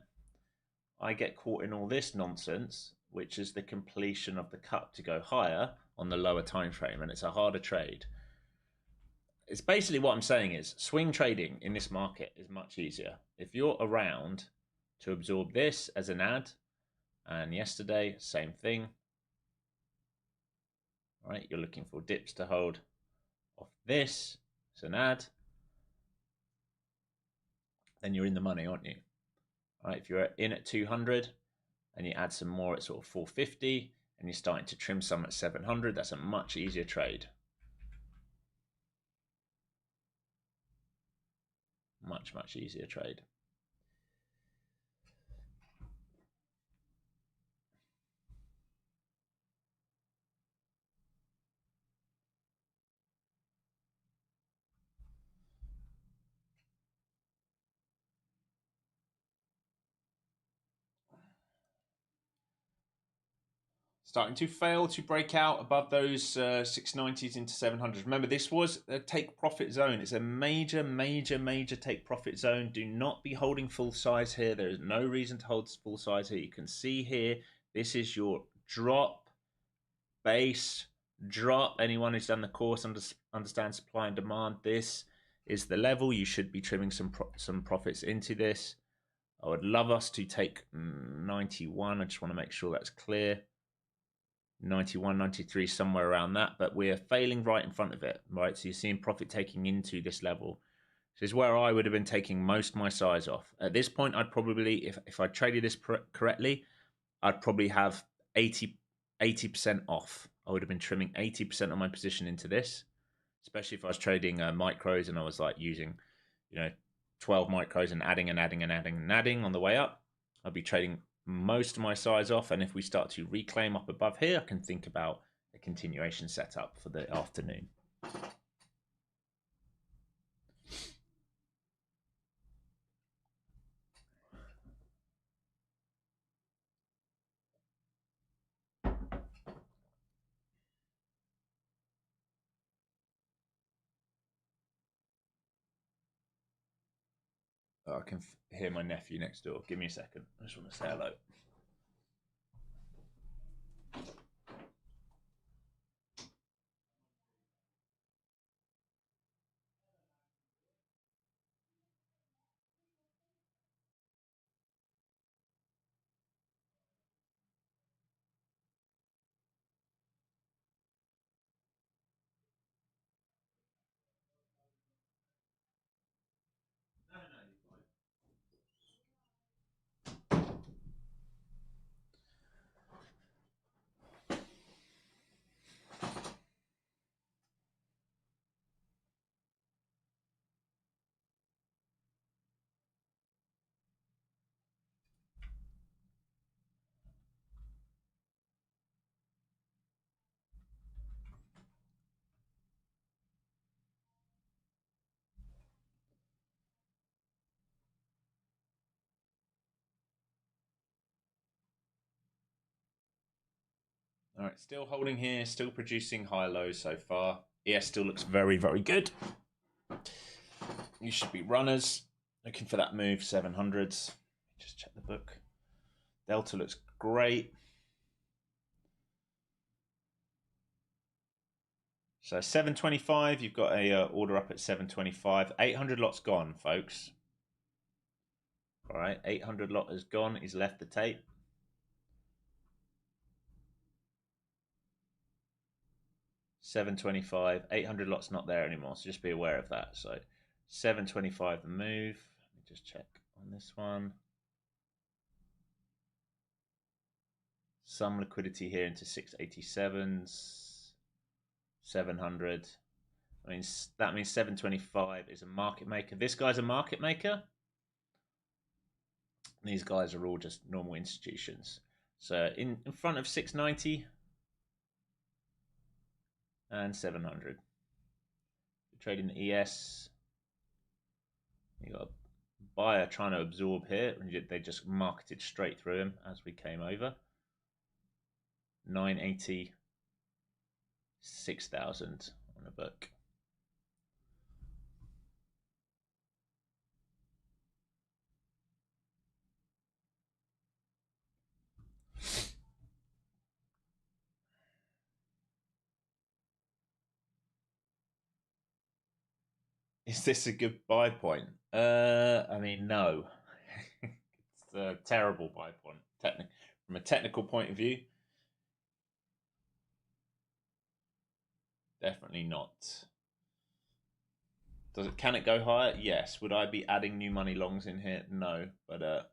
I get caught in all this nonsense, which is the completion of the cut to go higher on the lower time frame, and it's a harder trade. It's basically what I'm saying is swing trading in this market is much easier. If you're around to absorb this as an ad, and yesterday, same thing. All right, you're looking for dips to hold off this as an ad, then you're in the money, aren't you? All right, if you're in at 200 and you add some more at sort of 450 and you're starting to trim some at 700, that's a much easier trade. Much, much easier trade. Starting to fail to break out above those 690s into 700s. Remember, this was a take profit zone. It's a major, major, major take profit zone. Do not be holding full size here. There is no reason to hold full size here. You can see here, this is your drop, base, drop. Anyone who's done the course understands supply and demand. This is the level. You should be trimming some profits into this. I would love us to take 91. I just want to make sure that's clear. 91, 93, somewhere around that, but we're failing right in front of it, right? So you're seeing profit taking into this level. This is where I would have been taking most of my size off. At this point, I'd probably, if I traded this correctly, I'd probably have 80% off. I would have been trimming 80% of my position into this, especially if I was trading micros and I was like using, 12 micros and adding and adding and adding and adding on the way up. I'd be trading most of my size off, and if we start to reclaim up above here, I can think about a continuation setup for the afternoon. I can hear my nephew next door. Give me a second. I just want to say hello. All right, still holding here, still producing high lows so far. ES still looks very, very good. You should be runners. Looking for that move, 700s. Just check the book. Delta looks great. So 725, you've got a order up at 725. 800 lots gone, folks. All right, 800 lot has gone. He's left the tape. $725, 800 lots not there anymore, so just be aware of that. So 725 the move. Let me just check on this one. Some liquidity here into 687s, 700. I mean, that means 725 is a market maker. This guy's a market maker. These guys are all just normal institutions. So in front of 690 and 700. Trading the ES. You got a buyer trying to absorb here. They just marketed straight through him as we came over. 980, 6,000 on the book. Is this a good buy point? I mean, no. It's a terrible buy point. From a technical point of view, definitely not. Can it go higher? Yes. Would I be adding new money longs in here? No. But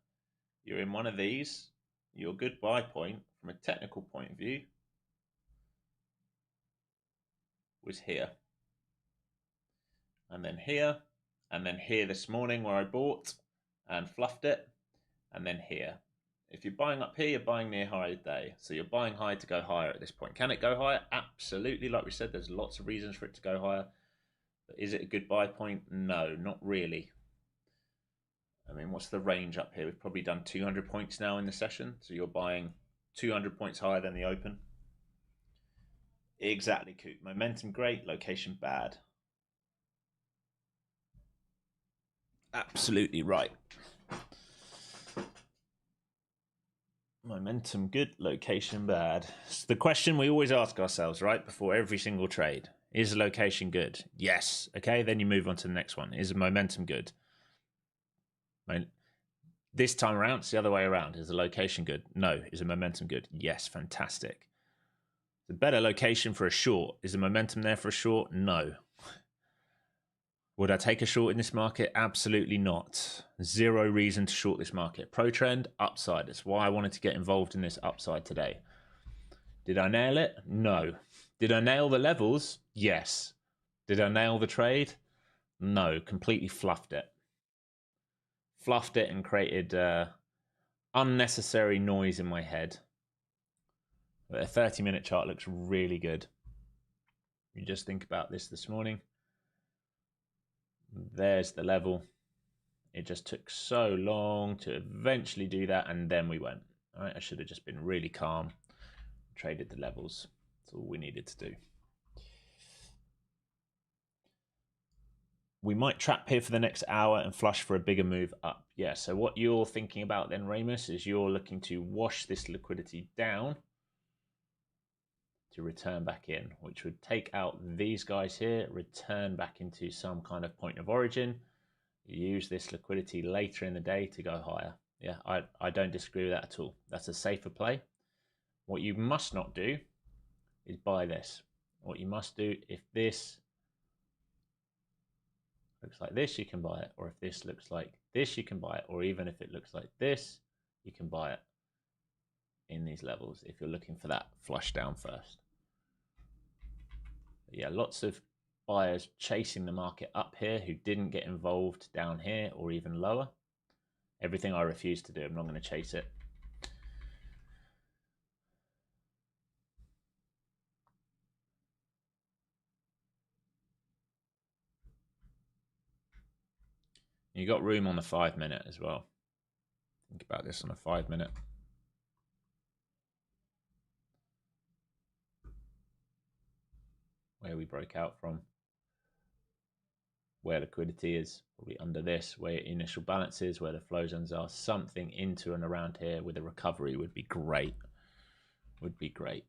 you're in one of these. Your good buy point from a technical point of view was here. And then here. And then here this morning where I bought and fluffed it. And then here. If you're buying up here, you're buying near high day. So you're buying high to go higher at this point. Can it go higher? Absolutely. Like we said, there's lots of reasons for it to go higher. But is it a good buy point? No, not really. I mean, what's the range up here? We've probably done 200 points now in the session. So you're buying 200 points higher than the open. Exactly, Coop. Momentum great, location bad. Absolutely right. Momentum good, location bad. It's the question we always ask ourselves, right, before every single trade. Is the location good? Yes. Okay, then you move on to the next one. Is the momentum good? This time around, it's the other way around. Is the location good? No. Is the momentum good? Yes. Fantastic. The better location for a short. Is the momentum there for a short? No. Would I take a short in this market? Absolutely not. Zero reason to short this market. Pro trend, upside. That's why I wanted to get involved in this upside today. Did I nail it? No. Did I nail the levels? Yes. Did I nail the trade? No. Completely fluffed it. Fluffed it and created unnecessary noise in my head. But a 30-minute chart looks really good. You just think about this morning. There's the level. It just took so long to eventually do that, and then we went. All right, I should have just been really calm, traded the levels. That's all we needed to do. We might trap here for the next hour and flush for a bigger move up. Yeah, so what you're thinking about then, Ramus, is you're looking to wash this liquidity down to return back in, which would take out these guys here, return back into some kind of point of origin, use this liquidity later in the day to go higher. Yeah, I don't disagree with that at all. That's a safer play. What you must not do is buy this. What you must do, if this looks like this, you can buy it. Or if this looks like this, you can buy it. Or even if it looks like this, you can buy it in these levels if you're looking for that flush down first. But yeah, lots of buyers chasing the market up here who didn't get involved down here or even lower. Everything I refuse to do. I'm not going to chase it. You got room on the 5 minute as well. Think about this on a 5 minute. Where we broke out from. Where liquidity is, probably under this, where initial balance is, where the flow zones are. Something into and around here with a recovery would be great. Would be great.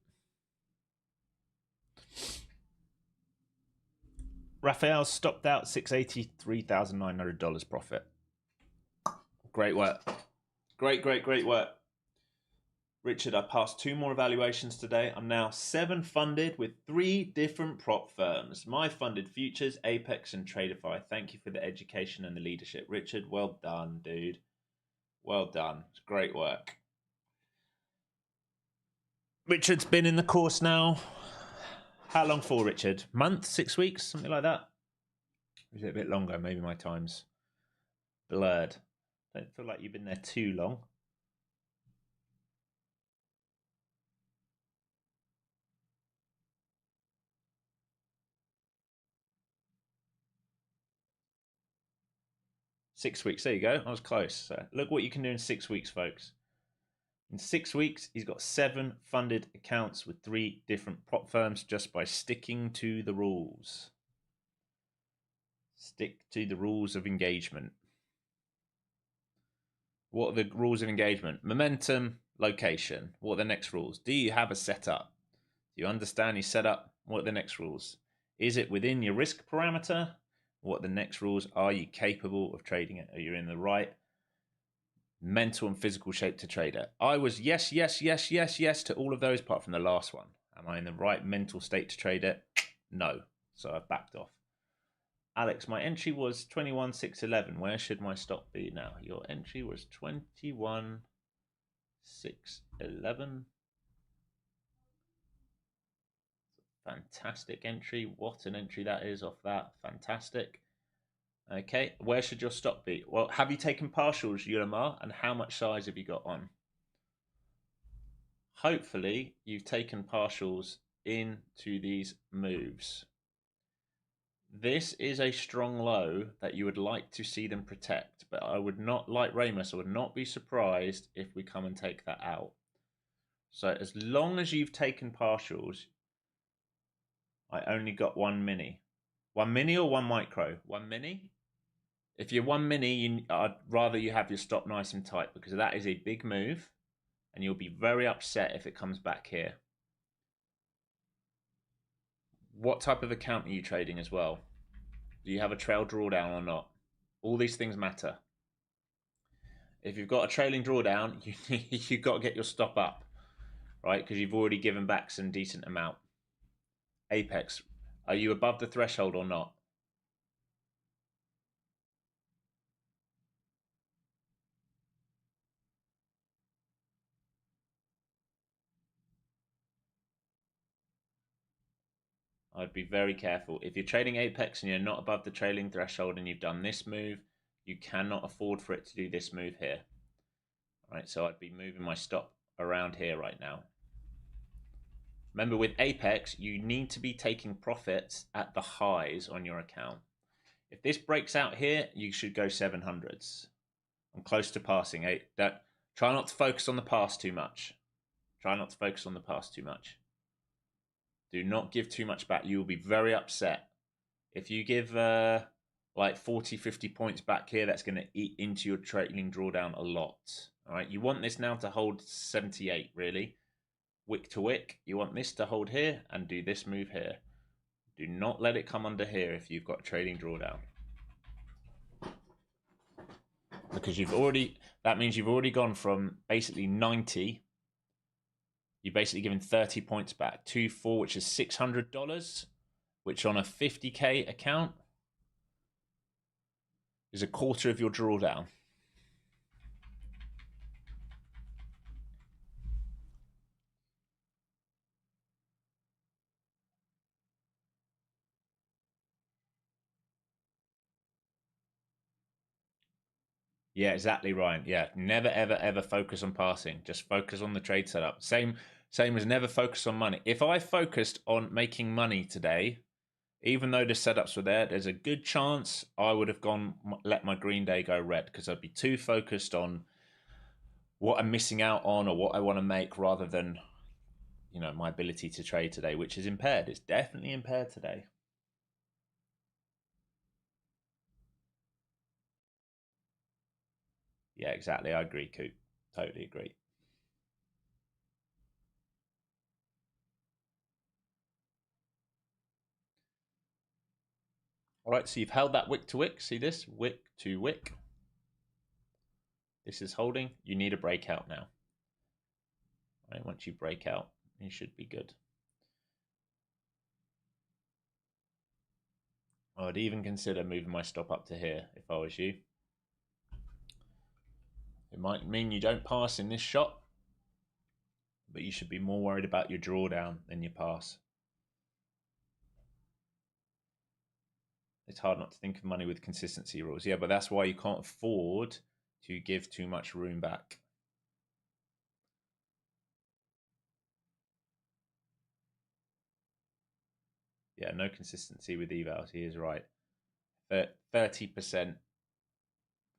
Raphael stopped out $683,900 profit. Great work. Great work. Richard, I passed 2 more evaluations today. I'm now 7 funded with 3 different prop firms. My funded Futures, Apex, and Tradeify. Thank you for the education and the leadership. Richard, well done, dude. Well done. It's great work. Richard's been in the course now. How long for, Richard? Month, 6 weeks, something like that? Or is it a bit longer? Maybe my time's blurred. Don't feel like you've been there too long. Six weeks. There you go. I was close. So look what you can do in 6 weeks, folks. In 6 weeks, he's got 7 funded accounts with 3 different prop firms just by sticking to the rules. Stick to the rules of engagement. What are the rules of engagement? Momentum, location. What are the next rules? Do you have a setup? Do you understand your setup? What are the next rules? Is it within your risk parameter? What are the next rules? Are you capable of trading it? Are you in the right mental and physical shape to trade it? I was yes to all of those apart from the last one. Am I in the right mental state to trade it? No. So I've backed off. Alex, my entry was 21,611. Where should my stop be now? Your entry was 21,611. Fantastic entry. What an entry that is off that. Fantastic. Okay, where should your stop be? Well, have you taken partials, Yulamar, and how much size have you got on? Hopefully, you've taken partials into these moves. This is a strong low that you would like to see them protect, but I would not, like Ramus, I would not be surprised if we come and take that out. So as long as you've taken partials, I only got 1 mini. 1 mini or 1 micro? 1 mini? If you're 1 mini, I'd rather you have your stop nice and tight because that is a big move and you'll be very upset if it comes back here. What type of account are you trading as well? Do you have a trail drawdown or not? All these things matter. If you've got a trailing drawdown, you've got to get your stop up, right? Because you've already given back some decent amount. Apex, are you above the threshold or not? I'd be very careful. If you're trading Apex and you're not above the trailing threshold and you've done this move, you cannot afford for it to do this move here. All right, so I'd be moving my stop around here right now. Remember, with Apex, you need to be taking profits at the highs on your account. If this breaks out here, you should go 700s. I'm close to passing. Try not to focus on the past too much. Try not to focus on the past too much. Do not give too much back. You will be very upset. If you give like 40, 50 points back here, that's going to eat into your trailing drawdown a lot. All right, you want this now to hold 78, really. Wick to wick. You want this to hold here and do this move here. Do not let it come under here if you've got trading drawdown. Because that means you've already gone from basically 90. You've basically given 30 points back. 2-4, which is $600, which on a 50K account is a quarter of your drawdown. Yeah, exactly, Ryan. Yeah, never, ever, ever focus on passing. Just focus on the trade setup. Same as never focus on money. If I focused on making money today, even though the setups were there, there's a good chance I would have let my green day go red because I'd be too focused on what I'm missing out on or what I want to make rather than, my ability to trade today, which is impaired. It's definitely impaired today. Yeah, exactly. I agree, Coop. Totally agree. All right, so you've held that wick to wick. See this? Wick to wick. This is holding. You need a breakout now. All right, once you break out, you should be good. I would even consider moving my stop up to here if I was you. It might mean you don't pass in this shot, but you should be more worried about your drawdown than your pass. It's hard not to think of money with consistency rules. Yeah, but that's why you can't afford to give too much room back. Yeah, no consistency with evals. He is right. 30%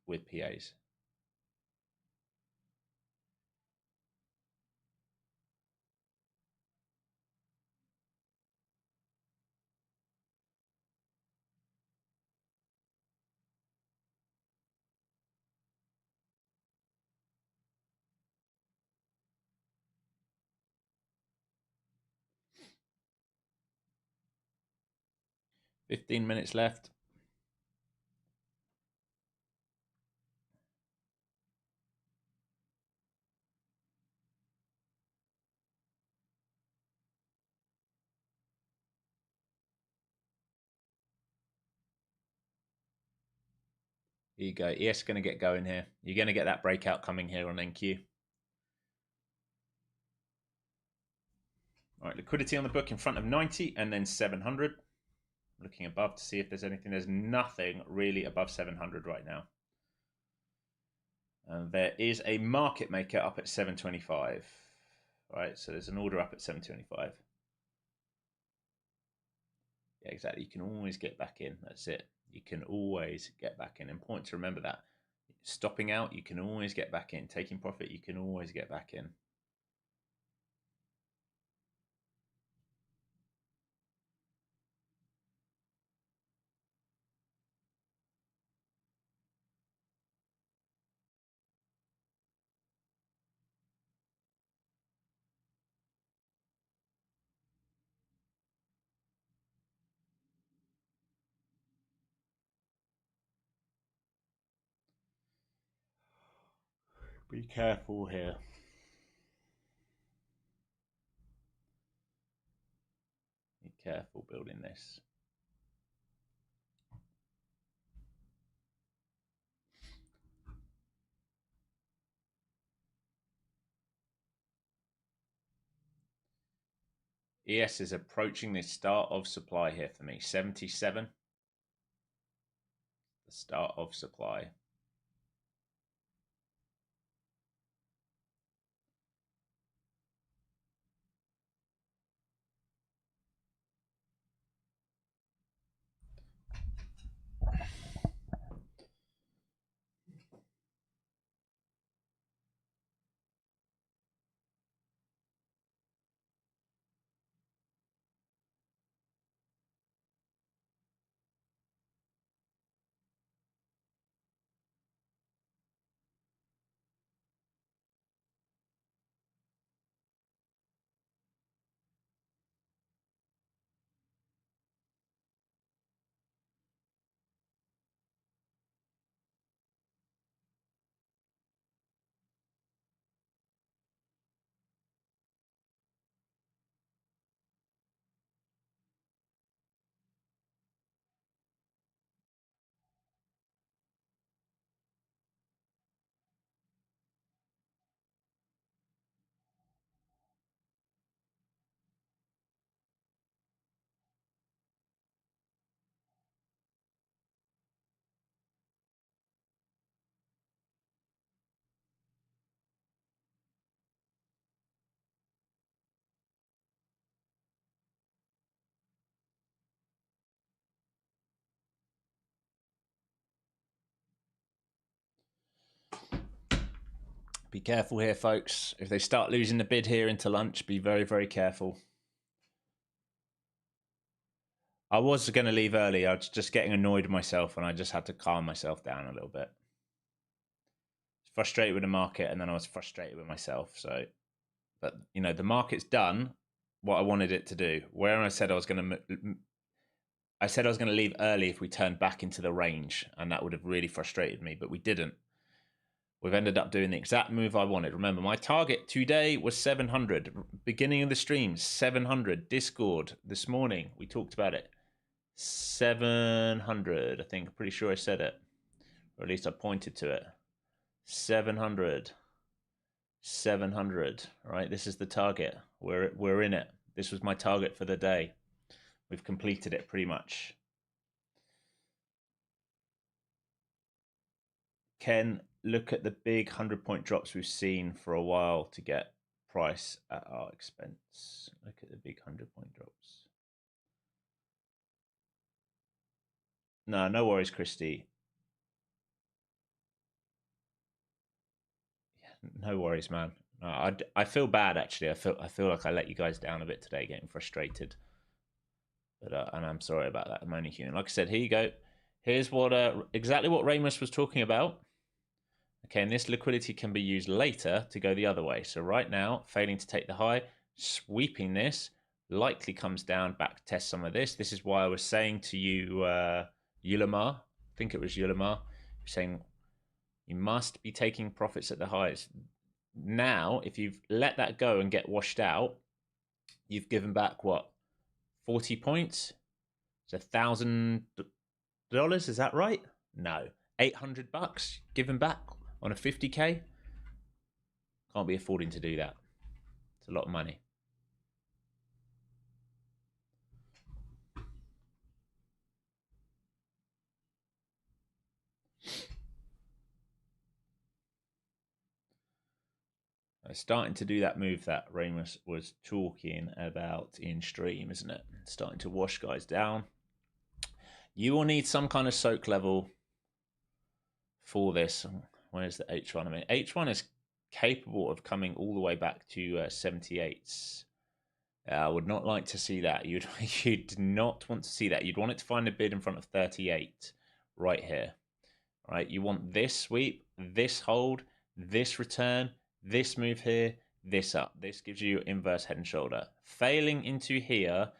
with PAs. $15 minutes left. Here you go. ES going to get going here. You're going to get that breakout coming here on NQ. All right, liquidity on the book in front of 90 and then 700. Looking above to see if there's anything. There's nothing really above 700 right now. And there is a market maker up at 725. All right, so there's an order up at 725. Yeah, exactly. You can always get back in. That's it. You can always get back in. Important to remember that. Stopping out, you can always get back in. Taking profit, you can always get back in. Be careful here. Be careful building this. ES is approaching the start of supply here for me. 77. The start of supply. Be careful here, folks. If they start losing the bid here into lunch, be very, very careful. I was going to leave early. I was just getting annoyed with myself, and I just had to calm myself down a little bit. Frustrated with the market, and then I was frustrated with myself. So, but you know, the market's done what I wanted it to do. Where I said I was going to I said I was going to leave early if we turned back into the range, and that would have really frustrated me, but we didn't. We've ended up doing the exact move I wanted. Remember, my target today was 700. Beginning of the stream, 700. Discord this morning, we talked about it. 700, I think. Pretty sure I said it. Or at least I pointed to it. 700. 700. All right, this is the target. We're in it. This was my target for the day. We've completed it pretty much. Ken, look at the big 100-point drops we've seen for a while to get price at our expense. Look at the big 100-point drops. No worries, Christy. No worries, man. No, I feel bad actually. I feel like I let you guys down a bit today, getting frustrated. But and I'm sorry about that. I'm only human. Like I said, here you go. Here's what exactly what Ramos was talking about. Okay, and this liquidity can be used later to go the other way. So right now, failing to take the high, sweeping this, likely comes down, back test some of this. This is why I was saying to you, Yulamar, I think it was Yulamar, saying you must be taking profits at the highs. Now, if you've let that go and get washed out, you've given back what? 40 points? It's $1,000. Is that right? No. $800 given back on a 50K? Can't be affording to do that. It's a lot of money. It's starting to do that move that Ramos was talking about in stream, isn't it? It's starting to wash guys down. You will need some kind of soak level for this. Where's the H1? I mean, H1 is capable of coming all the way back to 78s. I would not like to see that. You'd not want to see that. You'd want it to find a bid in front of 38 right here. Right? You want this sweep, this hold, this return, this move here, this up. This gives you inverse head and shoulder. Failing into here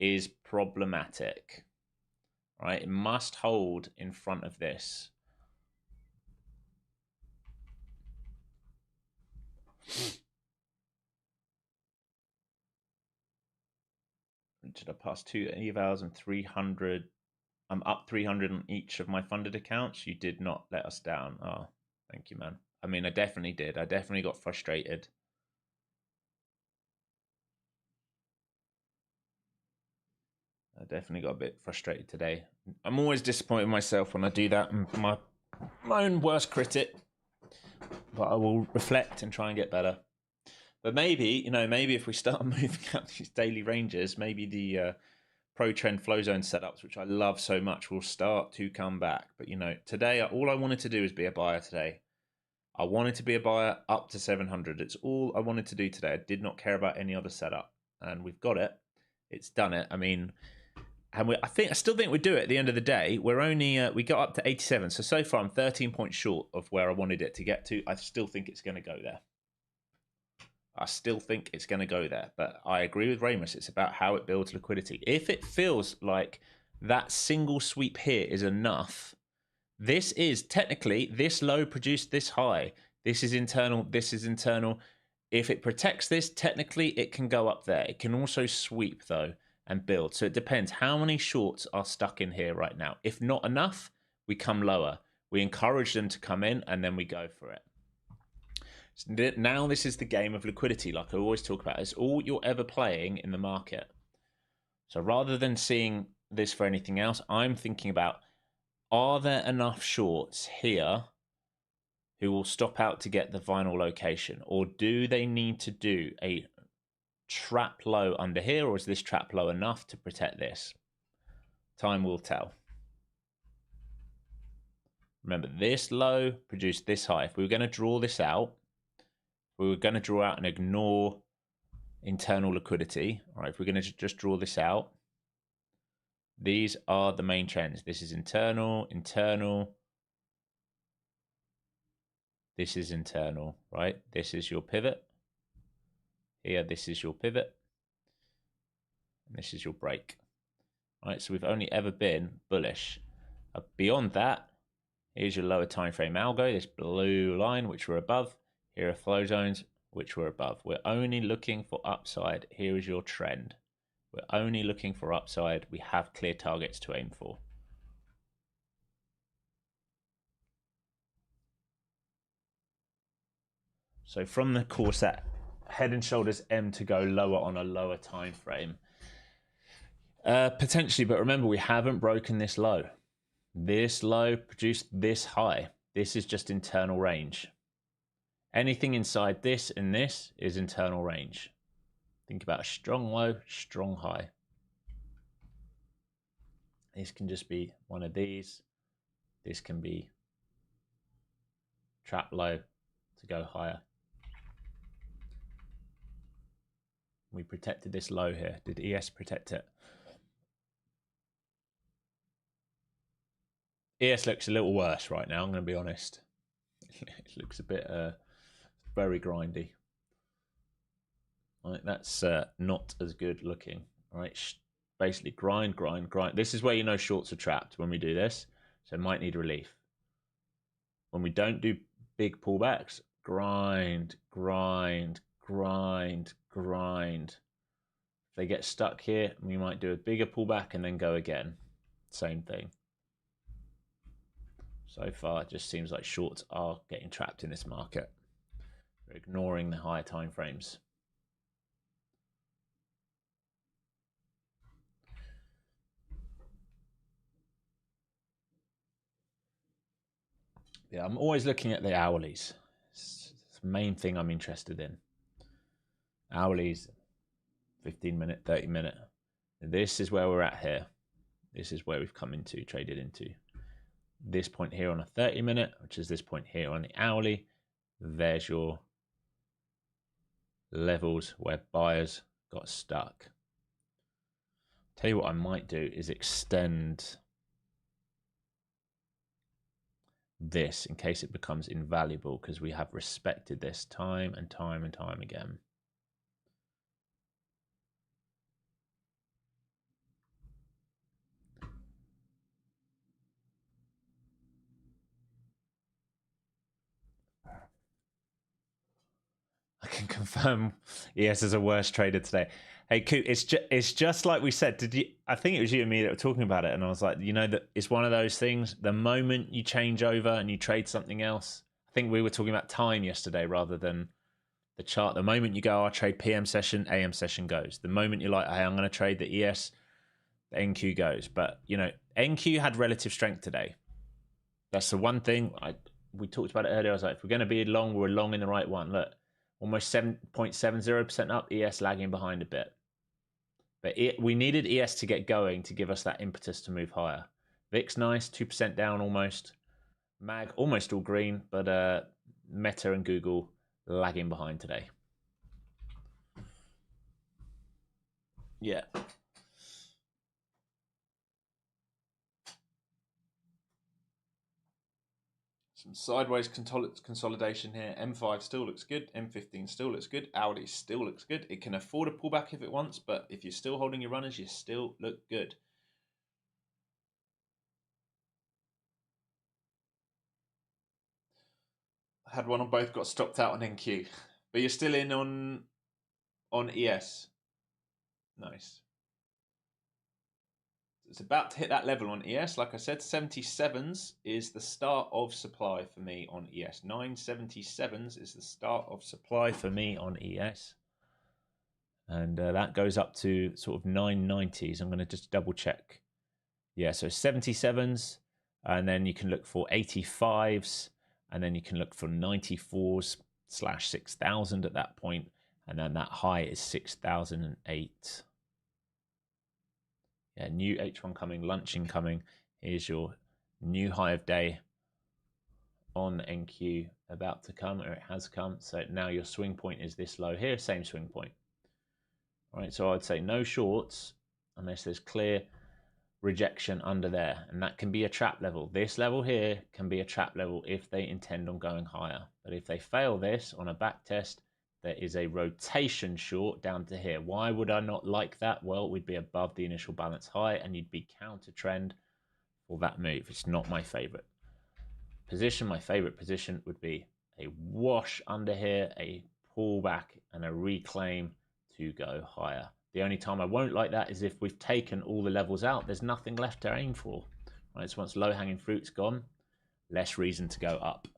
is problematic. Right? It must hold in front of this. Did I pass 2 evals and 300? I'm up 300 on each of my funded accounts. You did not let us down. Oh, thank you, man. I mean, I definitely did. I definitely got frustrated. I definitely got a bit frustrated today. I'm always disappointed in myself when I do that. I'm my own worst critic. But I will reflect and try and get better. But maybe, maybe if we start moving up these daily ranges, maybe the pro trend flow zone setups, which I love so much, will start to come back. But today all I wanted to do is be a buyer today. I wanted to be a buyer up to 700. It's all I wanted to do today. I did not care about any other setup, and we've got it. It's done it. I mean, and I still think we do it at the end of the day. We're only we got up to 87. So far I'm 13 points short of where I wanted it to get to. I still think it's going to go there. I still think it's going to go there. But I agree with Ramos. It's about how it builds liquidity. If it feels like that single sweep here is enough, this is technically, this low produced this high. This is internal. This is internal. If it protects this, technically it can go up there. It can also sweep though and build. So it depends how many shorts are stuck in here right now. If not enough, we come lower. We encourage them to come in and then we go for it. So now this is the game of liquidity, like I always talk about. It's all you're ever playing in the market. So rather than seeing this for anything else, I'm thinking about, are there enough shorts here who will stop out to get the final location? Or do they need to do a trap low under here? Or is this trap low enough to protect this? Time will tell. Remember, this low produced this high. If we were going to draw this out, we were going to draw out and ignore internal liquidity. All right, if we're going to just draw this out, these are the main trends. This is internal, internal. This is internal, right? This is your pivot. Here, this is your pivot. And this is your break. right? So we've only ever been bullish. Beyond that, here's your lower time frame algo, this blue line, which we're above. Here are flow zones, which we're above. We're only looking for upside. Here is your trend. We're only looking for upside. We have clear targets to aim for. So from the core set, head and shoulders M to go lower on a lower time frame. Potentially, but remember, we haven't broken this low. This low produced this high. This is just internal range. Anything inside this and this is internal range. Think about a strong low, strong high. This can just be one of these. This can be trap low to go higher. We protected this low here. Did ES protect it? ES looks a little worse right now, I'm going to be honest. It looks a bit very grindy. Right, that's not as good looking. Right, basically grind. This is where you know shorts are trapped when we do this. So it might need relief. When we don't do big pullbacks, grind. If they get stuck here, we might do a bigger pullback and then go again. Same thing. So far, it just seems like shorts are getting trapped in this market. We're ignoring the higher time frames. Yeah, I'm always looking at the hourlies. It's the main thing I'm interested in. Hourlies, 15-minute, 30-minute. This is where we're at here. This is where we've come into, traded into. This point here on a 30-minute, which is this point here on the hourly. There's your levels where buyers got stuck. Tell you what I might do is extend this in case it becomes invaluable, because we have respected this time and time again. I can confirm ES is a worse trader today. Hey, Coot, it's just like we said. Did you? I think it was you and me that were talking about it, and I was like, you know, that it's one of those things. The moment you change over and you trade something else, I think we were talking about time yesterday rather than the chart. The moment you go, I trade PM session, AM session goes. The moment you're like, hey, I'm going to trade the ES, the NQ goes. But you know, NQ had relative strength today. That's the one thing we talked about it earlier. I was like, if we're going to be long, we're long in the right one. Look. Almost 7.70% up, ES lagging behind a bit. But we needed ES to get going to give us that impetus to move higher. VIX nice, 2% down almost. MAG almost all green, but Meta and Google lagging behind today. Yeah. Some sideways consolidation here. M5 still looks good. M15 still looks good. Audi still looks good. It can afford a pullback if it wants, but if you're still holding your runners, you still look good. I had one on both, got stopped out on NQ. But you're still in on ES. Nice. It's about to hit that level on ES. Like I said, 77s is the start of supply for me on ES. 977s is the start of supply for me on ES. And that goes up to sort of 990s. I'm going to just double check. Yeah, so 77s. And then you can look for 85s. And then you can look for 94s / 6,000 at that point. And then that high is 6,008. Yeah, new H1 coming, lunch incoming. Here's your new high of day on NQ about to come, or it has come. So now your swing point is this low here, same swing point. All right, so I'd say no shorts unless there's clear rejection under there. And that can be a trap level. This level here can be a trap level if they intend on going higher. But if they fail this on a back test, there is a rotation short down to here. Why would I not like that? Well, we'd be above the initial balance high and you'd be counter trend for that move. It's not my favorite position. My favorite position would be a wash under here, a pullback, and a reclaim to go higher. The only time I won't like that is if we've taken all the levels out. There's nothing left to aim for. Right, so once low-hanging fruit's gone, less reason to go up.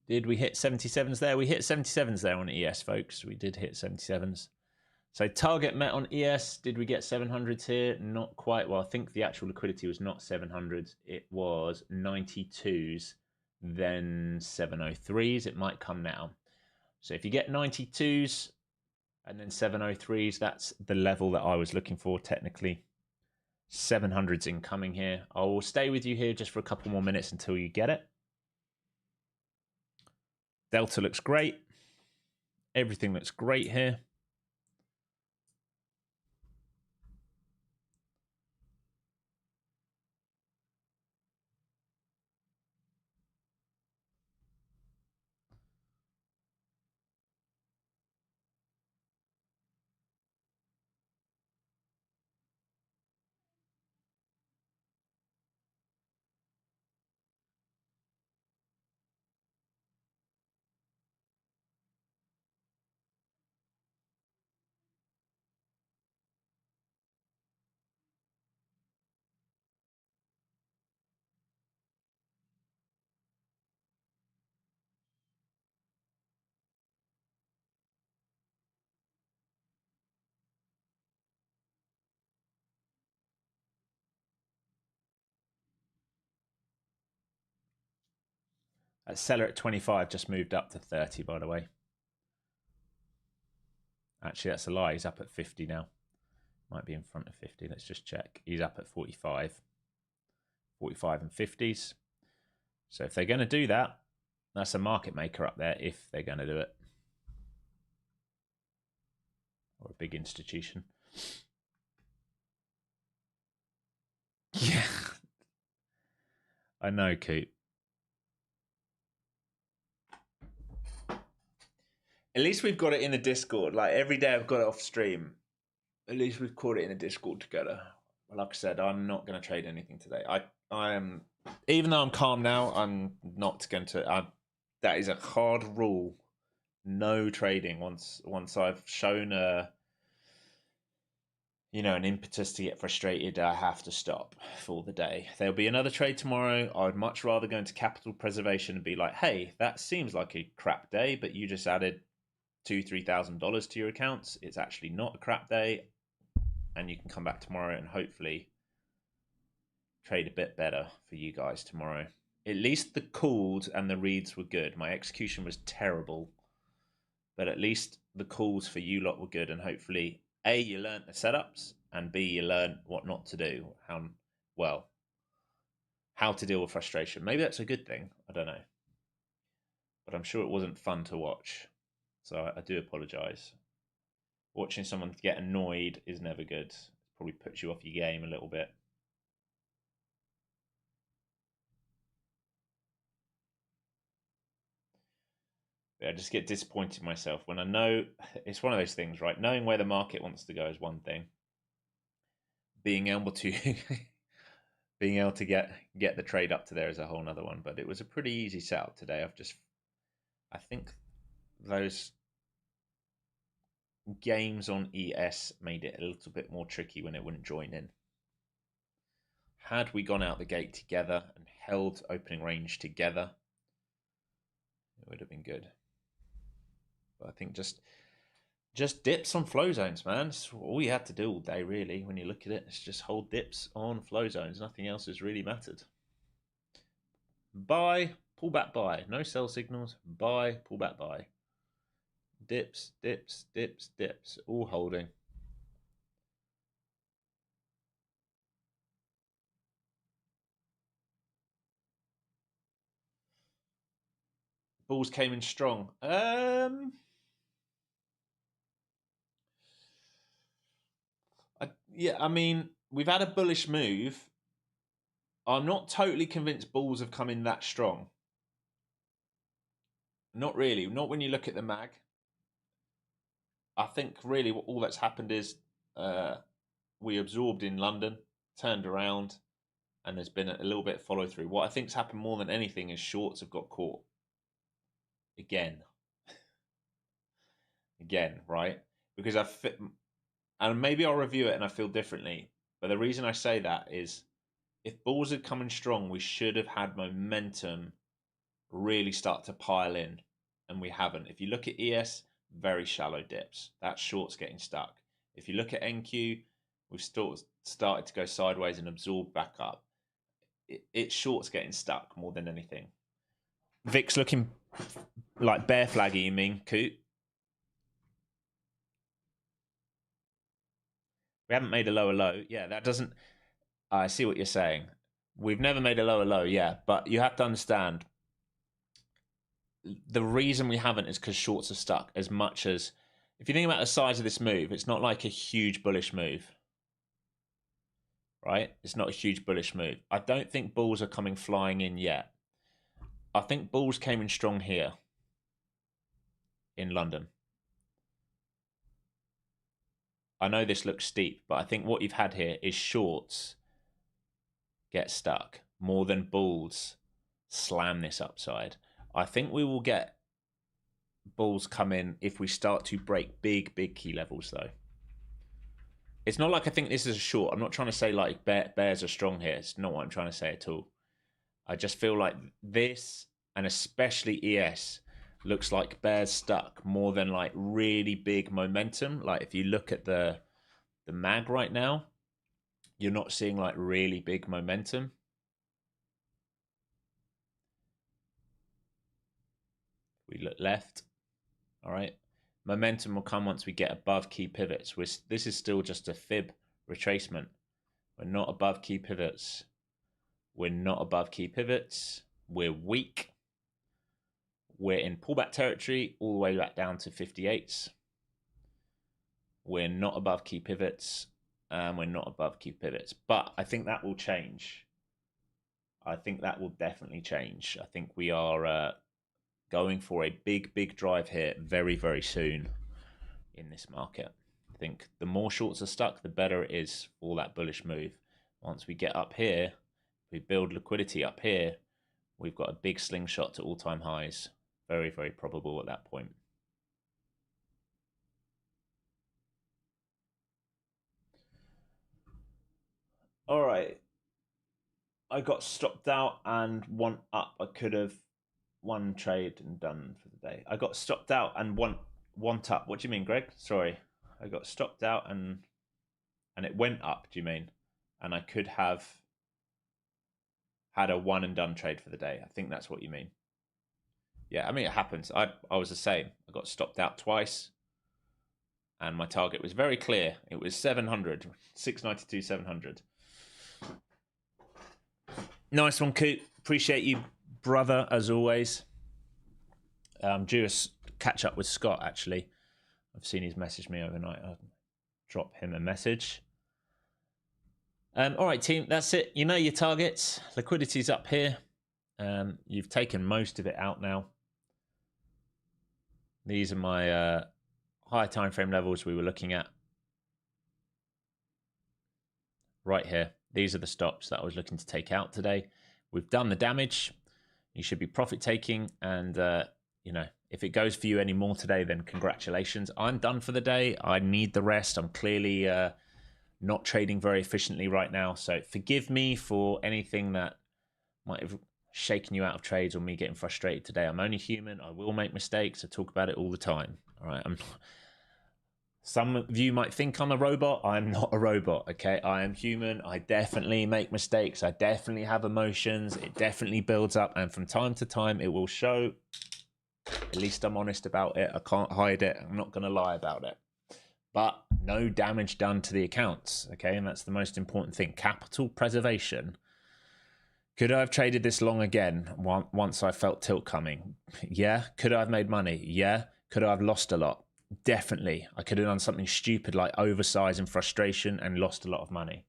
Did we hit 77s there? We hit 77s there on ES, folks. We did hit 77s. So target met on ES. Did we get 700s here? Not quite. Well, I think the actual liquidity was not 700s. It was 92s, then 703s. It might come now. So if you get 92s and then 703s, that's the level that I was looking for technically. 700s incoming here. I will stay with you here just for a couple more minutes until you get it. Delta looks great. Everything looks great here. That seller at 25 just moved up to 30, by the way. Actually, that's a lie. He's up at 50 now. Might be in front of 50. Let's just check. He's up at 45. 45 and 50s. So if they're going to do that, that's a market maker up there if they're going to do it. Or a big institution. Yeah. I know, Coop. At least we've got it in the Discord. Like every day I've got it off stream. At least we've caught it in a Discord together. Well, like I said, I'm not going to trade anything today. I am, even though I'm calm now, I'm not going to. That is a hard rule. No trading once I've shown an impetus to get frustrated. I have to stop for the day. There'll be another trade tomorrow. I would much rather go into capital preservation and be like, hey, that seems like a crap day, but you just added $2,000-$3,000 to your accounts. It's actually not a crap day, and you can come back tomorrow and hopefully trade a bit better for you guys tomorrow. At least the calls and the reads were good. My execution was terrible, but at least the calls for you lot were good, and hopefully A, you learned the setups, and B, you learned what not to do, how to deal with frustration. Maybe that's a good thing, I don't know, but I'm sure it wasn't fun to watch. So I do apologize. Watching someone get annoyed is never good. It probably puts you off your game a little bit. I just get disappointed in myself when I know it's one of those things, right? Knowing where the market wants to go is one thing. Being able to get the trade up to there is a whole nother one. But it was a pretty easy setup today. I think those games on ES made it a little bit more tricky when it wouldn't join in. Had we gone out the gate together and held opening range together, it would have been good. But I think just dips on flow zones, man. It's all you had to do all day, really, when you look at it. It's just hold dips on flow zones. Nothing else has really mattered. Buy, pull back, buy. No sell signals. Buy, pull back, buy. Dips, dips, dips, dips. All holding. Bulls came in strong. Yeah, I mean, we've had a bullish move. I'm not totally convinced bulls have come in that strong. Not really. Not when you look at the mag. I think really all that's happened is we absorbed in London, turned around, and there's been a little bit of follow through. What I think's happened more than anything is shorts have got caught again, right? Because and maybe I'll review it and I feel differently. But the reason I say that is, if bulls had come in strong, we should have had momentum really start to pile in, and we haven't. If you look at ES, very shallow dips. That short's getting stuck. If you look at NQ, we've started to go sideways and absorb back up. It's short's getting stuck more than anything. VIX looking like bear flaggy, you mean, Coot? We haven't made a lower low. Yeah, that doesn't... I see what you're saying. We've never made a lower low, yeah, but you have to understand, the reason we haven't is because shorts are stuck. As much as, if you think about the size of this move, it's not like a huge bullish move, right? It's not a huge bullish move. I don't think bulls are coming flying in yet. I think bulls came in strong here in London. I know this looks steep, but I think what you've had here is shorts get stuck more than bulls slam this upside. I think we will get bulls come in if we start to break big key levels, though. It's not like I think this is a short. I'm not trying to say like bears are strong here. It's not what I'm trying to say at all. I just feel like this, and especially ES, looks like bears stuck more than like really big momentum. Like if you look at the mag right now, you're not seeing like really big momentum. We look left. All right. Momentum will come once we get above key pivots. This is still just a fib retracement. We're not above key pivots. We're not above key pivots. We're weak. We're in pullback territory all the way back down to 58s. We're not above key pivots. And we're not above key pivots. But I think that will change. I think that will definitely change. I think we are going for a big drive here very soon in this market. I think the more shorts are stuck, the better it is for that bullish move. Once we get up here, we build liquidity up here, we've got a big slingshot to all-time highs. Very probable at that point. All right. I got stopped out and one up. I could have one trade and done for the day. I got stopped out and one up. What do you mean, Greg? Sorry. I got stopped out and it went up, do you mean? And I could have had a one and done trade for the day. I think that's what you mean. Yeah, I mean, it happens. I was the same. I got stopped out twice. And my target was very clear. It was 700, 692, 700. Nice one, Coot. Appreciate you, brother, as always. Due a catch up with Scott, actually. I've seen he's messaged me overnight. I'll drop him a message. All right, team, that's it. You know your targets. Liquidity's up here. You've taken most of it out now. These are my higher time frame levels we were looking at. Right here. These are the stops that I was looking to take out today. We've done the damage. You should be profit taking. And, you know, if it goes for you any more today, then congratulations. I'm done for the day. I need the rest. I'm clearly not trading very efficiently right now. So forgive me for anything that might have shaken you out of trades or me getting frustrated today. I'm only human. I will make mistakes. I talk about it all the time. All right. Some of you might think I'm a robot. I'm not a robot, okay? I am human. I definitely make mistakes. I definitely have emotions. It definitely builds up. And from time to time, it will show. At least I'm honest about it. I can't hide it. I'm not going to lie about it. But no damage done to the accounts, okay? And that's the most important thing. Capital preservation. Could I have traded this long again once I felt tilt coming? Yeah. Could I have made money? Yeah. Could I have lost a lot? definitely, I could have done something stupid like oversize and frustration and lost a lot of money.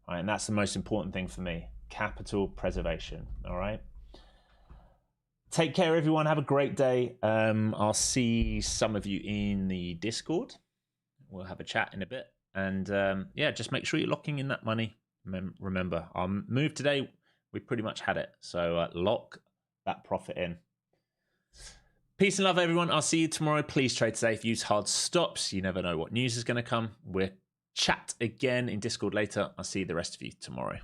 All right, and that's the most important thing for me, capital preservation. All right. Take care, everyone. Have a great day. I'll see some of you in the Discord. We'll have a chat in a bit. And yeah, just make sure you're locking in that money. Remember, our move today, we pretty much had it. So lock that profit in. Peace and love, everyone. I'll see you tomorrow. Please trade safe. Use hard stops. You never know what news is going to come. We'll chat again in Discord later. I'll see the rest of you tomorrow.